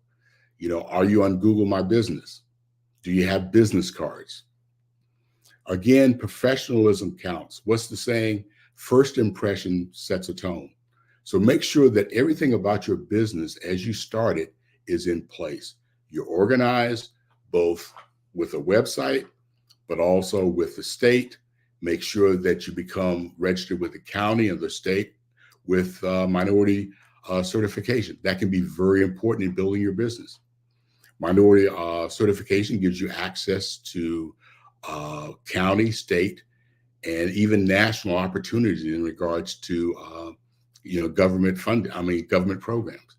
Are you on Google My Business? Do you have business cards? Again, professionalism counts. What's the saying? First impression sets a tone. So make sure that everything about your business as you start it is in place. You're organized, both with a website, but also with the state. Make sure that you become registered with the county and the state with minority certification. That can be very important in building your business. Minority certification gives you access to county, state, and even national opportunities in regards to government funding, government programs.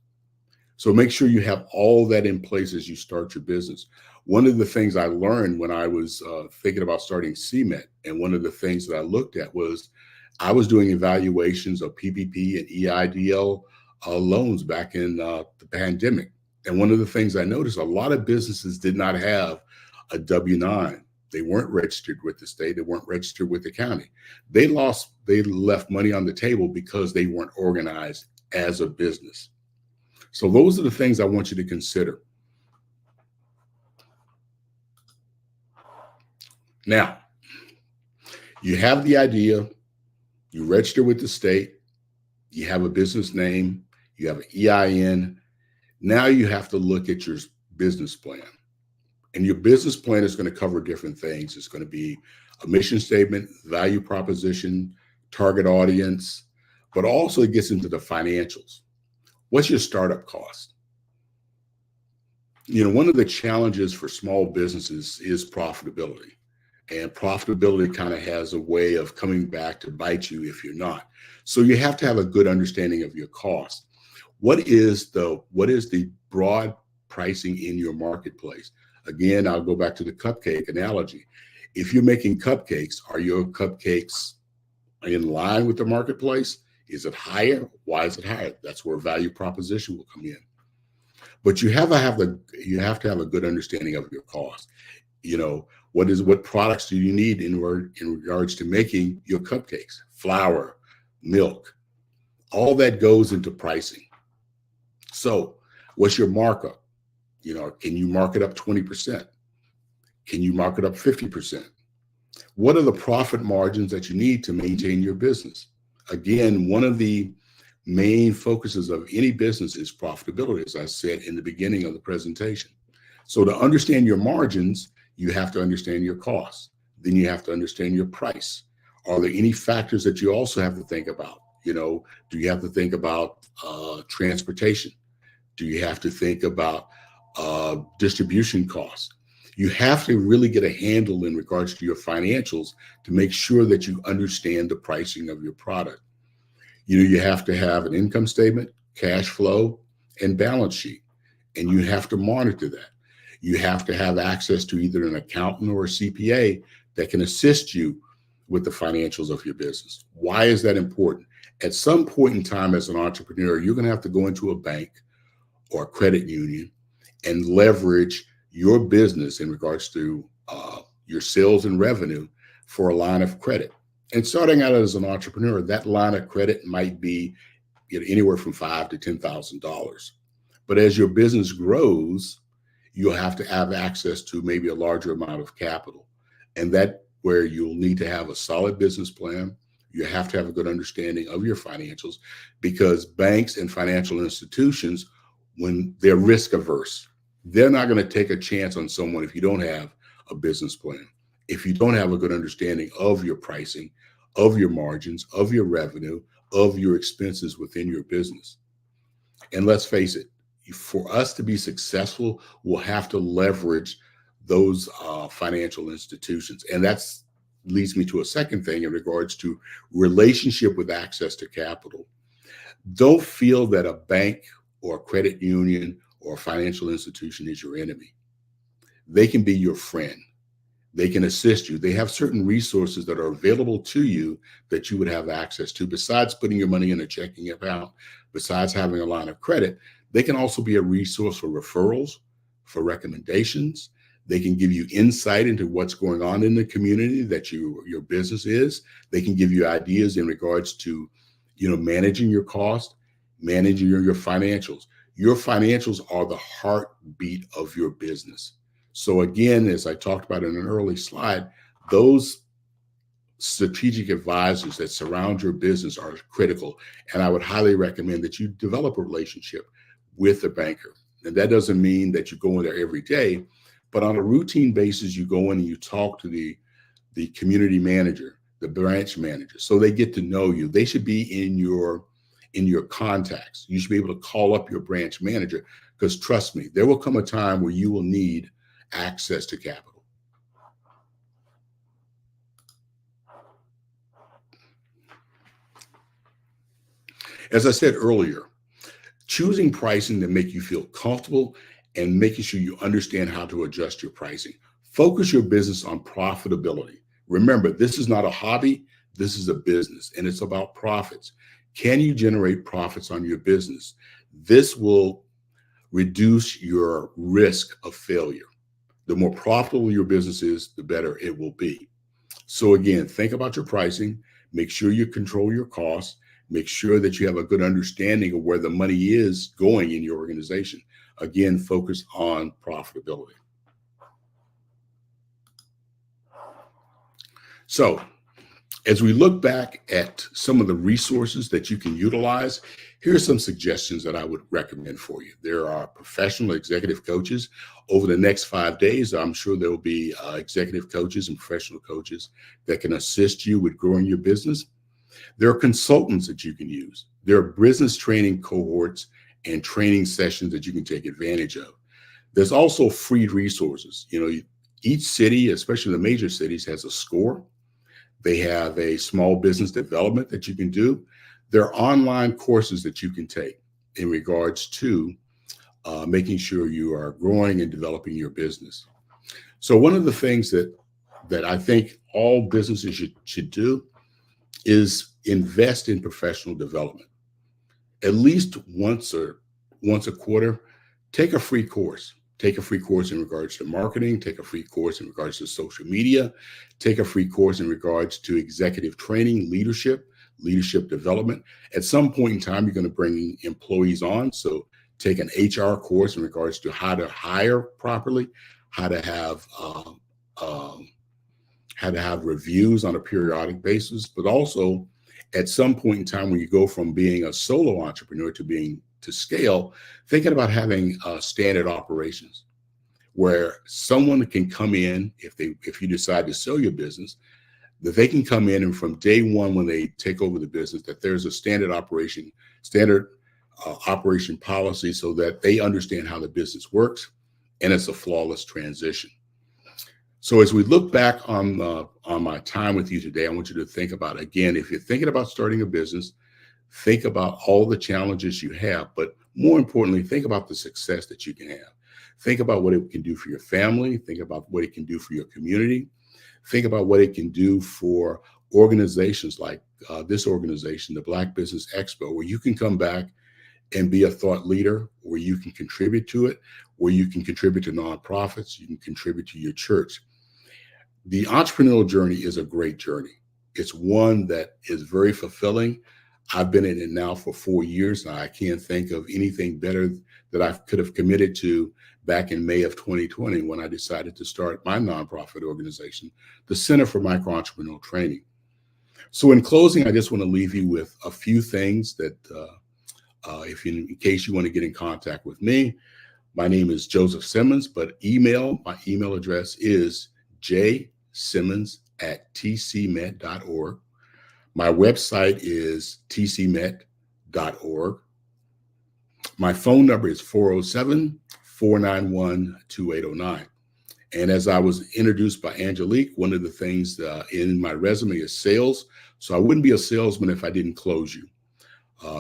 So make sure you have all that in place as you start your business. One of the things I learned when I was thinking about starting CMET, and one of the things that I looked at was I was doing evaluations of PPP and EIDL loans back in the pandemic. And one of the things I noticed, a lot of businesses did not have a W-9. They weren't registered with the state. They weren't registered with the county. They left money on the table because they weren't organized as a business. So those are the things I want you to consider. Now, you have the idea, you register with the state, you have a business name, you have an EIN. Now you have to look at your business plan. And your business plan is going to cover different things. It's going to be a mission statement, value proposition, target audience, but also it gets into the financials. What's your startup cost? One of the challenges for small businesses is profitability. And profitability kind of has a way of coming back to bite you if you're not. So you have to have a good understanding of your cost. What is the broad pricing in your marketplace? Again, I'll go back to the cupcake analogy. If you're making cupcakes, are your cupcakes in line with the marketplace? Is it higher? Why is it higher? That's where value proposition will come in. But you have to have a good understanding of your cost. What products do you need in regards to making your cupcakes? Flour, milk, all that goes into pricing. So what's your markup? Can you mark it up 20%? Can you mark it up 50%? What are the profit margins that you need to maintain your business? Again, one of the main focuses of any business is profitability, as I said in the beginning of the presentation. So to understand your margins, you have to understand your costs. Then you have to understand your price. Are there any factors that you also have to think about? Do you have to think about transportation? Do you have to think about distribution costs? You have to really get a handle in regards to your financials to make sure that you understand the pricing of your product. You have to have an income statement, cash flow, and balance sheet, and you have to monitor that. You have to have access to either an accountant or a CPA that can assist you with the financials of your business. Why is that important? At some point in time as an entrepreneur, you're going to have to go into a bank or a credit union and leverage your business in regards to your sales and revenue for a line of credit. And starting out as an entrepreneur, that line of credit might be anywhere from $5,000 to $10,000. But as your business grows, you'll have to have access to maybe a larger amount of capital. And that's where you'll need to have a solid business plan. You have to have a good understanding of your financials, because banks and financial institutions, when they're risk averse, They're not going to take a chance on someone if you don't have a business plan, if you don't have a good understanding of your pricing, of your margins, of your revenue, of your expenses within your business. And let's face it, for us to be successful, we'll have to leverage those financial institutions. And that's leads me to a second thing in regards to relationship with access to capital. Don't feel that a bank or a credit union or a financial institution is your enemy. They can be your friend. They can assist you. They have certain resources that are available to you that you would have access to. Besides putting your money in a checking account, besides having a line of credit, they can also be a resource for referrals, for recommendations. They can give you insight into what's going on in the community that your business is. They can give you ideas in regards to, managing your cost, managing your financials. Your financials are the heartbeat of your business. So again, as I talked about in an early slide, those strategic advisors that surround your business are critical. And I would highly recommend that you develop a relationship with a banker. And that doesn't mean that you go in there every day, but on a routine basis, you go in and you talk to the community manager, the branch manager, so they get to know you. They should be in your contacts. You should be able to call up your branch manager, because trust me, there will come a time where you will need access to capital. As I said earlier, choosing pricing that make you feel comfortable and making sure you understand how to adjust your pricing. Focus your business on profitability. Remember, this is not a hobby, this is a business, and it's about profits. Can you generate profits on your business? This will reduce your risk of failure. The more profitable your business is, the better it will be. So again, think about your pricing, make sure you control your costs, make sure that you have a good understanding of where the money is going in your organization. Again, focus on profitability. So as we look back at some of the resources that you can utilize, here are some suggestions that I would recommend for you. There are professional executive coaches. Over the next 5 days, I'm sure there will be executive coaches and professional coaches that can assist you with growing your business. There are consultants that you can use. There are business training cohorts and training sessions that you can take advantage of. There's also free resources. Each city, especially the major cities, has a SCORE. They have a small business development that you can do. There are online courses that you can take in regards to making sure you are growing and developing your business. So one of the things that I think all businesses should do is invest in professional development. At least once a quarter, take a free course. Take a free course in regards to marketing, take a free course in regards to social media, take a free course in regards to executive training, leadership development. At some point in time, you're going to bring employees on. So take an HR course in regards to how to hire properly, how to have reviews on a periodic basis, but also at some point in time when you go from being a solo entrepreneur to scale, thinking about having standard operations where someone can come in if you decide to sell your business, that they can come in and from day one when they take over the business, that there's a standard operation policy so that they understand how the business works and it's a flawless transition. So as we look back on my time with you today, I want you to think about, again, if you're thinking about starting a business, think about all the challenges you have, but more importantly, think about the success that you can have. Think about what it can do for your family. Think about what it can do for your community. Think about what it can do for organizations like this organization, the Black Business Expo, where you can come back and be a thought leader, where you can contribute to it, where you can contribute to nonprofits, you can contribute to your church. The entrepreneurial journey is a great journey. It's one that is very fulfilling. I've been in it now for 4 years now. I can't think of anything better that I could have committed to back in May of 2020 when I decided to start my nonprofit organization, the Center for Micro-Entrepreneurial Training. So in closing, I just want to leave you with a few things that in case you want to get in contact with me, My name is Joseph Simmons, but my email address is jsimmons@tcmet.org. My website is tcmet.org. My phone number is 407-491-2809. And as I was introduced by Angelique, one of the things in my resume is sales. So I wouldn't be a salesman if I didn't close you.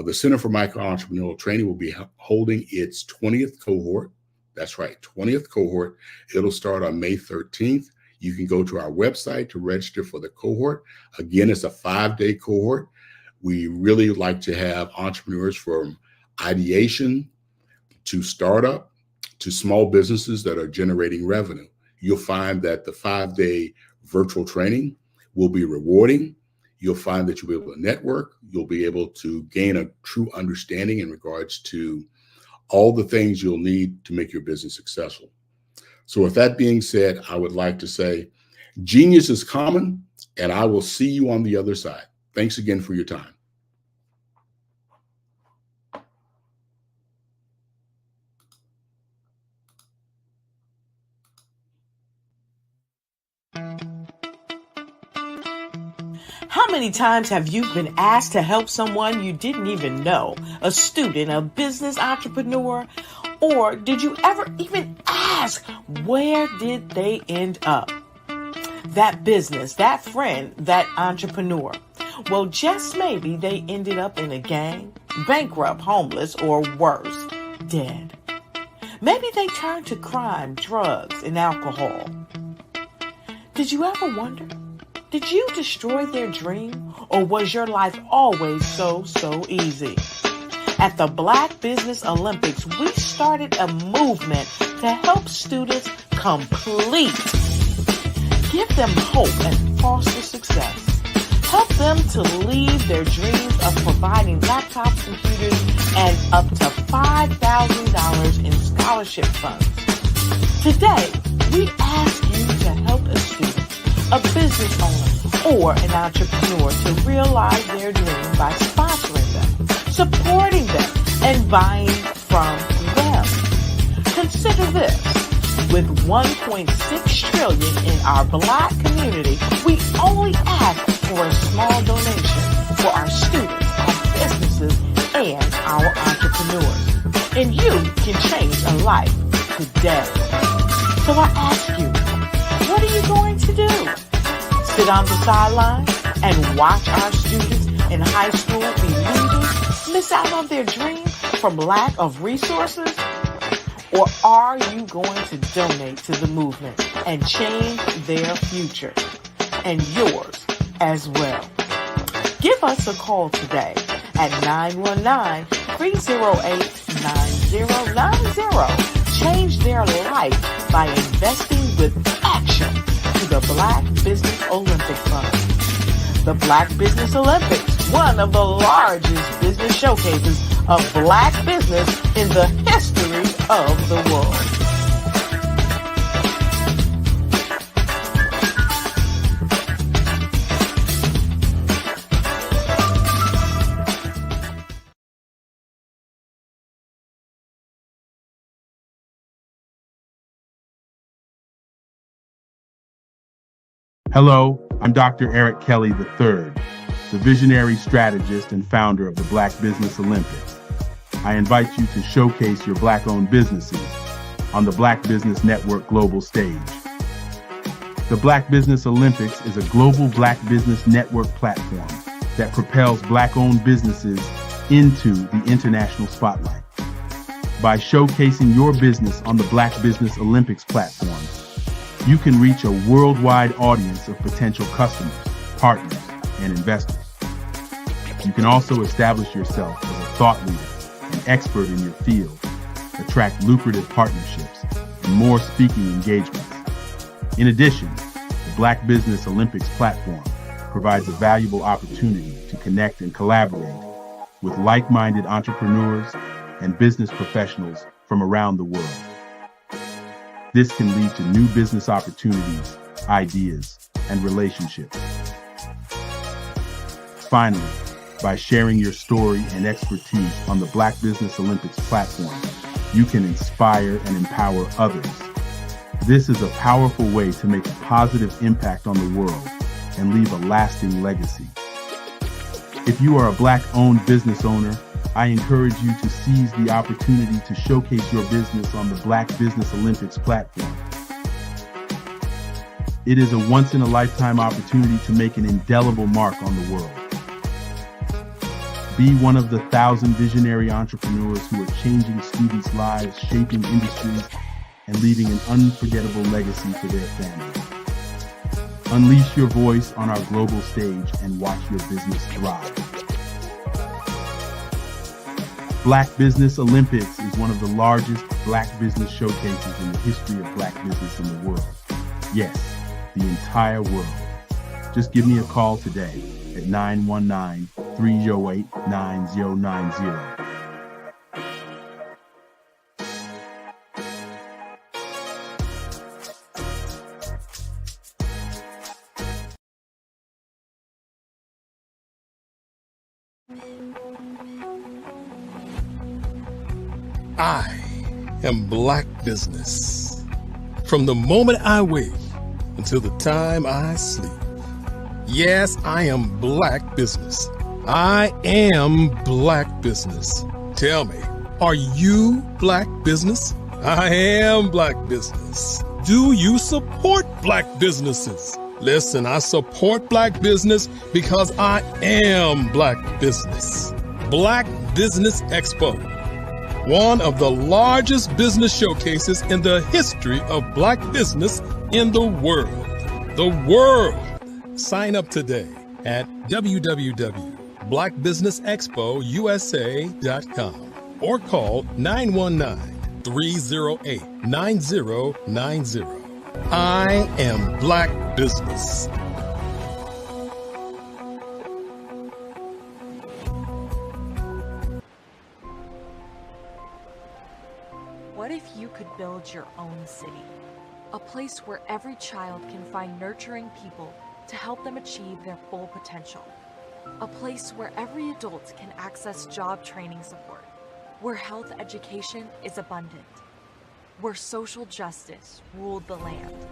The Center for Micro-Entrepreneurial Training will be holding its 20th cohort. That's right, 20th cohort. It'll start on May 13th. You can go to our website to register for the cohort. Again, it's a 5-day cohort. We really like to have entrepreneurs from ideation to startup to small businesses that are generating revenue. You'll find that the 5-day virtual training will be rewarding. You'll find that you'll be able to network. You'll be able to gain a true understanding in regards to all the things you'll need to make your business successful. So with that being said, I would like to say, genius is common, and I will see you on the other side. Thanks again for your time. How many times have you been asked to help someone you didn't even know, a student, a business entrepreneur, or did you ever even ask, where did they end up? That business, that friend, that entrepreneur. Well, just maybe they ended up in a gang, bankrupt, homeless, or worse, dead. Maybe they turned to crime, drugs, and alcohol. Did you ever wonder? Did you destroy their dream, or was your life always so easy? At the Black Business Olympics, we started a movement to help students complete. Give them hope and foster success. Help them to leave their dreams of providing laptops, computers, and up to $5,000 in scholarship funds. Today, we ask you to help a student, a business owner, or an entrepreneur to realize their dream by sponsoring them, supporting them, and buying from them. Consider this. With $1.6 trillion in our Black community, we only ask for a small donation for our students, our businesses, and our entrepreneurs. And you can change a life today. So I ask you, what are you going to do? Sit on the sideline and watch our students in high school be losers, miss out on their dream from lack of resources? Or are you going to donate to the movement and change their future and yours as well? Give us a call today at 919-308-9090. Change their life by investing with action to the Black Business Olympic Fund. The Black Business Olympics, one of the largest business showcases of Black business in the history of the world. Hello, I'm Dr. Eric Kelly III, the visionary strategist and founder of the Black Business Olympics. I invite you to showcase your Black-owned businesses on the Black Business Network global stage. The Black Business Olympics is a global Black Business Network platform that propels Black-owned businesses into the international spotlight. By showcasing your business on the Black Business Olympics platform, you can reach a worldwide audience of potential customers, partners, and investors. You can also establish yourself as a thought leader, an expert in your field, attract lucrative partnerships, and more speaking engagements. In addition, the Black Business Olympics platform provides a valuable opportunity to connect and collaborate with like-minded entrepreneurs and business professionals from around the world. This can lead to new business opportunities, ideas, and relationships. Finally, by sharing your story and expertise on the Black Business Olympics platform, you can inspire and empower others. This is a powerful way to make a positive impact on the world and leave a lasting legacy. If you are a Black-owned business owner, I encourage you to seize the opportunity to showcase your business on the Black Business Olympics platform. It is a once-in-a-lifetime opportunity to make an indelible mark on the world. Be one of the 1,000 visionary entrepreneurs who are changing students' lives, shaping industries, and leaving an unforgettable legacy for their families. Unleash your voice on our global stage and watch your business thrive. Black Business Olympics is one of the largest Black business showcases in the history of Black business in the world. Yes, the entire world. Just give me a call today at 919-308-9090. I am Black Business. From the moment I wake until the time I sleep. Yes, I am Black Business. I am Black Business. Tell me, are you Black Business? I am Black Business. Do you support Black businesses? Listen, I support Black business because I am Black Business. Black Business Expo, one of the largest business showcases in the history of Black business in the world. The world. Sign up today at www.blackbusinessexpousa.com or call 919-308-9090. I am Black Business. What if you could build your own city? A place where every child can find nurturing people to help them achieve their full potential. A place where every adult can access job training support, where health education is abundant, where social justice ruled the land.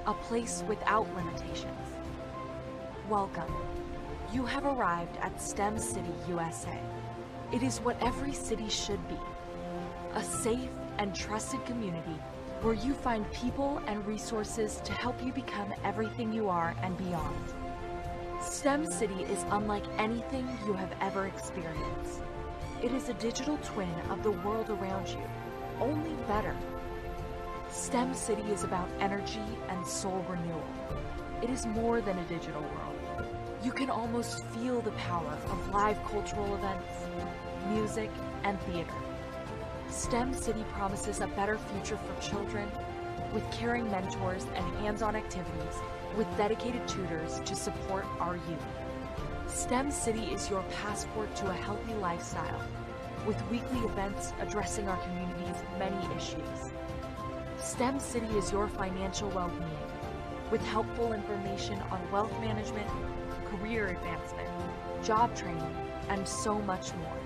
A place without limitations. Welcome. You have arrived at STEM City USA. It is what every city should be. A safe and trusted community where you find people and resources to help you become everything you are and beyond. STEM City is unlike anything you have ever experienced. It is a digital twin of the world around you, only better. STEM City is about energy and soul renewal. It is more than a digital world. You can almost feel the power of live cultural events, music, and theater. STEM City promises a better future for children with caring mentors and hands-on activities with dedicated tutors to support our youth. STEM City is your passport to a healthy lifestyle with weekly events addressing our community's many issues. STEM City is your financial well-being with helpful information on wealth management, career advancement, job training, and so much more.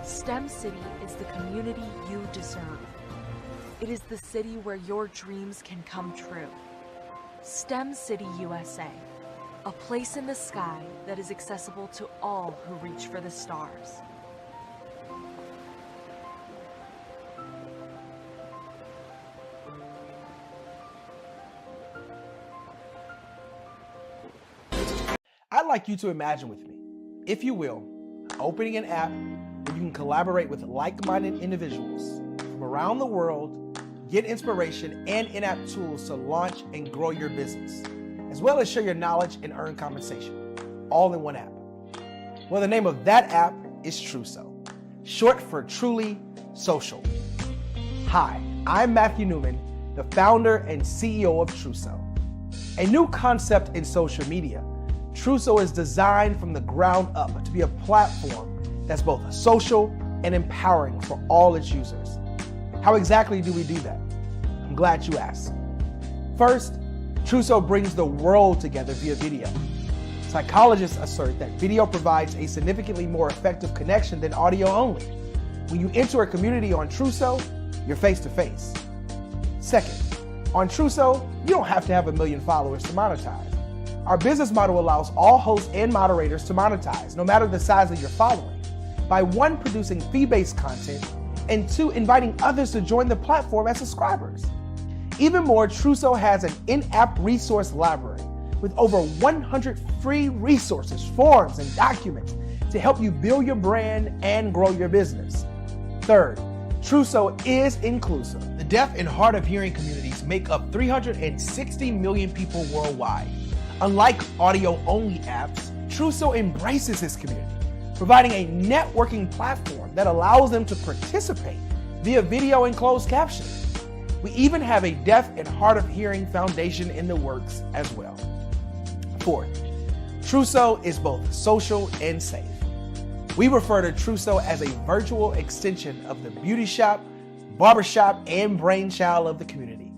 STEM City is the community you deserve. It is the city where your dreams can come true. STEM City USA, a place in the sky that is accessible to all who reach for the stars. I'd like you to imagine with me, if you will, opening an app where you can collaborate with like-minded individuals from around the world, get inspiration and in-app tools to launch and grow your business, as well as share your knowledge and earn compensation, all in one app. Well, the name of that app is Truso, short for Truly Social. Hi, I'm Matthew Newman, the founder and CEO of Truso. A new concept in social media, Truso is designed from the ground up to be a platform that's both social and empowering for all its users. How exactly do we do that? I'm glad you asked. First, Truso brings the world together via video. Psychologists assert that video provides a significantly more effective connection than audio only. When you enter a community on Trusso, you're face to face. Second, on Trusso, you don't have to have 1 million followers to monetize. Our business model allows all hosts and moderators to monetize, no matter the size of your following, by 1, producing fee-based content, and 2, inviting others to join the platform as subscribers. Even more, Trusso has an in-app resource library with over 100 free resources, forms, and documents to help you build your brand and grow your business. Third, Trusso is inclusive. The deaf and hard of hearing communities make up 360 million people worldwide. Unlike audio-only apps, Trusso embraces this community, providing a networking platform that allows them to participate via video and closed captioning. We even have a deaf and hard of hearing foundation in the works as well. Fourth, Trusso is both social and safe. We refer to Trusso as a virtual extension of the beauty shop, barbershop, and brainchild of the community.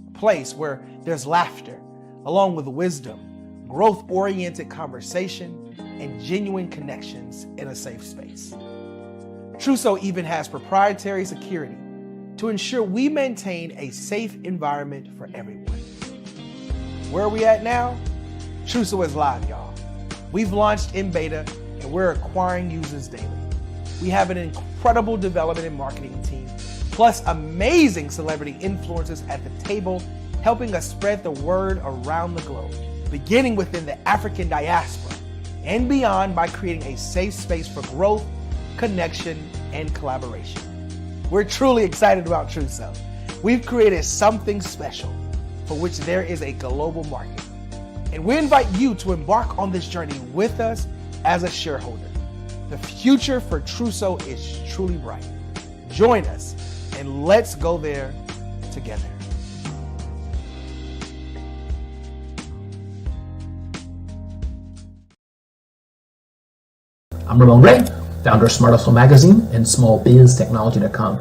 A place where there's laughter, along with wisdom, growth-oriented conversation, and genuine connections in a safe space. Trusso even has proprietary security to ensure we maintain a safe environment for everyone. Where are we at now? Trusso is live, y'all. We've launched in beta and we're acquiring users daily. We have an incredible development and marketing team, plus amazing celebrity influencers at the table, helping us spread the word around the globe, beginning within the African diaspora and beyond by creating a safe space for growth, connection, and collaboration. We're truly excited about Trusso. We've created something special for which there is a global market. And we invite you to embark on this journey with us as a shareholder. The future for Trusso is truly bright. Join us and let's go there together. I'm Ramon Ray, founder of Smart Hustle Magazine and smallbiztechnology.com.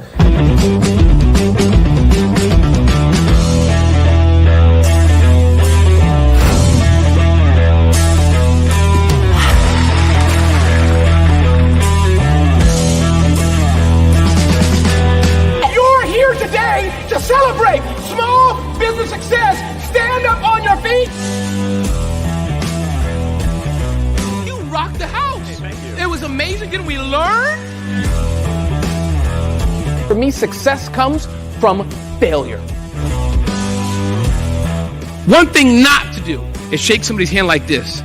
You're here today to celebrate small business success. Stand up on your feet. You rocked the house. It was amazing. Didn't we learn? For me, success comes from failure. One thing not to do is shake somebody's hand like this.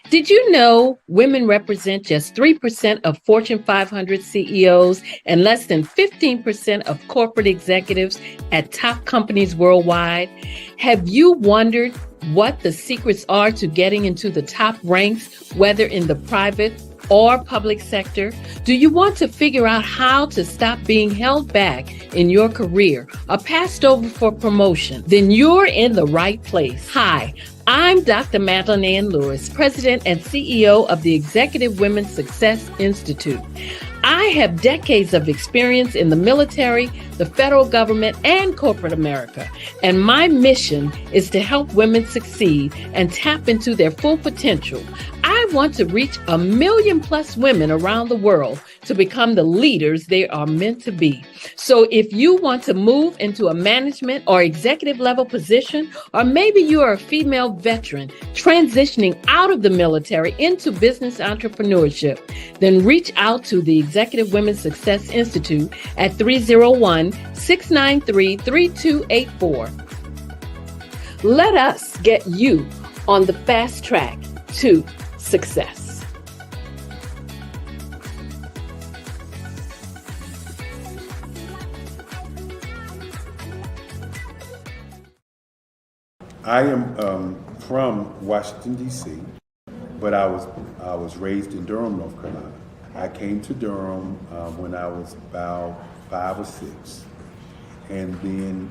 Did you know women represent just 3% of Fortune 500 CEOs and less than 15% of corporate executives at top companies worldwide? Have you wondered what the secrets are to getting into the top ranks, whether in the private or public sector? Do you want to figure out how to stop being held back in your career or passed over for promotion? Then you're in the right place. Hi, I'm Dr. Madeline Ann Lewis, President and CEO of the Executive Women's Success Institute. I have decades of experience in the military, the federal government, and corporate America. And my mission is to help women succeed and tap into their full potential. I want to reach 1 million plus women around the world to become the leaders they are meant to be. So if you want to move into a management or executive level position, or maybe you are a female veteran transitioning out of the military into business entrepreneurship, then reach out to the Executive Women's Success Institute at 301-693-3284. Let us get you on the fast track to success. I am from Washington, D.C., but I was raised in Durham, North Carolina. I came to Durham when I was about 5 or 6, and then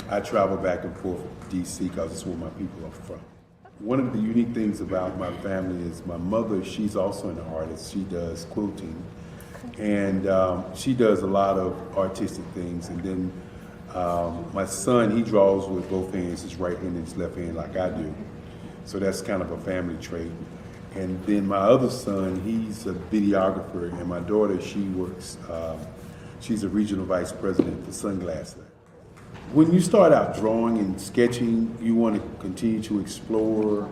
I traveled back and forth to D.C. because it's where my people are from. One of the unique things about my family is my mother, she's also an artist. She does quilting, And she does a lot of artistic things. And then my son, he draws with both hands, his right hand and his left hand like I do. So that's kind of a family trait. And then my other son, he's a videographer, and my daughter, she works, she's a regional vice president for Sunglass Lab. When you start out drawing and sketching, you want to continue to explore,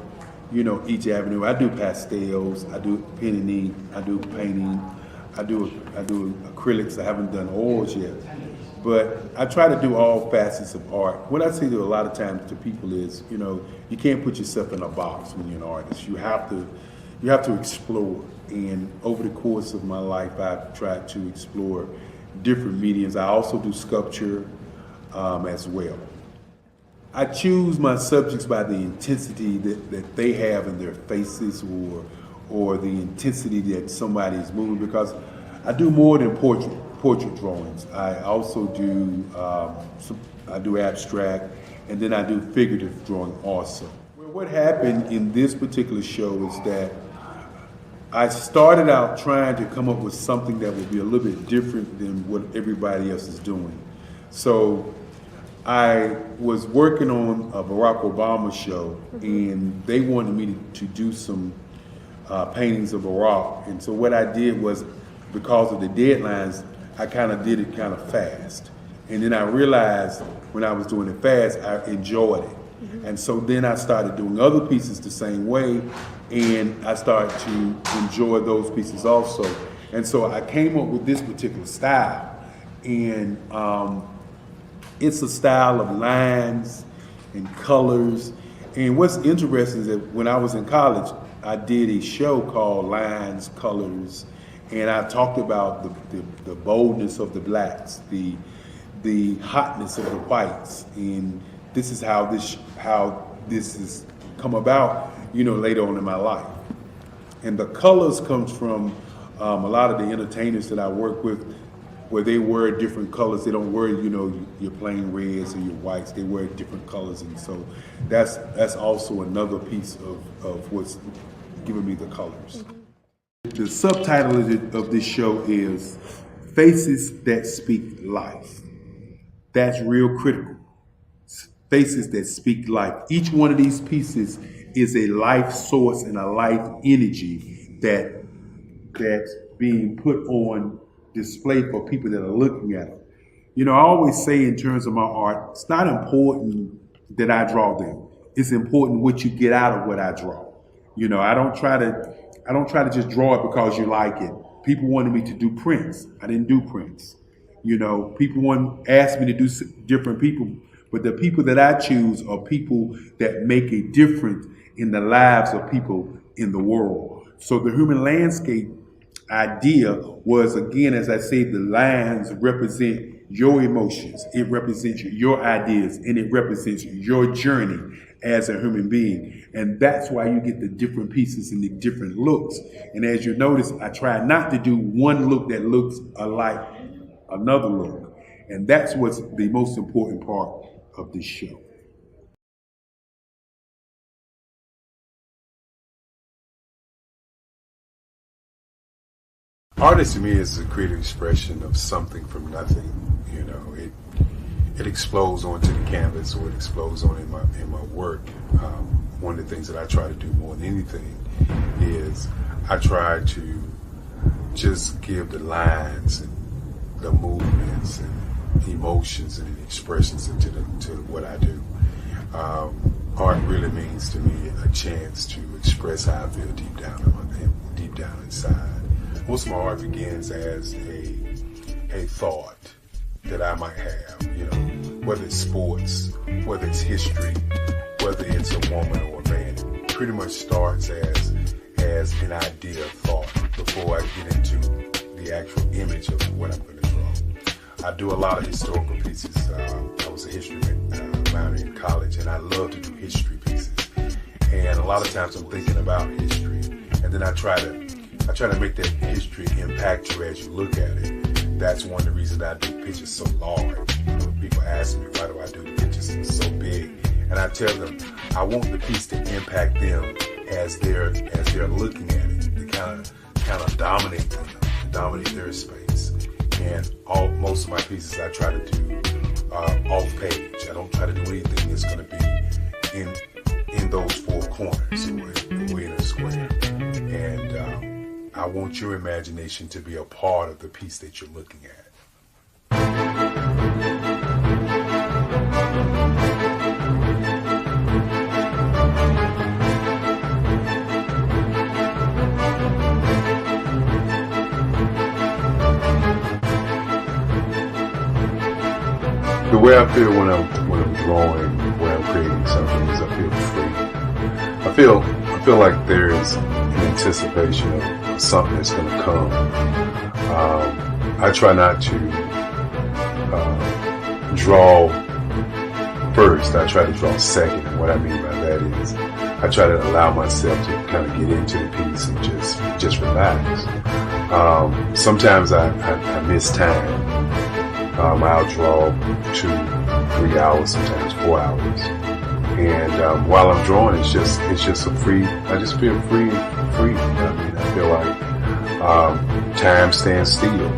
you know, each avenue. I do pastels, I do pen and ink, I do painting, I do acrylics. I haven't done oils yet, but I try to do all facets of art. What I say to a lot of times to people is, you know, you can't put yourself in a box when you're an artist. You have to explore. And over the course of my life, I've tried to explore different mediums. I also do sculpture as well. I choose my subjects by the intensity that they have in their faces, or the intensity that somebody is moving, because I do more than portrait drawings. I also do I do abstract, and then I do figurative drawing also. Well, what happened in this particular show is that I started out trying to come up with something that would be a little bit different than what everybody else is doing. So I was working on a Barack Obama show, and they wanted me to do some paintings of Barack. And so what I did was, because of the deadlines, I kind of did it kind of fast. And then I realized when I was doing it fast, I enjoyed it. And so then I started doing other pieces the same way, and I started to enjoy those pieces also. And so I came up with this particular style. And it's a style of lines and colors. And what's interesting is that when I was in college, I did a show called Lines, Colors, and I talked about the boldness of the blacks, the hotness of the whites, and this is how this has come about, you know, later on in my life. And the colors comes from a lot of the entertainers that I work with, where they wear different colors. They don't wear, you know, your plain reds or your whites. They wear different colors, and so that's also another piece of what's giving me the colors. The subtitle of this show is Faces That Speak Life. That's real critical. Faces that speak life. Each one of these pieces is a life source and a life energy that's being put on display for people that are looking at it. You know, I always say in terms of my art, it's not important that I draw them. It's important what you get out of what I draw. You know, I don't try to just draw it because you like it. People wanted me to do prints. I didn't do prints. You know, people asked me to do different people, but the people that I choose are people that make a difference in the lives of people in the world. So the human landscape idea was, again, as I say, the lines represent your emotions, it represents your ideas, and it represents your journey as a human being. And that's why you get the different pieces and the different looks. And as you notice, I try not to do one look that looks alike another look. And that's what's the most important part of this show. Artist to me is a creative expression of something from nothing. You know, it explodes onto the canvas, or it explodes on in my work. One of the things that I try to do more than anything is I try to just give the lines and the movements and emotions and expressions into what I do. Art really means to me a chance to express how I feel deep down inside. Most of my art begins as a thought that I might have, you know, whether it's sports, whether it's history, whether it's a woman or a man. It pretty much starts as an idea of thought before I get into the actual image of what I'm going to draw. I do a lot of historical pieces. I was a history minor in college, and I love to do history pieces. And a lot of times I'm thinking about history, and then I try to make that history impact you as you look at it. That's one of the reasons I do pictures so large. You know, people ask me, why do I do the pictures so big? And I tell them, I want the piece to impact them as they're looking at it, to kind of dominate them, dominate their space. And most of my pieces I try to do off page. I don't try to do anything that's going to be in those four corners, so we're in a square. And I want your imagination to be a part of the piece that you're looking at. The way I feel when I'm drawing, when I'm creating something, is I feel free. I feel like there's an anticipation of something that's going to come. I try not to draw first. I try to draw second. And what I mean by that is I try to allow myself to kind of get into the piece and just relax. Sometimes I miss time. I'll draw 2-3 hours, sometimes 4 hours. And while I'm drawing, it's just a free. I just feel free. I mean, I feel like time stands still.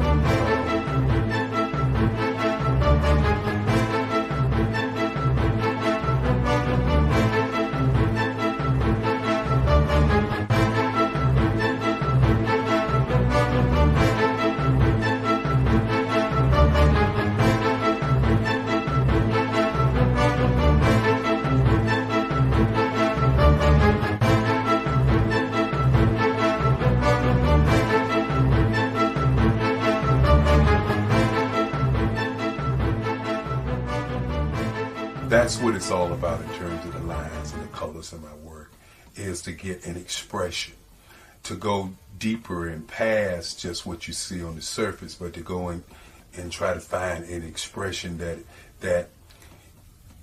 That's what it's all about in terms of the lines and the colors in my work, is to get an expression, to go deeper and past just what you see on the surface, but to go in and try to find an expression that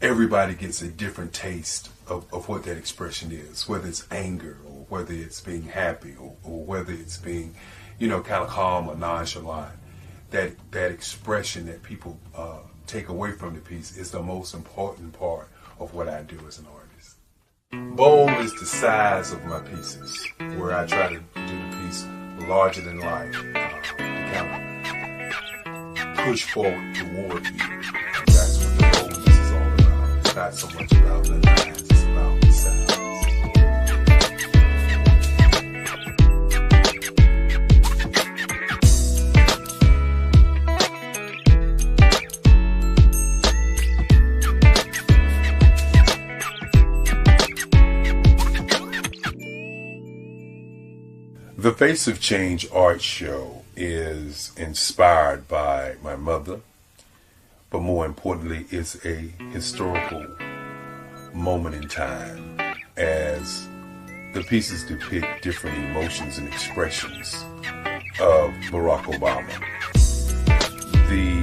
everybody gets a different taste of what that expression is, whether it's anger or whether it's being happy or whether it's being, kind of calm or nonchalant. That expression that people take away from the piece is the most important part of what I do as an artist. Bold is the size of my pieces, where I try to do the piece larger than life, to kind of push forward toward you. And that's what the boldness is all about. It's not so much about the lines, it's about the size. The Face of Change art show is inspired by my mother, but more importantly, it's a historical moment in time as the pieces depict different emotions and expressions of Barack Obama. The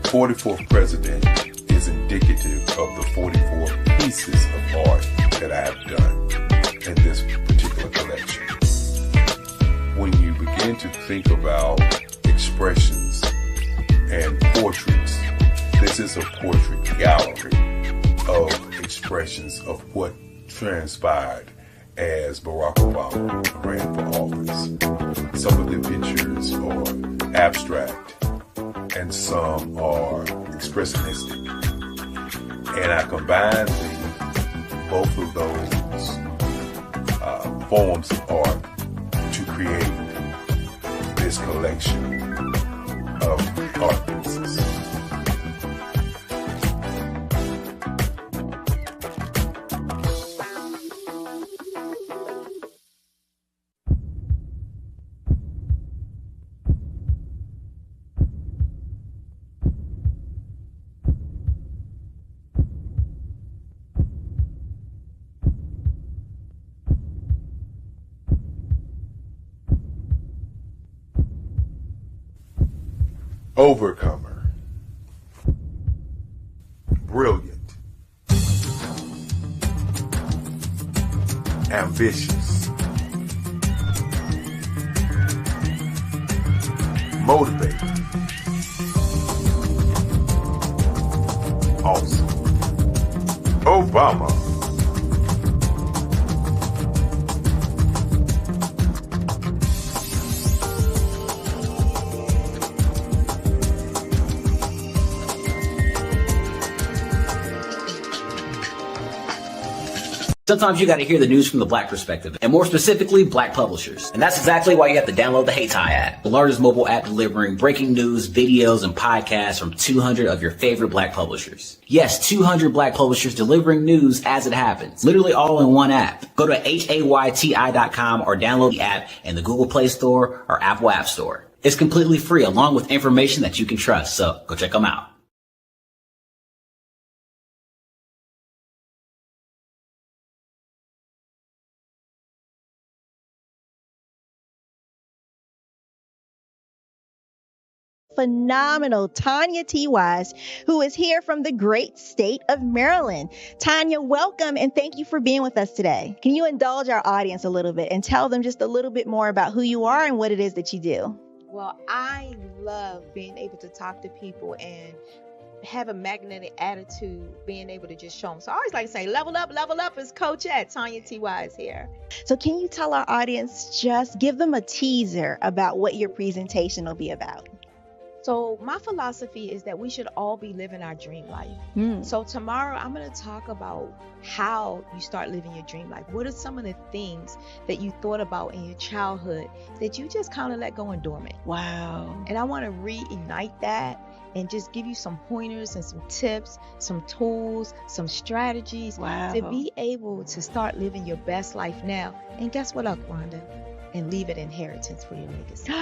44th president is indicative of the 44 pieces of art that I have done in this particular collection. When you begin to think about expressions and portraits, this is a portrait gallery of expressions of what transpired as Barack Obama ran for office. Some of the pictures are abstract and some are expressionistic. And I combine both of those forms of art to create this collection of art pieces. Overcomer. Brilliant. Ambitious. Motivated. Awesome. Obama. Sometimes you got to hear the news from the Black perspective, and more specifically, Black publishers. And that's exactly why you have to download the HeyTie app, the largest mobile app delivering breaking news, videos, and podcasts from 200 of your favorite Black publishers. Yes, 200 Black publishers delivering news as it happens, literally all in one app. Go to HAYTI.com or download the app in the Google Play Store or Apple App Store. It's completely free, along with information that you can trust, so go check them out. Phenomenal Tanya T. Wise, who is here from the great state of Maryland. Tanya, welcome and thank you for being with us today. Can you indulge our audience a little bit and tell them just a little bit more about who you are and what it is that you do? Well, I love being able to talk to people and have a magnetic attitude, being able to just show them. So I always like to say, level up is Coach at Tanya T. Wise here. So can you tell our audience, just give them a teaser about what your presentation will be about? So my philosophy is that we should all be living our dream life. So tomorrow I'm going to talk about how you start living your dream life. What are some of the things that you thought about in your childhood that you just kind of let go and dormant? Wow. And I want to reignite that and just give you some pointers and some tips, some tools, some strategies to be able to start living your best life now. And guess what, Wanda? And leave an inheritance for your legacy.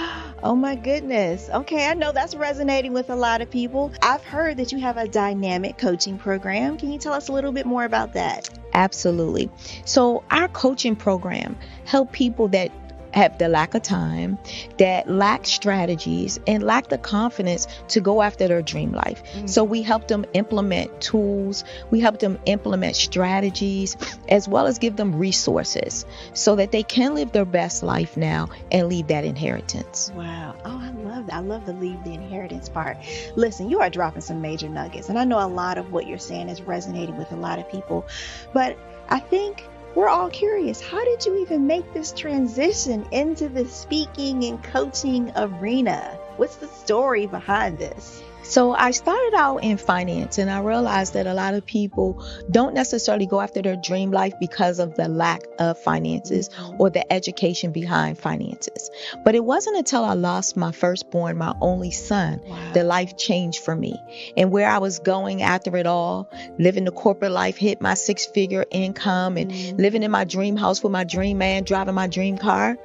Oh my goodness. Okay, I know that's resonating with a lot of people. I've heard that you have a dynamic coaching program. Can you tell us a little bit more about that? Absolutely. So our coaching program help people that have the lack of time, that lack strategies, and lack the confidence to go after their dream life. So we help them implement tools, we help them implement strategies, as well as give them resources so that they can live their best life now and leave that inheritance. Wow. Oh, I love that. I love the leave the inheritance part. Listen, you are dropping some major nuggets, and I know a lot of what you're saying is resonating with a lot of people, but I think we're all curious. How did you even make this transition into the speaking and coaching arena? What's the story behind this? So I started out in finance, and I realized that a lot of people don't necessarily go after their dream life because of the lack of finances or the education behind finances. But it wasn't until I lost my firstborn, my only son, that life changed for me. And where I was going after it all, living the corporate life, hit my 6-figure income and living in my dream house with my dream man, driving my dream car.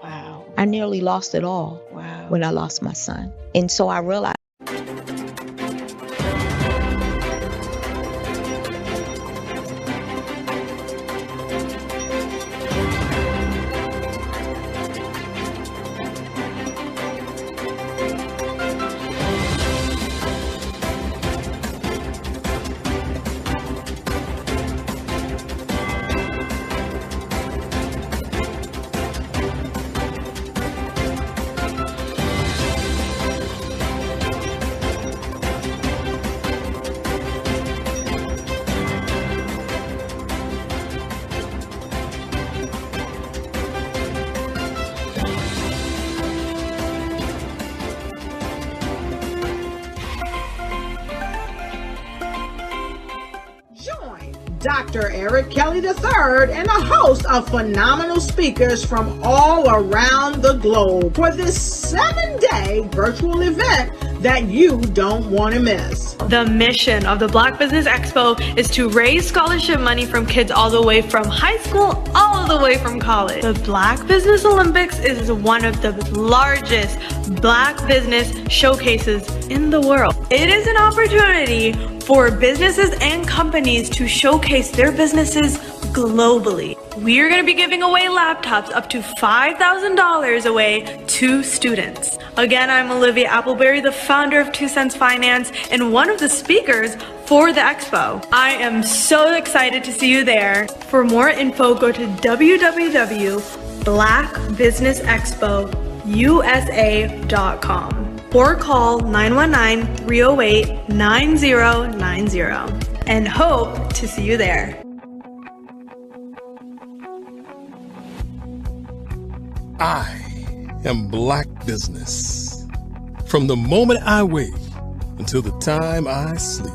I nearly lost it all when I lost my son. And so I realized Dr. Eric Kelly III and a host of phenomenal speakers from all around the globe for this 7-day virtual event that you don't want to miss. The mission of the Black Business Expo is to raise scholarship money from kids all the way from high school, all the way from college. The Black Business Olympics is one of the largest Black business showcases in the world. It is an opportunity for businesses and companies to showcase their businesses globally. We are going to be giving away laptops up to $5,000 away to students. Again, I'm Olivia Appleberry, the founder of 2 Cents Finance and one of the speakers for the expo. I am so excited to see you there. For more info, go to www.blackbusinessexpousa.com or call 919-308-9090 and hope to see you there. I am Black Business. From the moment I wake until the time I sleep.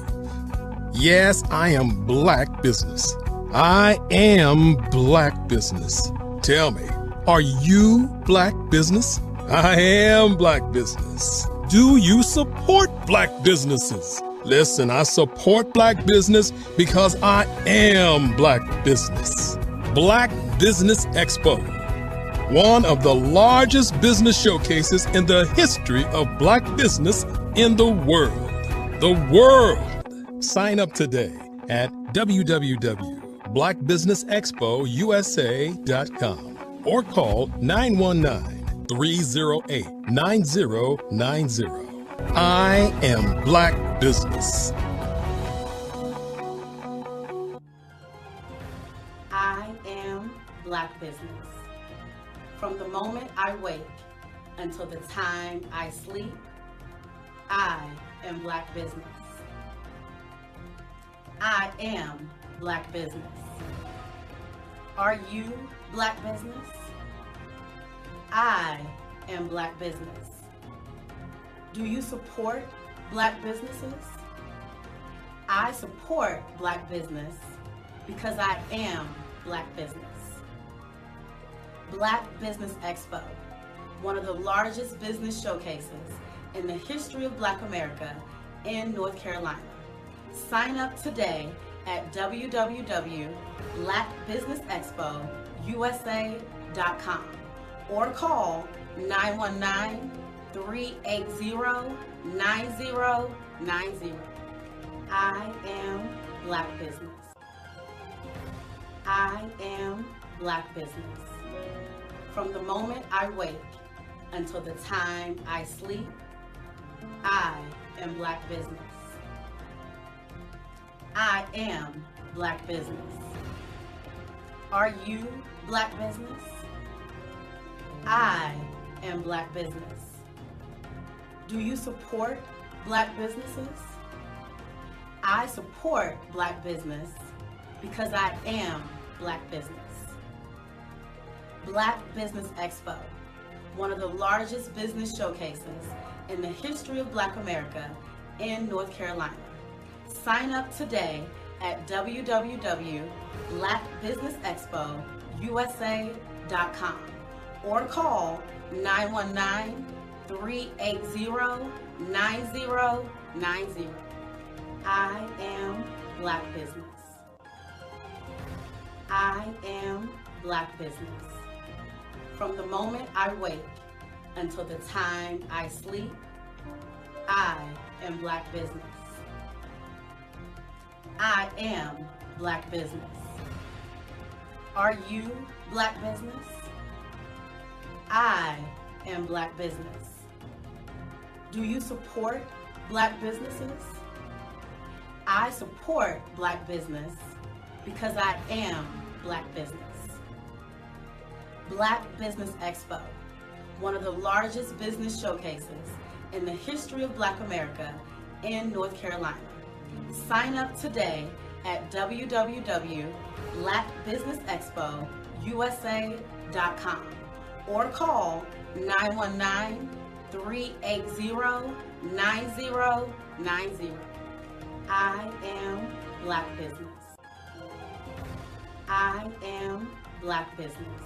Yes, I am Black Business. I am Black Business. Tell me, are you Black Business? I am Black Business. Do you support Black businesses? Listen, I support Black business because I am Black Business. Black Business Expo, one of the largest business showcases in the history of Black business in the world. The world! Sign up today at www.blackbusinessexpousa.com or call 919-308-9090. I am Black Business. I am Black Business. From the moment I wake until the time I sleep, I am Black Business. I am Black Business. Are you Black Business? I am Black Business. Do you support Black businesses? I support Black business because I am Black Business. Black Business Expo, one of the largest business showcases in the history of Black America in North Carolina. Sign up today at www.blackbusinessexpousa.com or call 919-380-9090. I am Black Business. I am Black Business. From the moment I wake until the time I sleep, I am Black Business. I am Black Business. Are you Black Business? I am Black Business. Do you support Black businesses? I support Black business because I am Black Business. Black Business Expo, one of the largest business showcases in the history of Black America in North Carolina. Sign up today at www.blackbusinessexpousa.com or call 919-380-9090. I am Black Business. I am Black Business. From the moment I wake until the time I sleep, I am Black Business. I am Black Business. Are you Black Business? I am Black Business. Do you support Black businesses? I support Black business because I am Black Business. Black Business Expo, one of the largest business showcases in the history of Black America in North Carolina. Sign up today at www.blackbusinessexpousa.com or call 919-380-9090. I am Black Business. I am Black Business.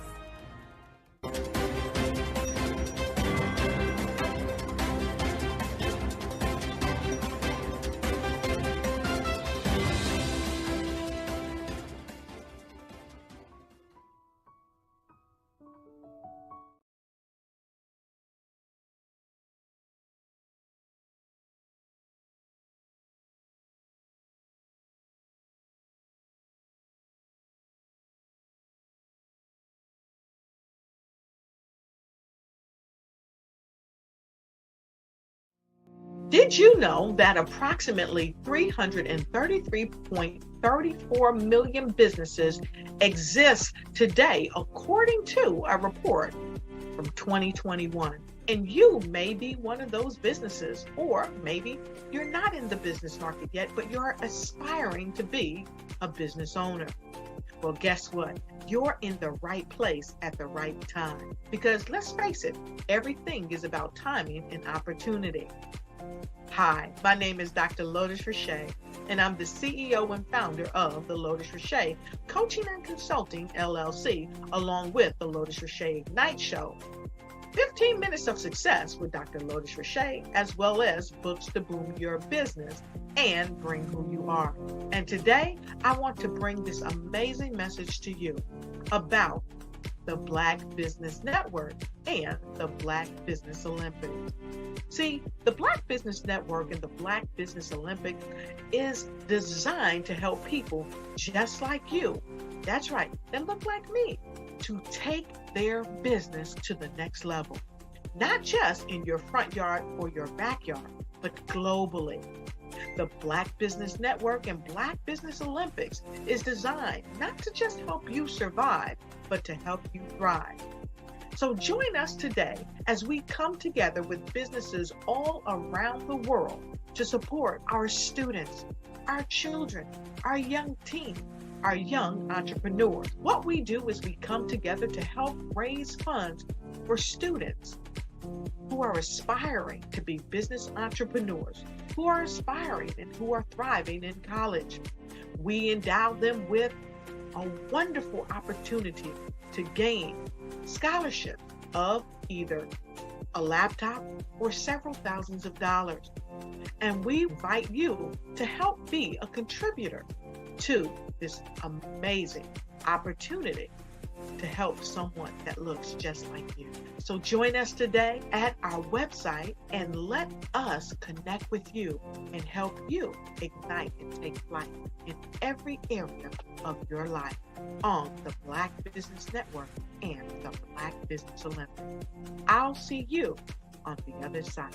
Did you know that approximately 333.34 million businesses exist today, according to a report from 2021? And you may be one of those businesses, or maybe you're not in the business market yet, but you're aspiring to be a business owner. Well, guess what? You're in the right place at the right time. Because let's face it, everything is about timing and opportunity. Hi, my name is Dr. Lotus Richey, and I'm the CEO and founder of the Lotus Richey Coaching and Consulting LLC, along with the Lotus Richey Ignite Show. 15 minutes of success with Dr. Lotus Richey, as well as books to boom your business and bring who you are. And today, I want to bring this amazing message to you about the Black Business Network and the Black Business Olympics. See, the Black Business Network and the Black Business Olympics is designed to help people just like you, that's right, that look like me, to take their business to the next level. Not just in your front yard or your backyard, but globally. The Black Business Network and Black Business Olympics is designed not to just help you survive, but to help you thrive. So join us today as we come together with businesses all around the world to support our students, our children, our young teens, our young entrepreneurs. What we do is we come together to help raise funds for students who are aspiring to be business entrepreneurs, who are aspiring and who are thriving in college. We endow them with a wonderful opportunity to gain scholarship of either a laptop or several thousands of dollars. And we invite you to help be a contributor to this amazing opportunity to help someone that looks just like you. So join us today at our website and let us connect with you and help you ignite and take flight in every area of your life on the Black Business Network and the Black Business Olympics. I'll see you on the other side.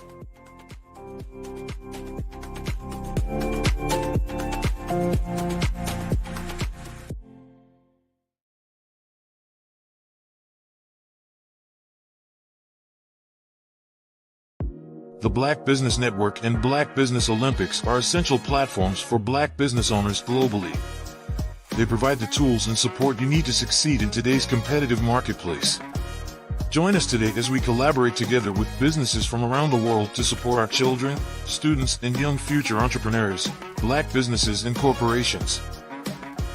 The Black Business Network and Black Business Olympics are essential platforms for Black business owners globally. They provide the tools and support you need to succeed in today's competitive marketplace. Join us today as we collaborate together with businesses from around the world to support our children, students, and young future entrepreneurs, Black businesses and corporations.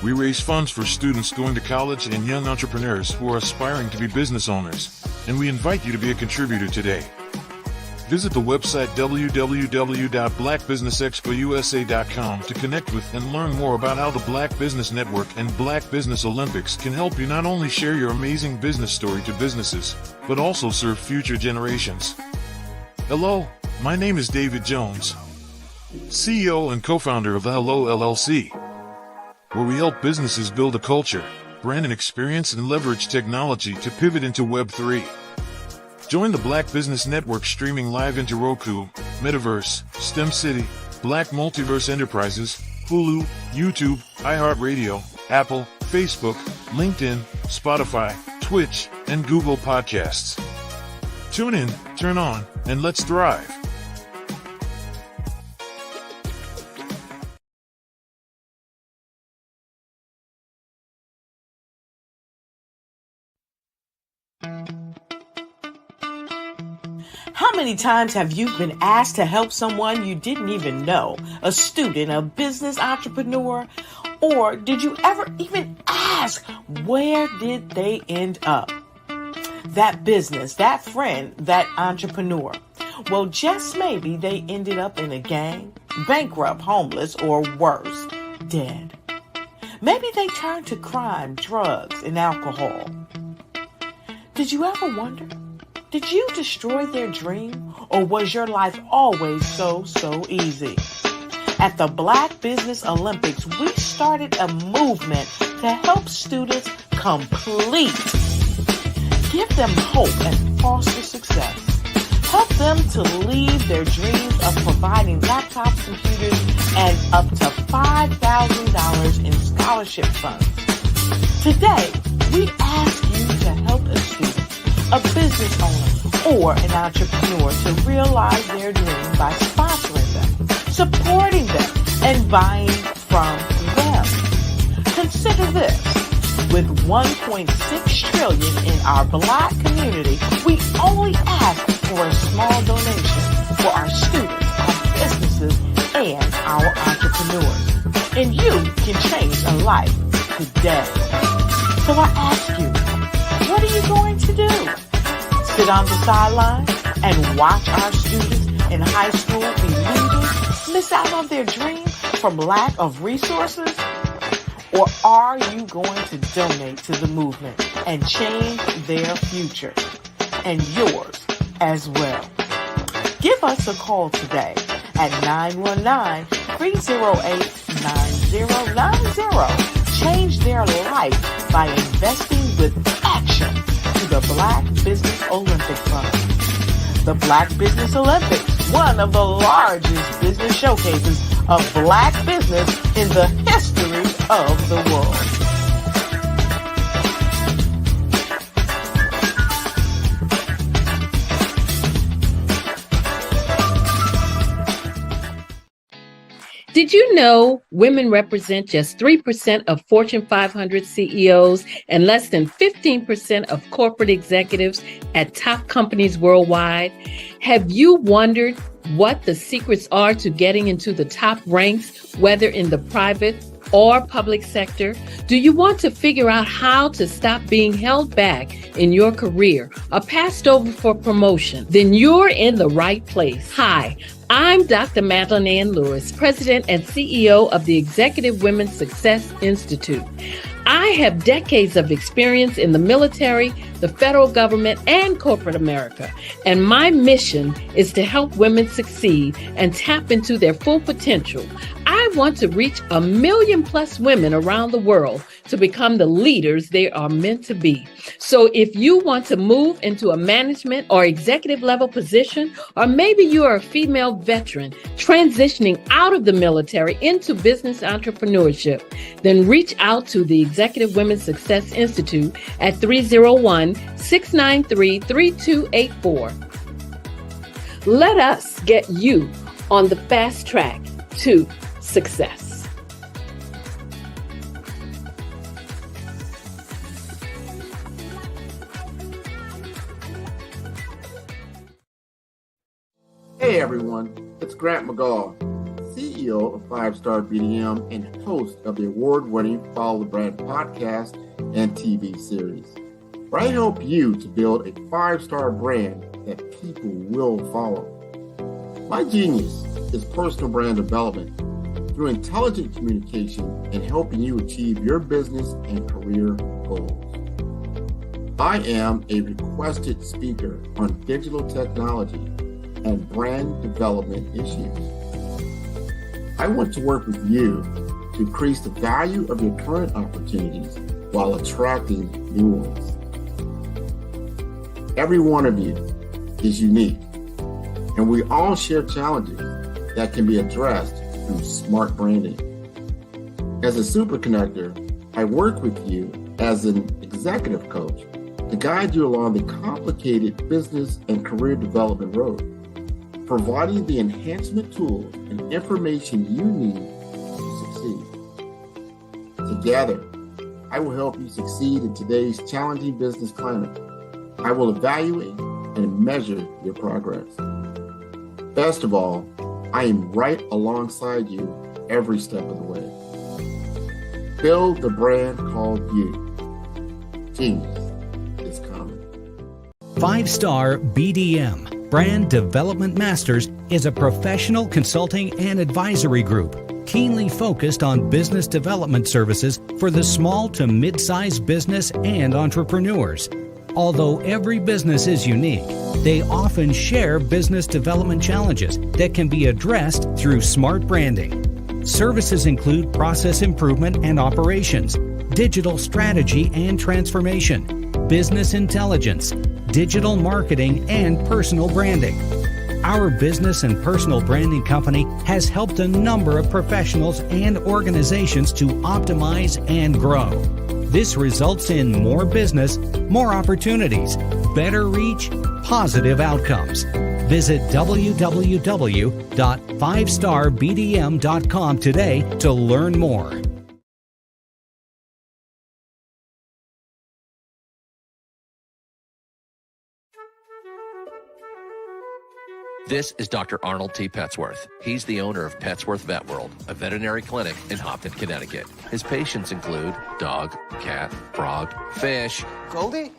We raise funds for students going to college and young entrepreneurs who are aspiring to be business owners, and we invite you to be a contributor today. Visit the website www.blackbusinessexpousa.com to connect with and learn more about how the Black Business Network and Black Business Olympics can help you not only share your amazing business story to businesses, but also serve future generations. Hello, my name is David Jones, CEO and co-founder of the Hello LLC, where we help businesses build a culture, brand and experience, and leverage technology to pivot into Web 3. Join the Black Business Network streaming live into Roku, Metaverse, STEM City, Black Multiverse Enterprises, Hulu, YouTube, iHeartRadio, Apple, Facebook, LinkedIn, Spotify, Twitch, and Google Podcasts. Tune in, turn on, and let's thrive. How many times have you been asked to help someone you didn't even know, a student, a business entrepreneur, or did you ever even ask, where did they end up? That business, that friend, that entrepreneur. Well, just maybe they ended up in a gang, bankrupt, homeless, or worse, dead. Maybe they turned to crime, drugs, and alcohol. Did you ever wonder? Did you destroy their dream, or was your life always so easy? At the Black Business Olympics, we started a movement to help students complete. Give them hope and foster success. Help them to leave their dreams of providing laptops, computers, and up to $5,000 in scholarship funds. Today, we ask you to help a student, a business owner, or an entrepreneur to realize their dream by sponsoring them, supporting them, and buying from them. Consider this. With $1.6 trillion in our Black community, we only ask for a small donation for our students, our businesses, and our entrepreneurs. life today. So I ask you, what are you going to do? Sit on the sideline and watch our students in high school be leaders, miss out on their dream from lack of resources? Or are you going to donate to the movement and change their future and yours as well? Give us a call today at 919-308-9090. Change their life by investing with action to the Black Business Olympic Fund. The Black Business Olympics, one of the largest business showcases of Black business in the history of the world. Did you know women represent just 3% of Fortune 500 CEOs and less than 15% of corporate executives at top companies worldwide? Have you wondered what the secrets are to getting into the top ranks, whether in the private or public sector? Do you want to figure out how to stop being held back in your career or passed over for promotion? Then you're in the right place. Hi, I'm Dr. Madeline Ann Lewis, President and CEO of the Executive Women's Success Institute. I have decades of experience in the military, the federal government, and corporate America, and my mission is to help women succeed and tap into their full potential. I want to reach 1 million+ women around the world to become the leaders they are meant to be. So if you want to move into a management or executive level position, or maybe you are a female veteran transitioning out of the military into business entrepreneurship, then reach out to the Executive Women's Success Institute at 301-693-3284. Let us get you on the fast track to success. Hey everyone, it's Grant McGaw, CEO of 5-Star BDM and host of the award-winning Follow the Brand podcast and TV series, where I help you to build a 5-star brand that people will follow. My genius is personal brand development through intelligent communication and helping you achieve your business and career goals. I am a requested speaker on digital technology and brand development issues. I want to work with you to increase the value of your current opportunities while attracting new ones. Every one of you is unique, and we all share challenges that can be addressed through smart branding. As a super connector, I work with you as an executive coach to guide you along the complicated business and career development road, providing the enhancement tools and information you need to succeed. Together, I will help you succeed in today's challenging business climate. I will evaluate and measure your progress. Best of all, I am right alongside you every step of the way. Build the brand called you. Genius is coming. 5-Star BDM, Brand Development Masters, is a professional consulting and advisory group keenly focused on business development services for the small to mid-sized business and entrepreneurs. Although every business is unique, they often share business development challenges that can be addressed through smart branding. Services include process improvement and operations, digital strategy and transformation, business intelligence, digital marketing, and personal branding. Our business and personal branding company has helped a number of professionals and organizations to optimize and grow. This results in more business, more opportunities, better reach, positive outcomes. Visit www.5starbdm.com today to learn more. This is Dr. Arnold T. Petsworth. He's the owner of Petsworth Vet World, a veterinary clinic in Hopton, Connecticut. His patients include dog, cat, frog, fish, Goldie?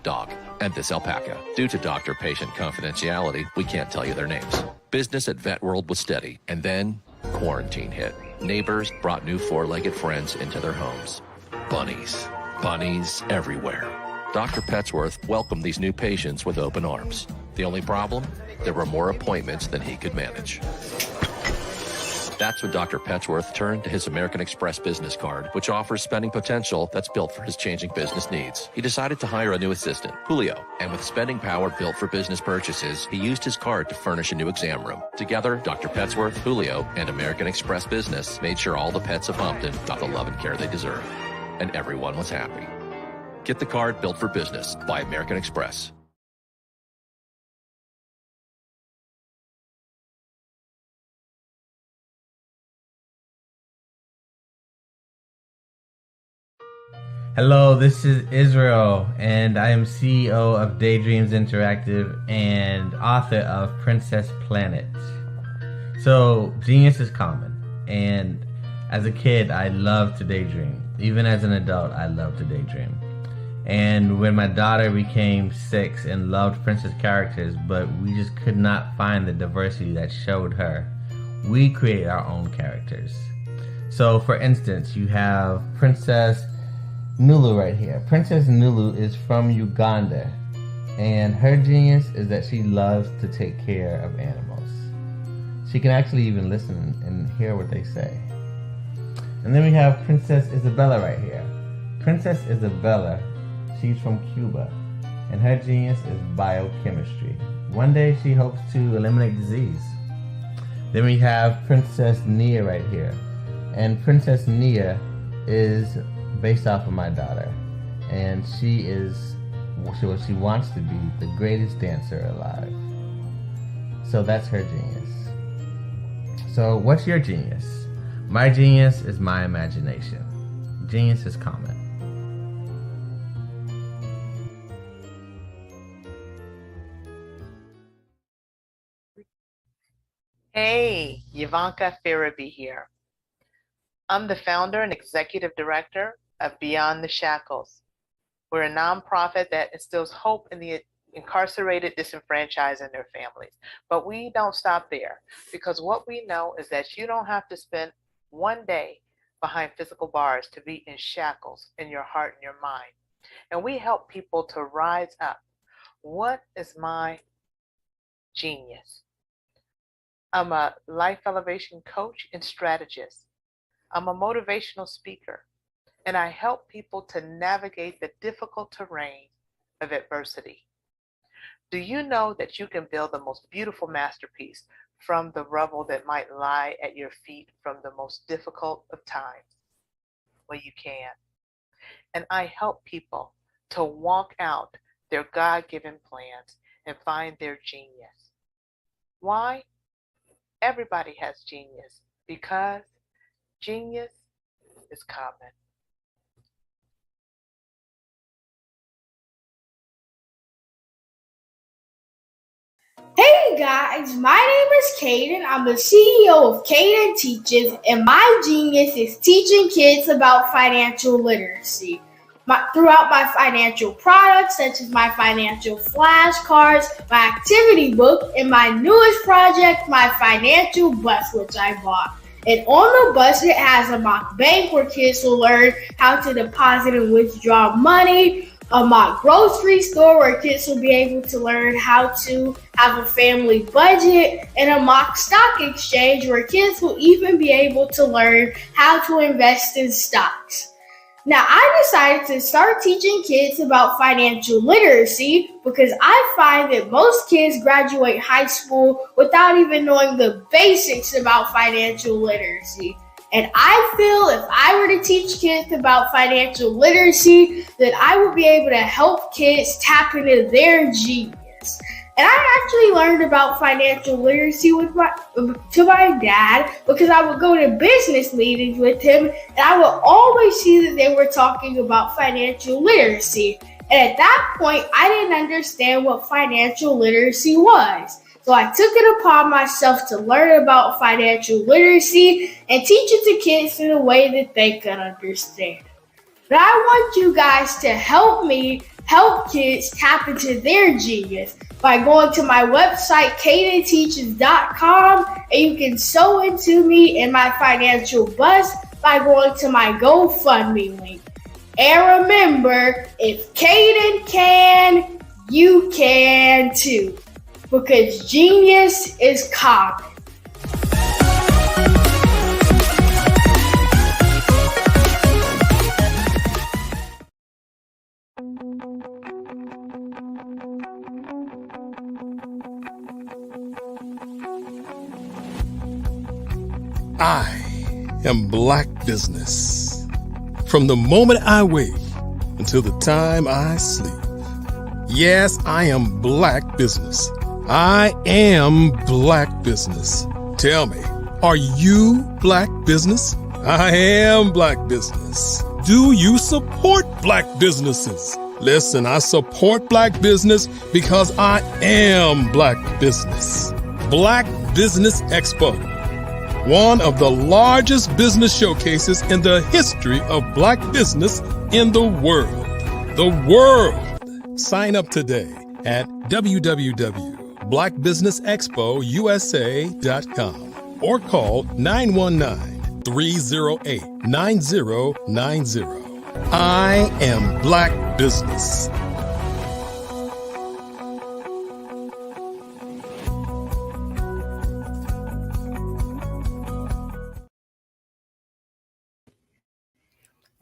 dog, and this alpaca. Due to doctor-patient confidentiality, we can't tell you their names. Business at Vet World was steady, and then quarantine hit. Neighbors brought new four-legged friends into their homes. Bunnies. Bunnies everywhere. Dr. Petsworth welcomed these new patients with open arms. The only problem? There were more appointments than he could manage. That's when Dr. Petsworth turned to his American Express business card, which offers spending potential that's built for his changing business needs. He decided to hire a new assistant, Julio, and with spending power built for business purchases, he used his card to furnish a new exam room. Together, Dr. Petsworth, Julio, and American Express Business made sure all the pets of Hopton got the love and care they deserve. And everyone was happy. Get the card built for business by American Express. Hello, this is Israel, and I am CEO of Daydreams Interactive and author of Princess Planet. So, genius is common, and as a kid, I loved to daydream. Even as an adult, I loved to daydream. And when my daughter became 6 and loved princess characters, but we just could not find the diversity that showed her, we created our own characters. So, for instance, you have Princess Nulu right here. Princess Nulu is from Uganda, and her genius is that she loves to take care of animals. She can actually even listen and hear what they say. And then we have Princess Isabella right here. Princess Isabella, she's from Cuba, and her genius is biochemistry. One day she hopes to eliminate disease. Then we have Princess Nia right here, and Princess Nia is based off of my daughter, and she wants to be the greatest dancer alive. So that's her genius. So what's your genius? My genius is my imagination. Genius is common. Hey, Ivanka Farabi here. I'm the founder and executive director of Beyond the Shackles. We're a nonprofit that instills hope in the incarcerated, disenfranchised, and their families. But we don't stop there, because what we know is that you don't have to spend one day behind physical bars to be in shackles in your heart and your mind. And we help people to rise up. What is my genius? I'm a life elevation coach and strategist. I'm a motivational speaker, and I help people to navigate the difficult terrain of adversity. Do you know that you can build the most beautiful masterpiece from the rubble that might lie at your feet from the most difficult of times? Well, you can. And I help people to walk out their God-given plans and find their genius. Why? Everybody has genius, because genius is common. Hey guys, my name is Caden. I'm the CEO of Caden Teaches, and my genius is teaching kids about financial literacy. Throughout my financial products, such as my financial flashcards, my activity book, and my newest project, my financial bus, which I bought. And on the bus, it has a mock bank where kids will learn how to deposit and withdraw money, a mock grocery store where kids will be able to learn how to have a family budget, and a mock stock exchange where kids will even be able to learn how to invest in stocks. Now, I decided to start teaching kids about financial literacy because I find that most kids graduate high school without even knowing the basics about financial literacy. And I feel if I were to teach kids about financial literacy, that I would be able to help kids tap into their genius. And I actually learned about financial literacy to my dad because I would go to business meetings with him, and I would always see that they were talking about financial literacy. And at that point, I didn't understand what financial literacy was. So I took it upon myself to learn about financial literacy and teach it to kids in a way that they can understand. But I want you guys to help me help kids tap into their genius by going to my website, cadenteaches.com, and you can sew into me in my financial bust by going to my GoFundMe link. And remember, if Caden can, you can too, because genius is common. I am Black Business. From the moment I wake until the time I sleep. Yes, I am Black Business. I am Black Business. Tell me, are you Black Business? I am Black Business. Do you support Black businesses? Listen, I support Black business because I am Black Business. Black Business Expo, one of the largest business showcases in the history of Black business in the world. The world. Sign up today at www.blackbusinessexpousa.com or call 919-308-9090. I am Black Business.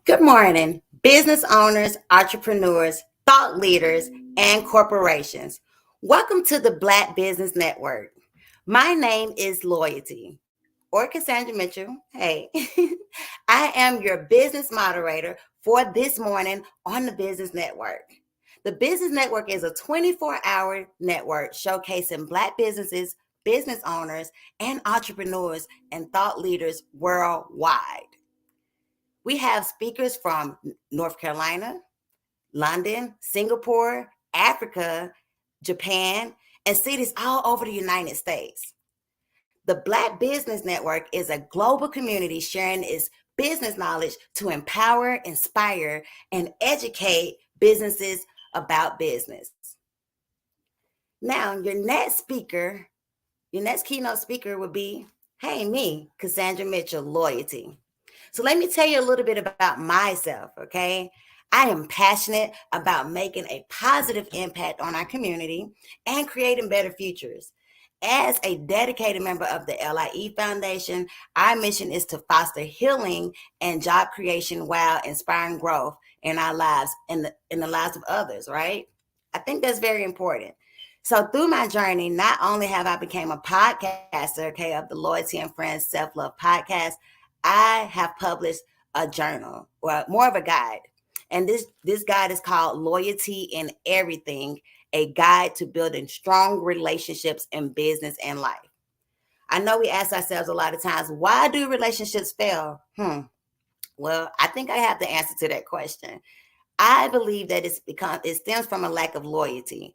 Good morning, business owners, entrepreneurs, thought leaders, and corporations. Welcome to the Black Business Network. My name is Loyalty, or Cassandra Mitchell. Hey, I am your business moderator for this morning on the Business Network. The Business Network is a 24-hour network showcasing Black businesses, business owners, and entrepreneurs and thought leaders worldwide. We have speakers from North Carolina, London, Singapore, Africa, Japan, and cities all over the United States. The Black Business Network is a global community sharing its business knowledge to empower, inspire, and educate businesses about business. Now, your next keynote speaker would be, me, Cassandra Mitchell, Loyalty. So let me tell you a little bit about myself, okay? I am passionate about making a positive impact on our community and creating better futures. As a dedicated member of the LIE Foundation, our mission is to foster healing and job creation while inspiring growth in our lives and in the lives of others, right? I think that's very important. So through my journey, not only have I become a podcaster, okay, of the Loyalty and Friends Self-Love Podcast, I have published a journal, or more of a guide. And this guide is called Loyalty in Everything, a guide to building strong relationships in business and life. I know we ask ourselves a lot of times, why do relationships fail? Well, I think I have the answer to that question. I believe that it stems from a lack of loyalty.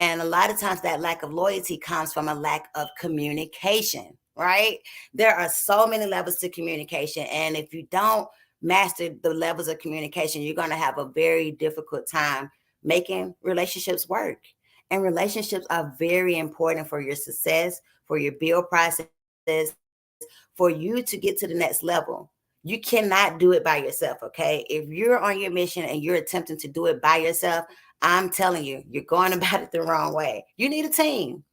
And a lot of times that lack of loyalty comes from a lack of communication, right? There are so many levels to communication. And if you don't master the levels of communication, you're going to have a very difficult time making relationships work. And relationships are very important for your success, for your build process, for you to get to the next level. You cannot do it by yourself, okay? If you're on your mission and you're attempting to do it by yourself, I'm telling you, you're going about it the wrong way. You need a team.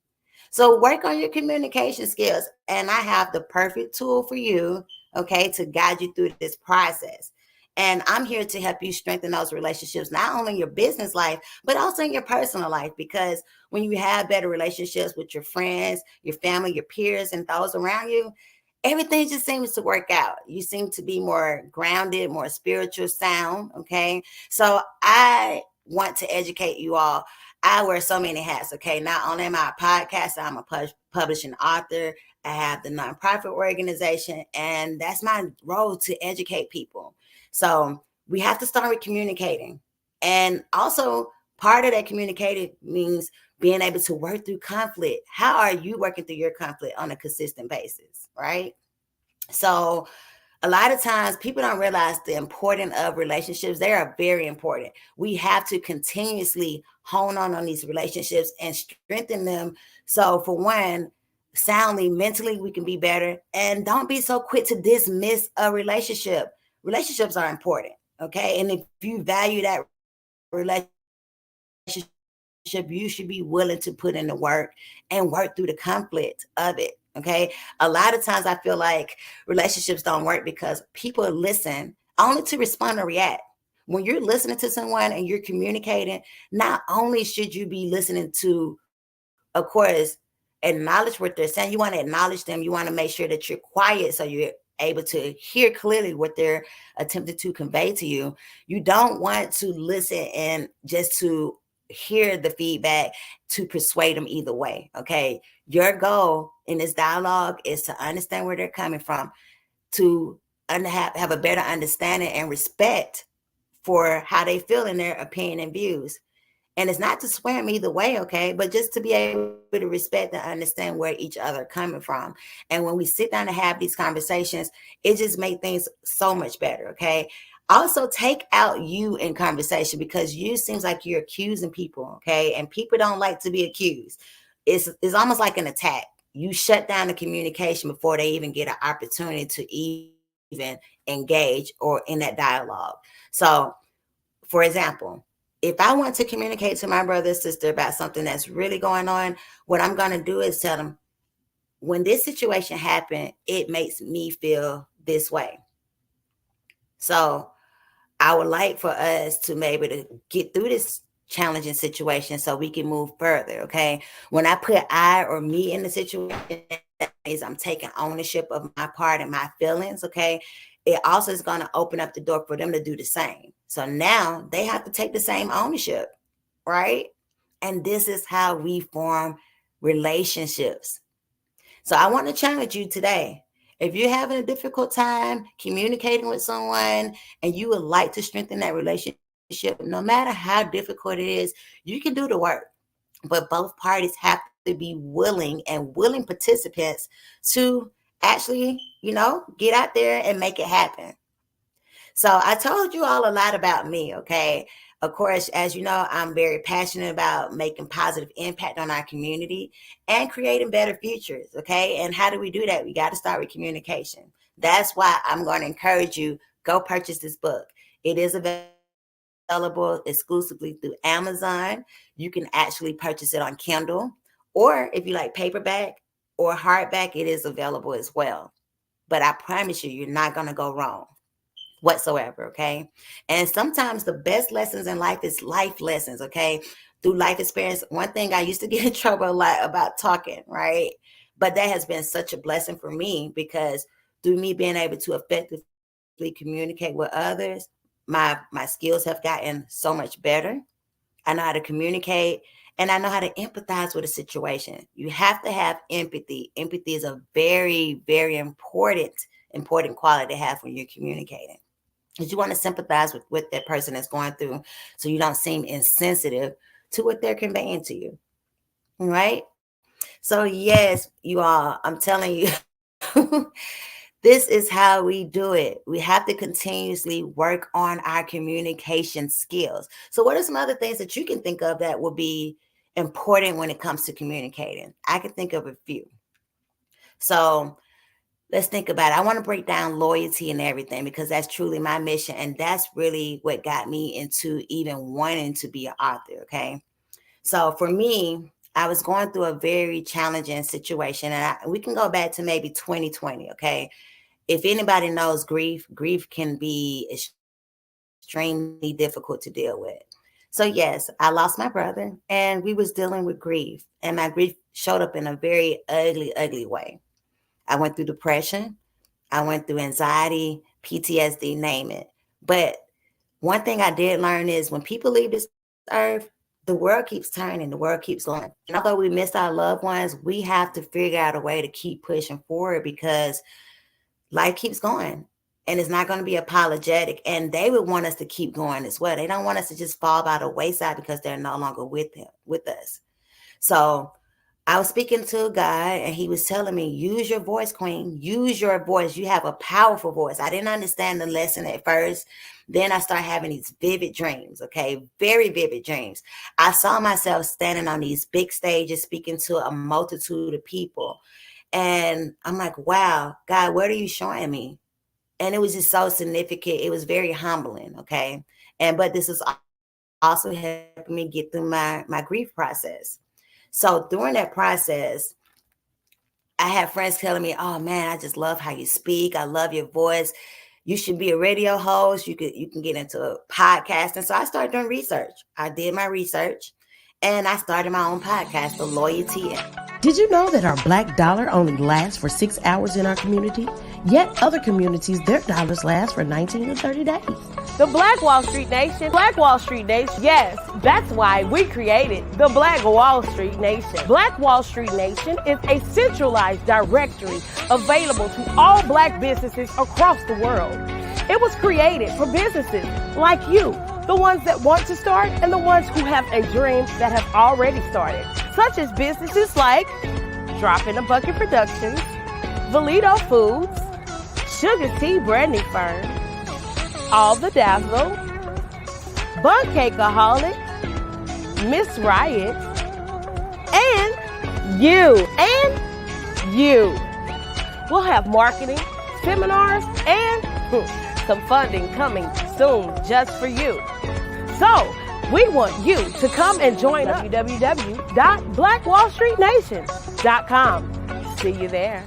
So work on your communication skills. And I have the perfect tool for you, okay, to guide you through this process. And I'm here to help you strengthen those relationships, not only in your business life, but also in your personal life. Because when you have better relationships with your friends, your family, your peers, and those around you, everything just seems to work out. You seem to be more grounded, more spiritual sound, okay? So I want to educate you all. I wear so many hats, okay? Not only am I a podcaster, I'm a publishing author. I have the nonprofit organization, and that's my role, to educate people. So we have to start with communicating. And also part of that communicating means being able to work through conflict. How are you working through your conflict on a consistent basis, right? So a lot of times people don't realize the importance of relationships. They are very important. We have to continuously hone on these relationships and strengthen them. So for one, soundly, mentally, we can be better. And don't be so quick to dismiss a relationship. Relationships are important, okay? And if you value that relationship, you should be willing to put in the work and work through the conflict of it. Okay. A lot of times I feel like relationships don't work because people listen only to respond or react. When you're listening to someone and you're communicating, not only should you be listening to, of course, acknowledge what they're saying. You want to acknowledge them. You want to make sure that you're quiet so you're able to hear clearly what they're attempting to convey to you. You don't want to listen and just to hear the feedback to persuade them either way. Okay. Your goal in this dialogue is to understand where they're coming from, to have a better understanding and respect for how they feel in their opinion and views. And it's not to sway them either way, okay? But just to be able to respect and understand where each other are coming from. And when we sit down and have these conversations, it just makes things so much better, okay? Also, take out you in conversation, because you seems like you're accusing people, okay? And people don't like to be accused. It's almost like an attack. You shut down the communication before they even get an opportunity to even engage or in that dialogue. So, for example, if I want to communicate to my brother or sister about something that's really going on, what I'm going to do is tell them, when this situation happened, it makes me feel this way. So I would like for us to be able to get through this challenging situation so we can move further, okay? When I put I or me in the situation, that means I'm taking ownership of my part and my feelings, okay? It also is going to open up the door for them to do the same. So now they have to take the same ownership, right? And this is how we form relationships. So I want to challenge you today. If you're having a difficult time communicating with someone and you would like to strengthen that relationship, no matter how difficult it is, you can do the work. But both parties have to be willing participants to actually, get out there and make it happen. So I told you all a lot about me, okay? Of course, as you know, I'm very passionate about making positive impact on our community and creating better futures, okay? And how do we do that? We got to start with communication. That's why I'm going to encourage you, go purchase this book. It is available exclusively through Amazon. You can actually purchase it on Kindle, or if you like paperback or hardback, it is available as well. But I promise you, you're not going to go wrong whatsoever, okay? And sometimes the best lessons in life is life lessons, okay? Through life experience. One thing, I used to get in trouble a lot about talking, right? But that has been such a blessing for me, because through me being able to effectively communicate with others, my skills have gotten so much better. I know how to communicate, and I know how to empathize with a situation. You have to have empathy. Empathy is a very, very important quality to have when you're communicating. Because you want to sympathize with what that person is going through, so you don't seem insensitive to what they're conveying to you. Right? So yes, you all, I'm telling you, this is how we do it. We have to continuously work on our communication skills. So what are some other things that you can think of that will be important when it comes to communicating? I can think of a few. So let's think about it. I want to break down loyalty and everything, because that's truly my mission. And that's really what got me into even wanting to be an author. Okay. So for me, I was going through a very challenging situation, and we can go back to maybe 2020. Okay. If anybody knows grief can be extremely difficult to deal with. So yes, I lost my brother, and we was dealing with grief, and my grief showed up in a very ugly way. I went through depression. I went through anxiety, PTSD, name it. But one thing I did learn is when people leave this earth, the world keeps turning, the world keeps going. And although we miss our loved ones, we have to figure out a way to keep pushing forward, because life keeps going, and it's not going to be apologetic. And they would want us to keep going as well. They don't want us to just fall by the wayside because they're no longer with us. So I was speaking to a guy and he was telling me, use your voice, queen. Use your voice. You have a powerful voice. I didn't understand the lesson at first. Then I started having these vivid dreams, okay? Very vivid dreams. I saw myself standing on these big stages speaking to a multitude of people. And I'm like, wow, God, what are you showing me? And it was just so significant. It was very humbling, okay? But this is also helping me get through my grief process. So during that process, I had friends telling me, oh man, I just love how you speak. I love your voice. You should be a radio host. You can get into a podcast. And so I started doing research. I did my research and I started my own podcast, The Loyalty. Did you know that our Black dollar only lasts for 6 hours in our community? Yet other communities, their dollars last for 19 to 30 days. The Black Wall Street Nation. Black Wall Street Nation. Yes, that's why we created the Black Wall Street Nation. Black Wall Street Nation is a centralized directory available to all Black businesses across the world. It was created for businesses like you, the ones that want to start and the ones who have a dream that have already started, such as businesses like Drop in a Bucket Productions, Valito Foods, Sugar Tea Branding Firm, All the Dazzle, Bun Cakeaholic, Miss Riot, and you. We'll have marketing, seminars, and some funding coming soon just for you. So, we want you to come and join www.blackwallstreetnation.com. See you there.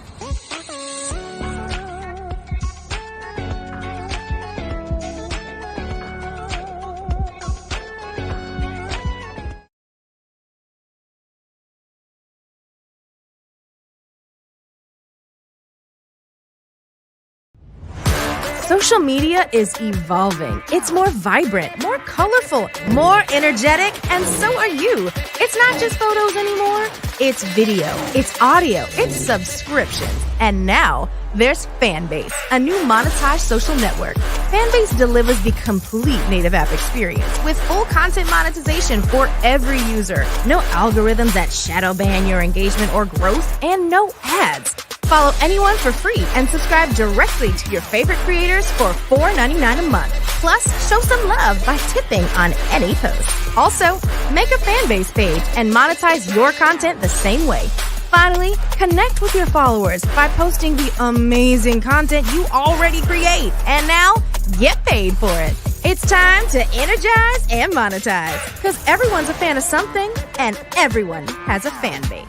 Social media is evolving. It's more vibrant, more colorful, more energetic, and so are you. It's not just photos anymore. It's video, it's audio, it's subscriptions. And now there's Fanbase, a new monetized social network. Fanbase delivers the complete native app experience with full content monetization for every user. No algorithms that shadow ban your engagement or growth, and no ads. Follow anyone for free and subscribe directly to your favorite creators for $4.99 a month. Plus, show some love by tipping on any post. Also, make a Fanbase page and monetize your content the same way. Finally, connect with your followers by posting the amazing content you already create. And now, get paid for it. It's time to energize and monetize, because everyone's a fan of something and everyone has a fan base.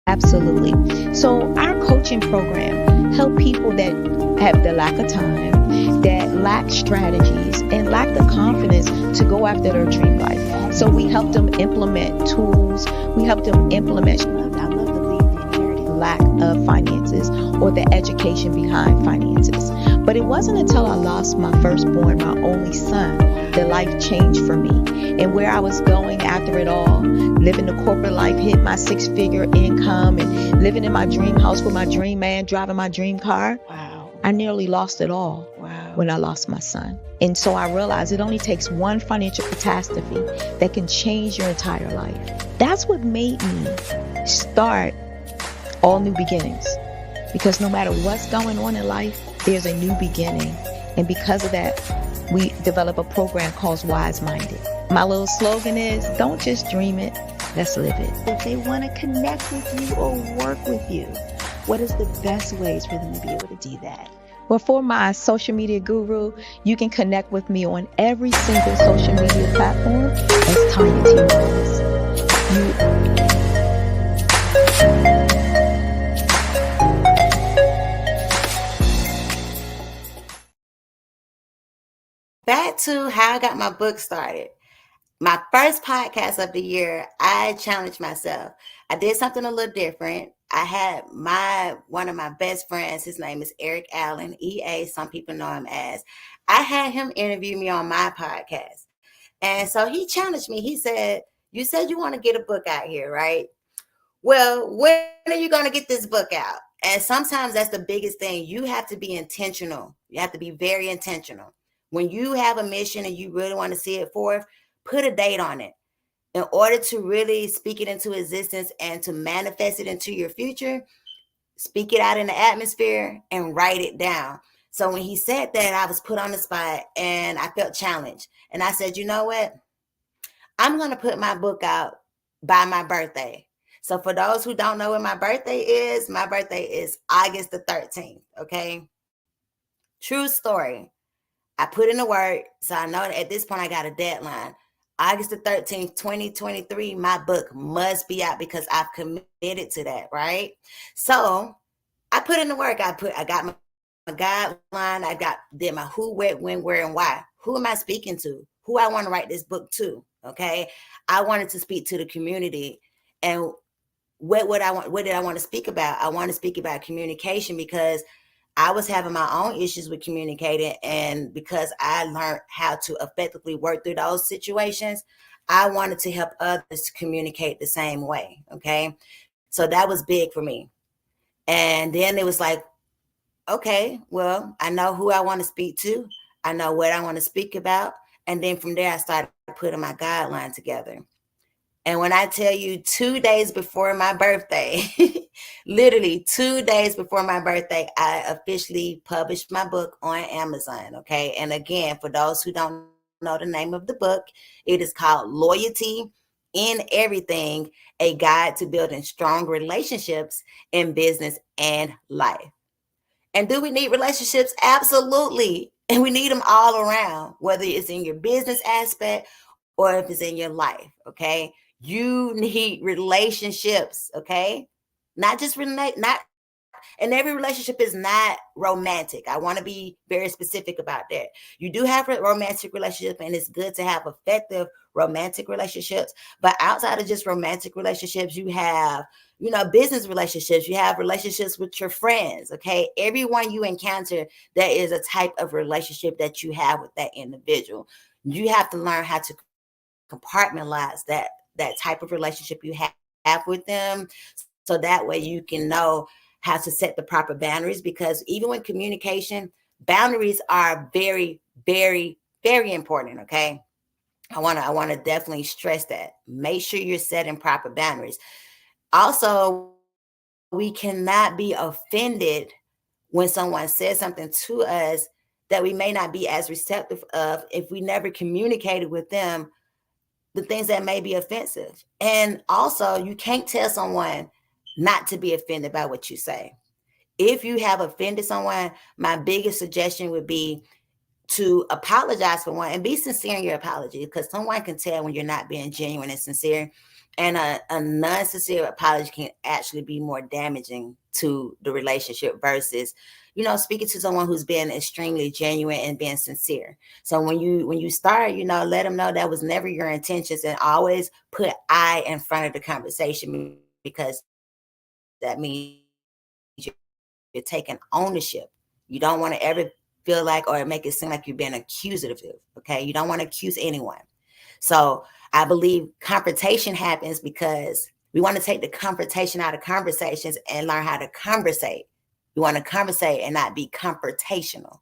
Absolutely. So our coaching program help people that have the lack of time, that lack strategies, and lack the confidence to go after their dream life. So we help them implement tools. We help them implement, I love to leave the inherited lack of finances or the education behind finances. But it wasn't until I lost my firstborn, my only son, that life changed for me. And where I was going after it all, living the corporate life, hit my 6-figure income and living in my dream house with my dream man, driving my dream car. Wow. I nearly lost it all when I lost my son. And so I realized it only takes one financial catastrophe that can change your entire life. That's what made me start All New Beginnings. Because no matter what's going on in life, there's a new beginning. And because of that, we develop a program called Wise Minded. My little slogan is, don't just dream it, let's live it. If they want to connect with you or work with you, what is the best ways for them to be able to do that? Well, for my social media guru, you can connect with me on every single social media platform as Tanya T. Rose. Back to how I got my book started. My first podcast of the year, I challenged myself. I did something a little different. I had one of my best friends, his name is Eric Allen, EA, some people know him as. I had him interview me on my podcast. And so he challenged me. He said, you said you want to get a book out here, right? Well, when are you going to get this book out? And sometimes that's the biggest thing. You have to be intentional. You have to be very intentional. When you have a mission and you really want to see it forth, put a date on it. In order to really speak it into existence and to manifest it into your future, speak it out in the atmosphere and write it down. So when he said that, I was put on the spot and I felt challenged. And I said, you know what? I'm going to put my book out by my birthday. So for those who don't know when my birthday is August the 13th. Okay. True story. I put in the work. So I know that at this point I got a deadline. August the 13th, 2023, my book must be out because I've committed to that, right? So I put in the work. I got my guideline. Did my who, when, where, and why. Who am I speaking to? Who I want to write this book to? Okay. I wanted to speak to the community. And what did I want to speak about? I want to speak about communication because I was having my own issues with communicating. And because I learned how to effectively work through those situations, I wanted to help others to communicate the same way. Okay. So that was big for me. And then it was like, okay, well, I know who I want to speak to. I know what I want to speak about. And then from there, I started putting my guideline together. And when I tell you 2 days before my birthday, literally 2 days before my birthday, I officially published my book on Amazon. Okay. And again, for those who don't know the name of the book, it is called Loyalty in Everything, a guide to building strong relationships in business and life. And do we need relationships? Absolutely. And we need them all around, whether it's in your business aspect or if it's in your life. Okay. You need relationships. Okay. Not just and every relationship is not romantic. I want to be very specific about that. You do have a romantic relationship, and it's good to have effective romantic relationships. But outside of just romantic relationships, you have, business relationships. You have relationships with your friends. Okay. Everyone you encounter, there is a type of relationship that you have with that individual. You have to learn how to compartmentalize that type of relationship you have with them. So that way you can know how to set the proper boundaries, because even with communication, boundaries are very, very, very important. Okay. I want to definitely stress that. Make sure you're setting proper boundaries. Also, we cannot be offended when someone says something to us that we may not be as receptive of if we never communicated with them the things that may be offensive. And also, you can't tell someone not to be offended by what you say. If you have offended someone, my biggest suggestion would be to apologize for one and be sincere in your apology, because someone can tell when you're not being genuine and sincere. And a non-sincere apology can actually be more damaging to the relationship versus, speaking to someone who's been extremely genuine and being sincere. So when you start, let them know that was never your intentions, and always put I in front of the conversation, because that means you're taking ownership. You don't want to ever feel like, or make it seem like you're being accusative. Okay. You don't want to accuse anyone. So I believe confrontation happens because we want to take the confrontation out of conversations and learn how to conversate. We want to conversate and not be confrontational.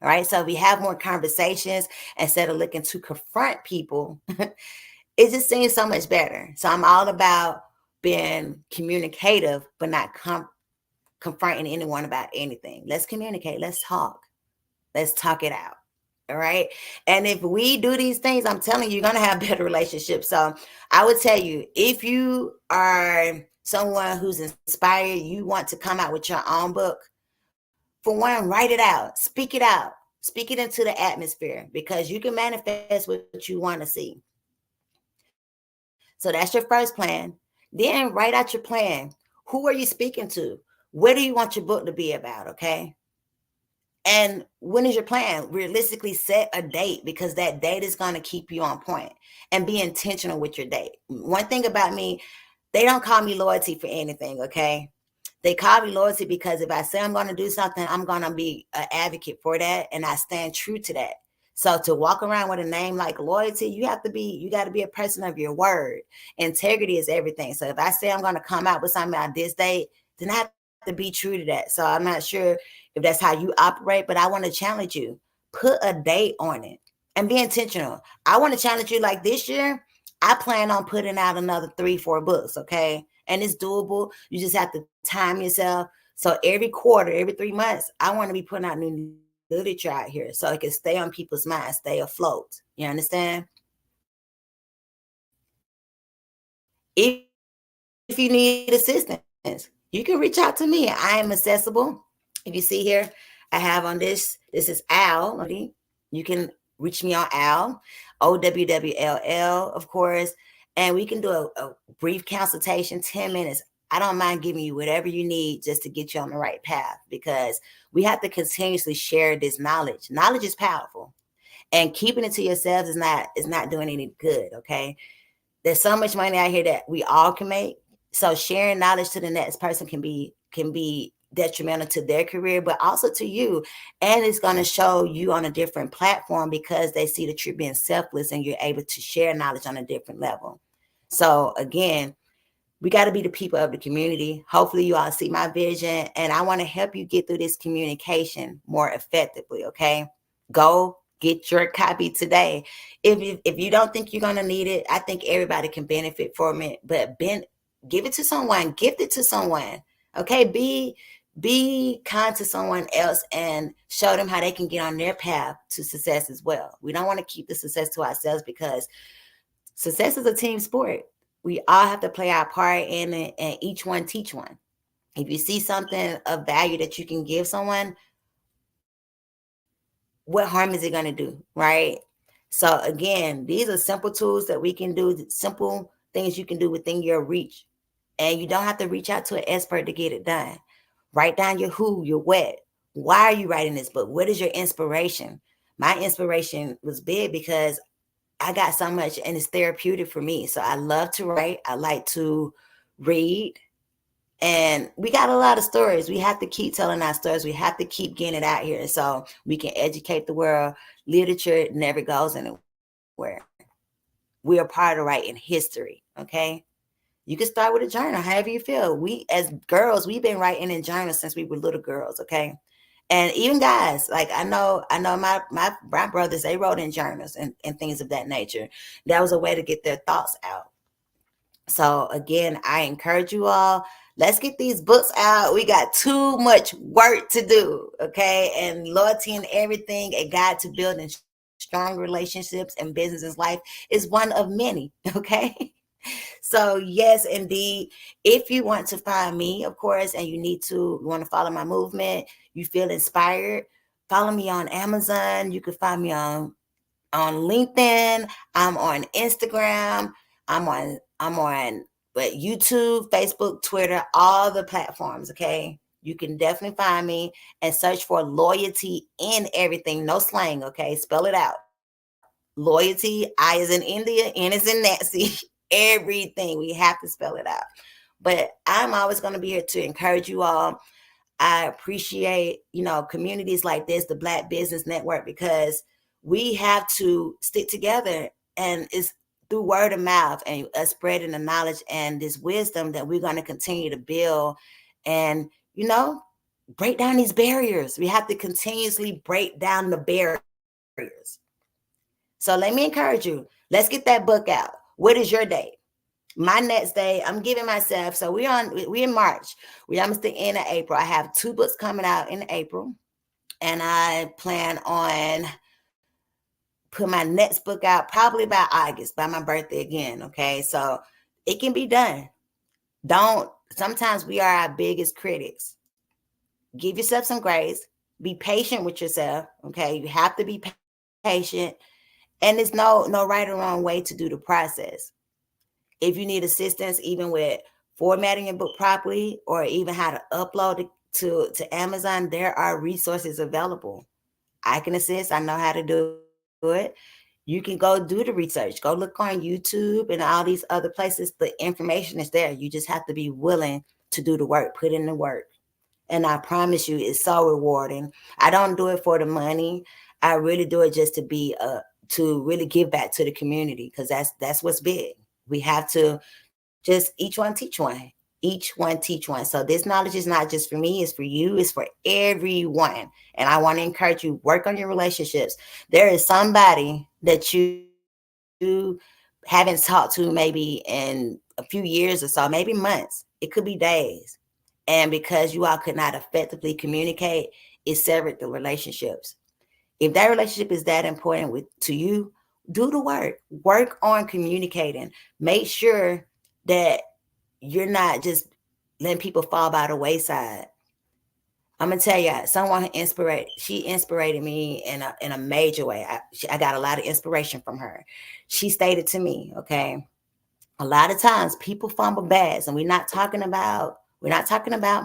All right. So if we have more conversations instead of looking to confront people, it just seems so much better. So I'm all about being communicative, but not confronting anyone about anything. Let's communicate. Let's talk. Let's talk it out. All right. And if we do these things, I'm telling you, you're going to have better relationships. So I would tell you, if you are someone who's inspired, you want to come out with your own book, for one, write it out, speak it out, speak it into the atmosphere, because you can manifest what you want to see. So that's your first plan. Then write out your plan. Who are you speaking to? What do you want your book to be about? Okay. And when is your plan? Realistically set a date, because that date is going to keep you on point, and be intentional with your date. One thing about me, they don't call me loyalty for anything. Okay. They call me loyalty because if I say I'm going to do something, I'm going to be an advocate for that. And I stand true to that. So to walk around with a name like loyalty, you got to be a person of your word. Integrity is everything. So if I say I'm going to come out with something on this date, then I have to be true to that. So I'm not sure if that's how you operate, but I want to challenge you. Put a date on it and be intentional. I want to challenge you like this year. I plan on putting out another 3-4 books. Okay. And it's doable. You just have to time yourself. So every quarter, every 3 months, I want to be putting out new literature out here so it can stay on people's minds, stay afloat. You understand? If you need assistance, you can reach out to me. I am accessible. If you see here, I have on this is Al. You can reach me on Al, OWWLL, of course. And we can do a brief consultation, 10 minutes. I don't mind giving you whatever you need just to get you on the right path, because we have to continuously share this knowledge. Knowledge is powerful, and keeping it to yourselves is not doing any good. Okay. There's so much money out here that we all can make. So sharing knowledge to the next person can be detrimental to their career, but also to you. And it's going to show you on a different platform because they see that you're being selfless and you're able to share knowledge on a different level. So again, we got to be the people of the community. Hopefully you all see my vision, and I want to help you get through this communication more effectively. Okay. Go get your copy today. If you don't think you're going to need it, I think everybody can benefit from it, but give it to someone, gift it to someone. Okay. Be kind to someone else and show them how they can get on their path to success as well. We don't want to keep the success to ourselves, because success is a team sport. We all have to play our part in it, and each one teach one. If you see something of value that you can give someone, what harm is it going to do, right? So again, these are simple tools that we can do, simple things you can do within your reach. And you don't have to reach out to an expert to get it done. Write down your who, your what. Why are you writing this book? What is your inspiration? My inspiration was big because I got so much, and it's therapeutic for me. So I love to write. I like to read. And we got a lot of stories. We have to keep telling our stories. We have to keep getting it out here so we can educate the world. Literature never goes anywhere. We are part of writing history, okay? You can start with a journal, however you feel. We, as girls, we've been writing in journals since we were little girls, okay? And even guys, like I know my brothers, they wrote in journals and things of that nature. That was a way to get their thoughts out. So again, I encourage you all, let's get these books out. We got too much work to do, okay? And loyalty and everything, a guide to building strong relationships and business life is one of many, okay? So yes, indeed. If you want to find me, of course, and you want to follow my movement, you feel inspired, follow me on Amazon. You can find me on LinkedIn. I'm on Instagram. I'm on YouTube, Facebook, Twitter, all the platforms. Okay. You can definitely find me and search for loyalty in everything. No slang. Okay. Spell it out. Loyalty. I is in India. N is in Nancy. Everything. We have to spell it out. But I'm always going to be here to encourage you all. I appreciate, communities like this, the Black Business Network, because we have to stick together, and it's through word of mouth and us spreading the knowledge and this wisdom that we're going to continue to build and, break down these barriers. We have to continuously break down the barriers. So let me encourage you. Let's get that book out. What is your date? My next day, I'm giving myself, so we're in March. We're almost the end of April. I have 2 books coming out in April, and I plan on put my next book out probably by August, by my birthday again. Okay. So it can be done. Sometimes we are our biggest critics. Give yourself some grace. Be patient with yourself. Okay. You have to be patient. And there's no right or wrong way to do the process. If you need assistance, even with formatting your book properly, or even how to upload it to Amazon, there are resources available. I can assist. I know how to do it. You can go do the research. Go look on YouTube and all these other places. The information is there. You just have to be willing to do the work, put in the work. And I promise you, it's so rewarding. I don't do it for the money. I really do it just to really give back to the community, because that's what's big. We have to just each one teach one. Each one teach one. So this knowledge is not just for me, it's for you, it's for everyone. And I want to encourage you, work on your relationships. There is somebody that you haven't talked to maybe in a few years or so, maybe months. It could be days. And because you all could not effectively communicate, it severed the relationships. If that relationship is that important to you, do the work. Work on communicating. Make sure that you're not just letting people fall by the wayside. I'm gonna tell you, someone she inspired me in a major way. I got a lot of inspiration from her. She stated to me, okay, a lot of times people fumble bags, and we're not talking about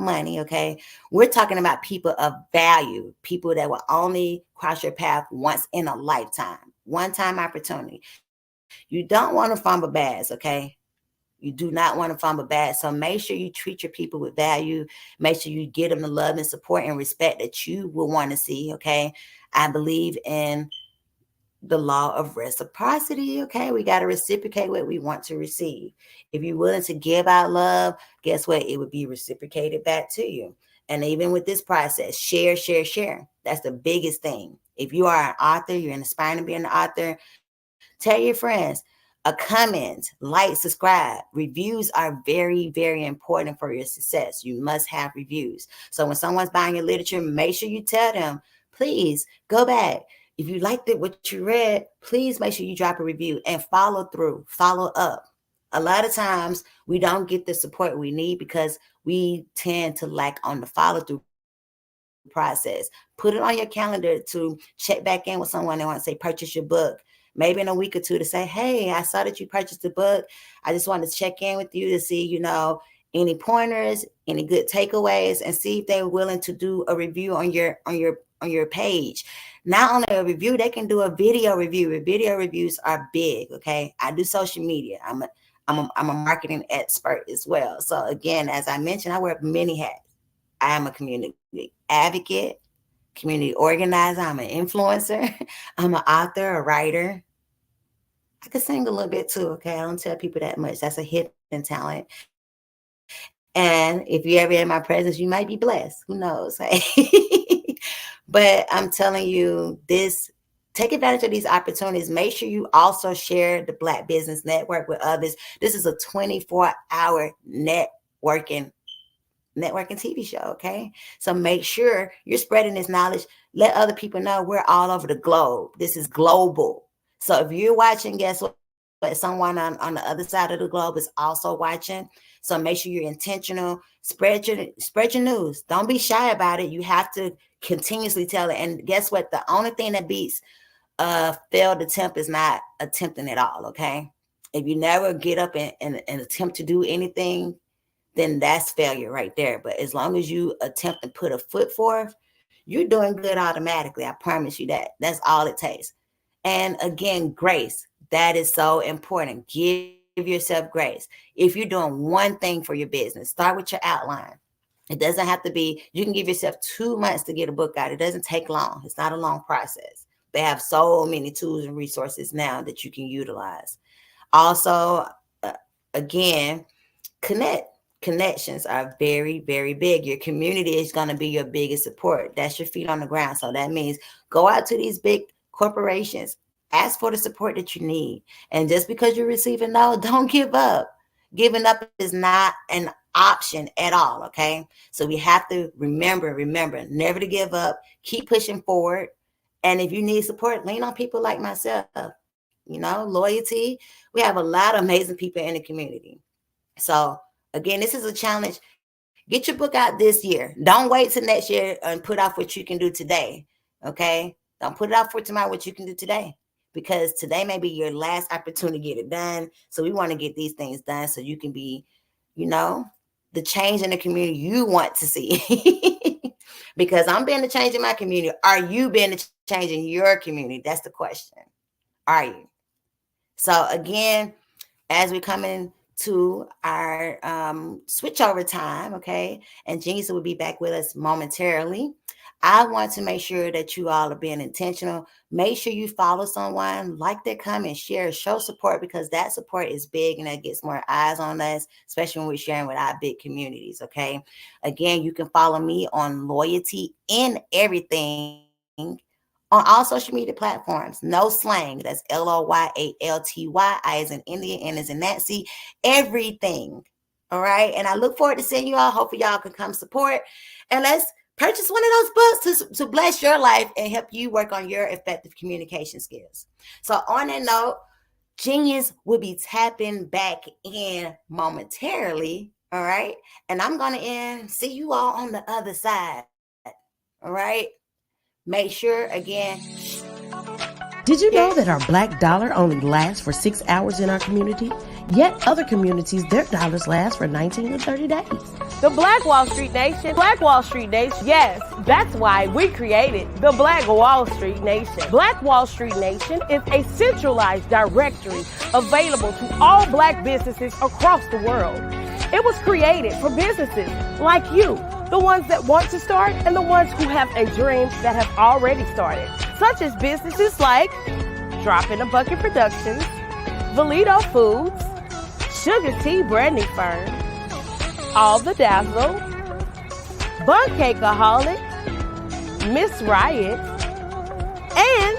money, okay? We're talking about people of value, people that will only cross your path once in a lifetime, one-time opportunity. You don't want to fumble bags, okay? You do not want to fumble bags. So make sure you treat your people with value. Make sure you give them the love and support and respect that you will want to see, okay? I believe in the law of reciprocity, okay? We got to reciprocate what we want to receive. If you're willing to give out love, guess what? It would be reciprocated back to you. And even with this process, share, share, share. That's the biggest thing. If you are an author, you're aspiring to be an author, tell your friends. A comment, like, subscribe. Reviews are very, very important for your success. You must have reviews. So when someone's buying your literature, make sure you tell them, please go back. If you liked it, what you read, please make sure you drop a review and follow through, follow up. A lot of times we don't get the support we need because we tend to lack on the follow through process. Put it on your calendar to check back in with someone that wants to say, purchase your book. Maybe in a week or two to say, hey, I saw that you purchased the book. I just wanted to check in with you to see, any pointers, any good takeaways, and see if they're willing to do a review on your page. Not only a review, they can do a video review. Video reviews are big. Okay. I do social media. I'm a marketing expert as well. So again, as I mentioned, I wear many hats. I am a community advocate, community organizer. I'm an influencer. I'm an author, a writer. I can sing a little bit too, okay? I don't tell people that much. That's a hidden talent. And if you ever in my presence, you might be blessed. Who knows? But I'm telling you, take advantage of these opportunities. Make sure you also share the Black Business Network with others. This is a 24-hour networking TV show, okay? So make sure you're spreading this knowledge. Let other people know we're all over the globe. This is global. So if you're watching, guess what? Someone on the other side of the globe is also watching. So make sure you're intentional. Spread your news. Don't be shy about it. You have to continuously tell it. And guess what? The only thing that beats failed attempt is not attempting at all, okay? If you never get up and attempt to do anything, then that's failure right there. But as long as you attempt to put a foot forth, you're doing good automatically. I promise you that. That's all it takes. And again, grace. That is so important. Give yourself grace. If you're doing one thing for your business, start with your outline. It doesn't have to be, you can give yourself 2 months to get a book out. It doesn't take long. It's not a long process. They have so many tools and resources now that you can utilize. Also, again, connections are very, very big. Your community is going to be your biggest support. That's your feet on the ground. So that means go out to these big corporations, ask for the support that you need. And just because you're receiving no, don't give up. Giving up is not an option at all, okay? So we have to remember, never to give up. Keep pushing forward. And if you need support, lean on people like myself. Loyalty. We have a lot of amazing people in the community. So again, this is a challenge. Get your book out this year. Don't wait till next year and put off what you can do today, okay? Don't put it off for tomorrow, what you can do today, because today may be your last opportunity to get it done. So we want to get these things done so you can be, the change in the community you want to see. Because I'm being the change in my community. Are you being the change in your community? That's the question. Are you? So again, as we're coming to our switchover time, okay? And Genius will be back with us momentarily. I want to make sure that you all are being intentional. Make sure you follow someone, like their comment, share, show support, because that support is big and that gets more eyes on us, especially when we're sharing with our big communities, okay? Again, you can follow me on Loyalty in Everything on all social media platforms. No slang. That's Loyalty. I as in India, N as in Nancy. Everything. All right. And I look forward to seeing you all. Hopefully y'all can come support. And let's purchase one of those books to bless your life and help you work on your effective communication skills. So on that note, Genius will be tapping back in momentarily. All right. And I'm going to see you all on the other side. All right. Make sure, again. Did you know that our black dollar only lasts for 6 hours in our community? Yet other communities, their dollars last for 19 to 30 days. The Black Wall Street Nation. Black Wall Street Nation. Yes, that's why we created the Black Wall Street Nation. Black Wall Street Nation is a centralized directory available to all black businesses across the world. It was created for businesses like you, the ones that want to start and the ones who have a dream that have already started, such as businesses like Drop in a Bucket Productions, Valito Foods, Sugar Tea Branding Firm, All the Dazzle, Bun Cakeaholic, Miss Riot, and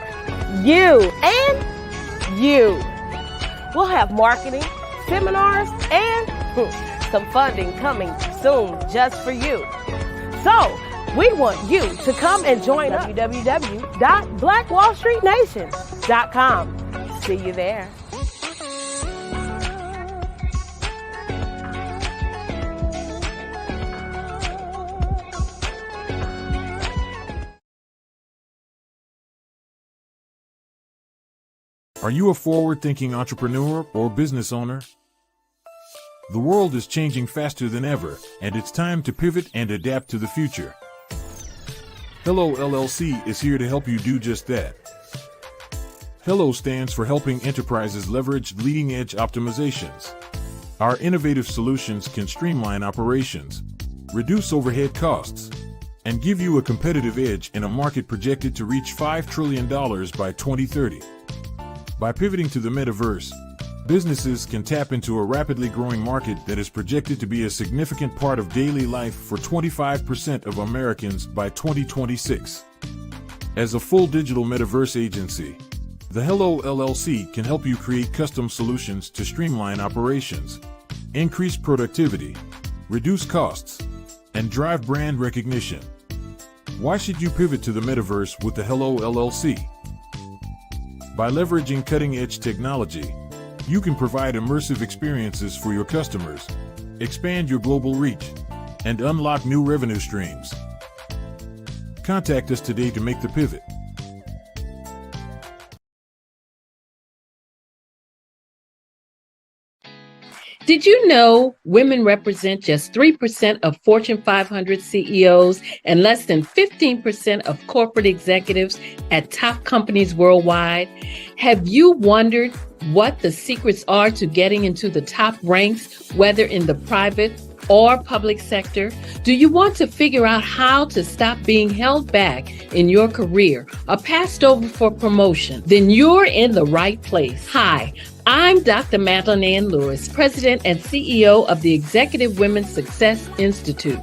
you. We'll have marketing, seminars, and some funding coming soon just for you. So we want you to come and join us. www.blackwallstreetnation.com. See you there. Are you a forward-thinking entrepreneur or business owner? The world is changing faster than ever, and it's time to pivot and adapt to the future. Hello LLC is here to help you do just that. Hello stands for helping enterprises leverage leading-edge optimizations. Our innovative solutions can streamline operations, reduce overhead costs, and give you a competitive edge in a market projected to reach $5 trillion by 2030. By pivoting to the metaverse, businesses can tap into a rapidly growing market that is projected to be a significant part of daily life for 25% of Americans by 2026. As a full digital metaverse agency, the Hello LLC can help you create custom solutions to streamline operations, increase productivity, reduce costs, and drive brand recognition. Why should you pivot to the metaverse with the Hello LLC? By leveraging cutting-edge technology, you can provide immersive experiences for your customers, expand your global reach, and unlock new revenue streams. Contact us today to make the pivot. Did you know women represent just 3% of Fortune 500 CEOs and less than 15% of corporate executives at top companies worldwide? Have you wondered what the secrets are to getting into the top ranks, whether in the private or public sector? Do you want to figure out how to stop being held back in your career or passed over for promotion? Then you're in the right place. Hi, I'm Dr. Madeline Ann Lewis, President and CEO of the Executive Women's Success Institute.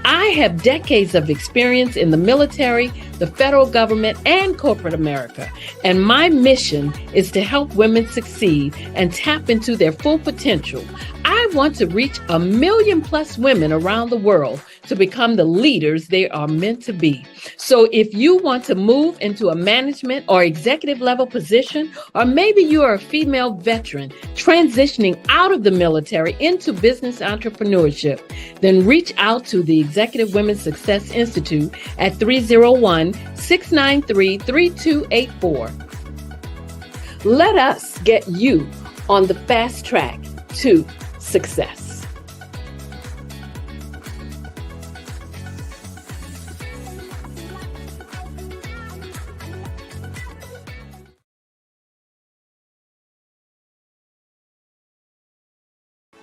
I have decades of experience in the military, the federal government, and corporate America. And my mission is to help women succeed and tap into their full potential. I want to reach 1 million plus women around the world to become the leaders they are meant to be. So if you want to move into a management or executive level position, or maybe you are a female veteran transitioning out of the military into business entrepreneurship, then reach out to the Executive Women's Success Institute at 301-693-3284. Let us get you on the fast track to success.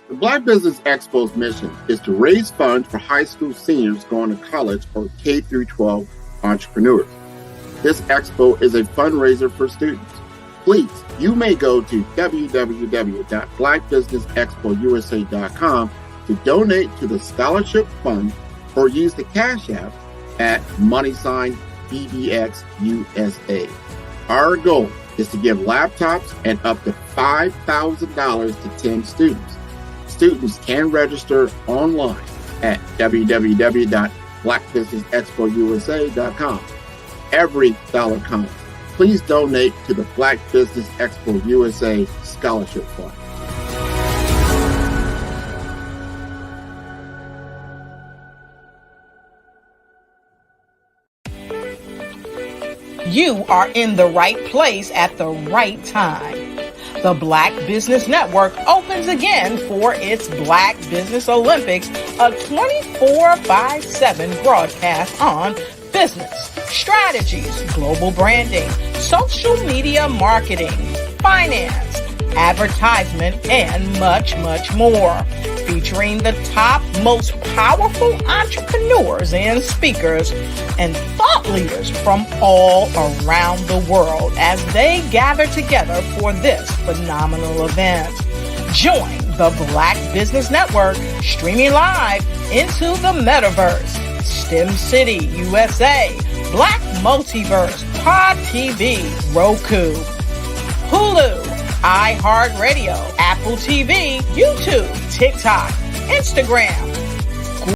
The Black Business Expo's mission is to raise funds for high school seniors going to college or K-12 entrepreneurs. This expo is a fundraiser for students. Please, you may go to www.blackbusinessexpousa.com to donate to the scholarship fund or use the Cash App at $BBXUSA. Our goal is to give laptops and up to $5,000 to 10 students. Students can register online at www.blackbusinessexpousa.com. Every dollar counts. Please donate to the Black Business Expo USA Scholarship Fund. You are in the right place at the right time. The Black Business Network opens again for its Black Business Olympics, a 24/7 broadcast on business, strategies, global branding, social media marketing, finance, advertisement, and much, much more. Featuring the top, most powerful entrepreneurs and speakers and thought leaders from all around the world as they gather together for this phenomenal event. Join the Black Business Network streaming live into the metaverse, STEM City USA, Black Multiverse, Pod TV, Roku, Hulu, iHeartRadio, Apple TV, YouTube, TikTok, Instagram,